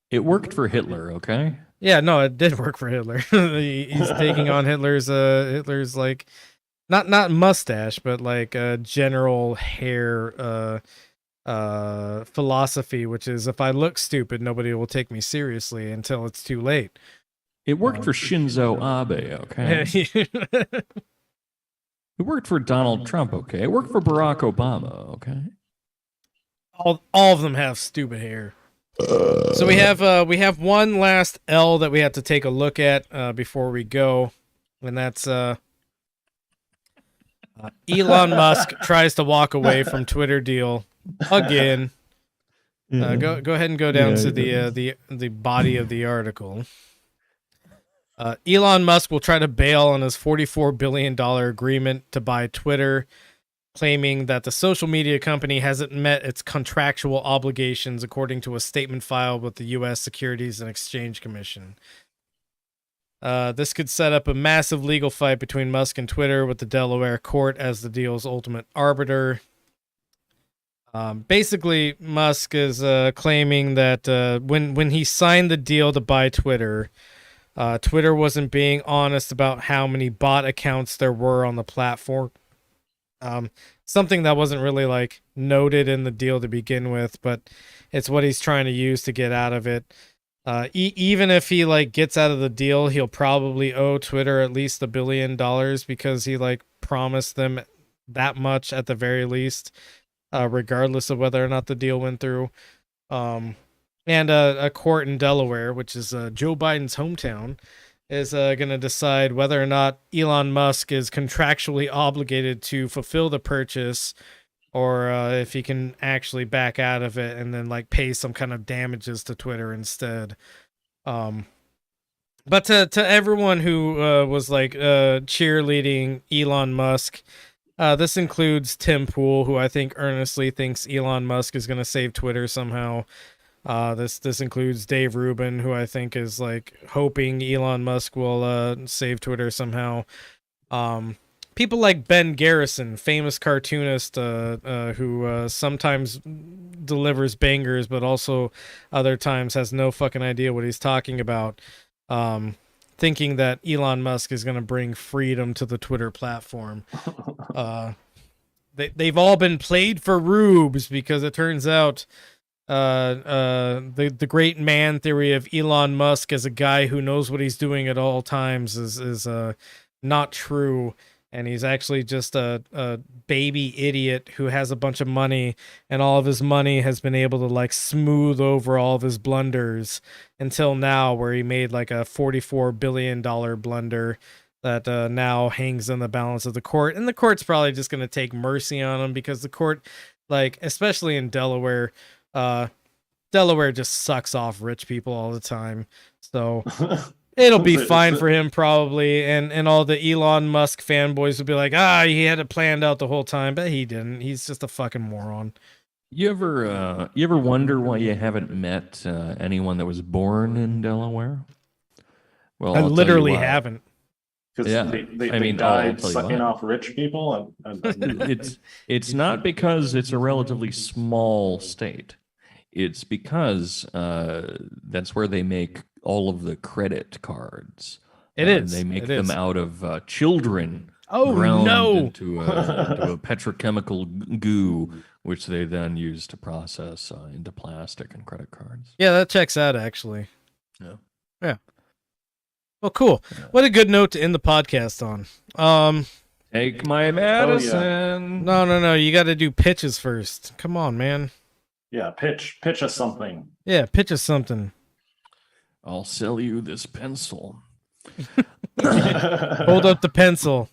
It worked for Hitler, okay? Yeah, no, it did work for Hitler. He's taking on Hitler's like not mustache, but like general hair philosophy, which is if I look stupid, nobody will take me seriously until it's too late. It worked for Shinzo Abe, okay? It worked for Donald Trump, okay? It worked for Barack Obama, okay? All of them have stupid hair. So we have one last L that we have to take a look at before we go, and that's Elon Musk tries to walk away from Twitter deal again. Go ahead and go down to the body of the article. Elon Musk will try to bail on his $44 billion agreement to buy Twitter, claiming that the social media company hasn't met its contractual obligations according to a statement filed with the U.S. Securities and Exchange Commission. This could set up a massive legal fight between Musk and Twitter, with the Delaware court as the deal's ultimate arbiter. Basically, Musk is claiming that when he signed the deal to buy Twitter, Twitter wasn't being honest about how many bot accounts there were on the platform. Something that wasn't really like noted in the deal to begin with, but it's what he's trying to use to get out of it. Even if he like gets out of the deal, he'll probably owe Twitter at least $1 billion because he like promised them that much at the very least, regardless of whether or not the deal went through. And a court in Delaware, which is Joe Biden's hometown, is going to decide whether or not Elon Musk is contractually obligated to fulfill the purchase, or if he can actually back out of it and then like pay some kind of damages to Twitter instead. But to everyone who was like cheerleading Elon Musk, this includes Tim Pool, who I think earnestly thinks Elon Musk is going to save Twitter somehow. This includes Dave Rubin, who I think is like hoping Elon Musk will save Twitter somehow. People like Ben Garrison, famous cartoonist, who sometimes delivers bangers, but also other times has no fucking idea what he's talking about. Thinking that Elon Musk is going to bring freedom to the Twitter platform. They've all been played for rubes, because it turns out the great man theory of Elon Musk as a guy who knows what he's doing at all times is not true, and he's actually just a baby idiot who has a bunch of money, and all of his money has been able to like smooth over all of his blunders until now, where he made like a $44 billion blunder that now hangs in the balance of the court, and the court's probably just going to take mercy on him, because the court, like especially in Delaware, Delaware just sucks off rich people all the time, so it'll be fine for him probably, and all the Elon Musk fanboys will be like, he had it planned out the whole time, but he didn't. He's just a fucking moron. You ever wonder why you haven't met anyone that was born in Delaware? Well, I literally haven't. Because they died sucking off rich people. It's not because it's a relatively small state. It's because that's where they make all of the credit cards. It is. They make them out of children. Oh, ground no. into a petrochemical goo, which they then use to process into plastic and credit cards. Yeah, that checks out, actually. Yeah. Well, cool. What a good note to end the podcast on. Take my medicine. No. You got to do pitches first. Come on, man. Yeah, pitch us something. Yeah, pitch us something. I'll sell you this pencil. Hold up the pencil.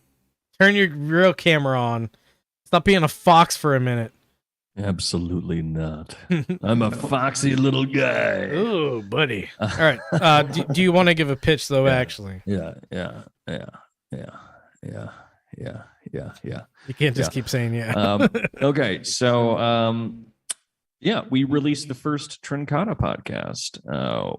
Turn your real camera on. Stop being a fox for a minute. Absolutely not. I'm a foxy little guy. Ooh, buddy. All right. Do you want to give a pitch though? Yeah. Actually, Yeah. you can't just Yeah. keep saying yeah. Okay, so yeah, we released the first Trincata podcast,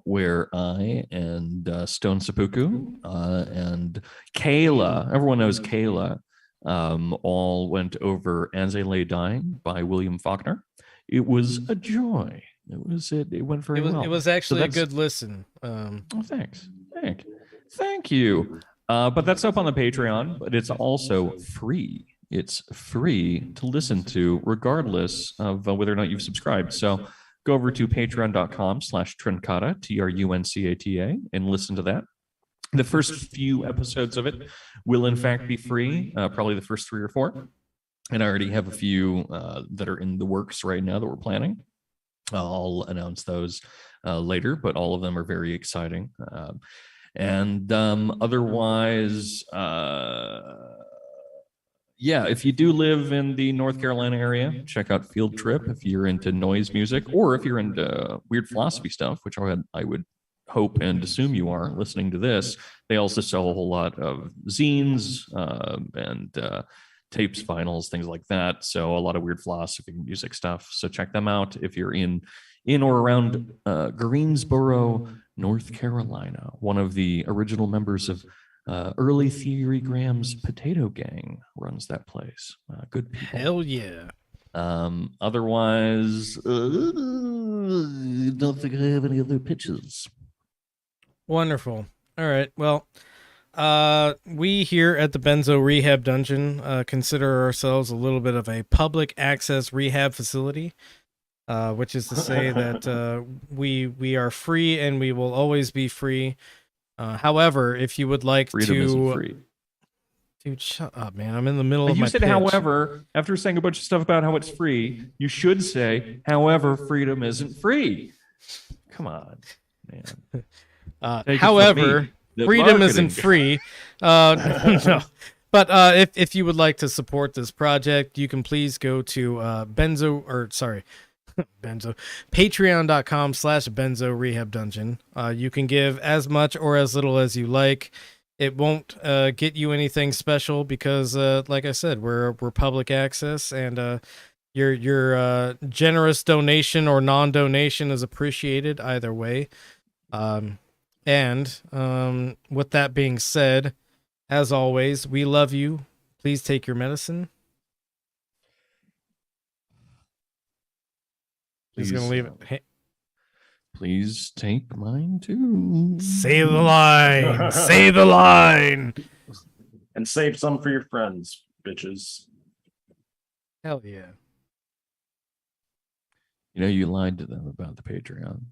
where I and Stone Seppuku and Kayla, everyone knows Kayla, all went over As I Lay Dying by William Faulkner. It was a joy. It went very well. It was actually a that's- good listen. Oh, thanks. Thank you. But that's up on the Patreon, but it's also free. It's free to listen to regardless of whether or not you've subscribed. So go over to patreon.com/Trincata, TRUNCATA, and listen to that. The first few episodes of it will in fact be free, probably the first 3 or 4. And I already have a few that are in the works right now that we're planning. I'll announce those later, but all of them are very exciting. And otherwise, yeah, if you do live in the North Carolina area, check out Field Trip if you're into noise music, or if you're into weird philosophy stuff, which I would hope and assume you are listening to this. They also sell a whole lot of zines and tapes, vinyls, things like that. So a lot of weird philosophy music stuff. So check them out if you're in or around Greensboro, North Carolina. One of the original members of early Theory Graham's Potato Gang runs that place. Good people. Hell yeah. Otherwise, don't think I have any other pitches. Wonderful. All right. Well, we here at the Benzo Rehab Dungeon consider ourselves a little bit of a public access rehab facility, which is to say that we are free and we will always be free. However, if you would like Freedom to, isn't free. dude, shut up, man! I'm in the middle of You my said, pitch. however, after saying a bunch of stuff about how it's free, you should say, however, freedom isn't free. Come on, man. Take it from However, me, the freedom marketing isn't guy. free. No. But if you would like to support this project, you can please go to Benzo, patreon.com/Benzo Rehab Dungeon. You can give as much or as little as you like. It won't get you anything special because, like I said, we're public access, and your generous donation or non-donation is appreciated either way. And with that being said, as always, we love you. Please take your medicine. Just gonna leave it. Please take mine too. Say the line. Say the line. And save some for your friends, bitches. Hell yeah. You know, you lied to them about the Patreon.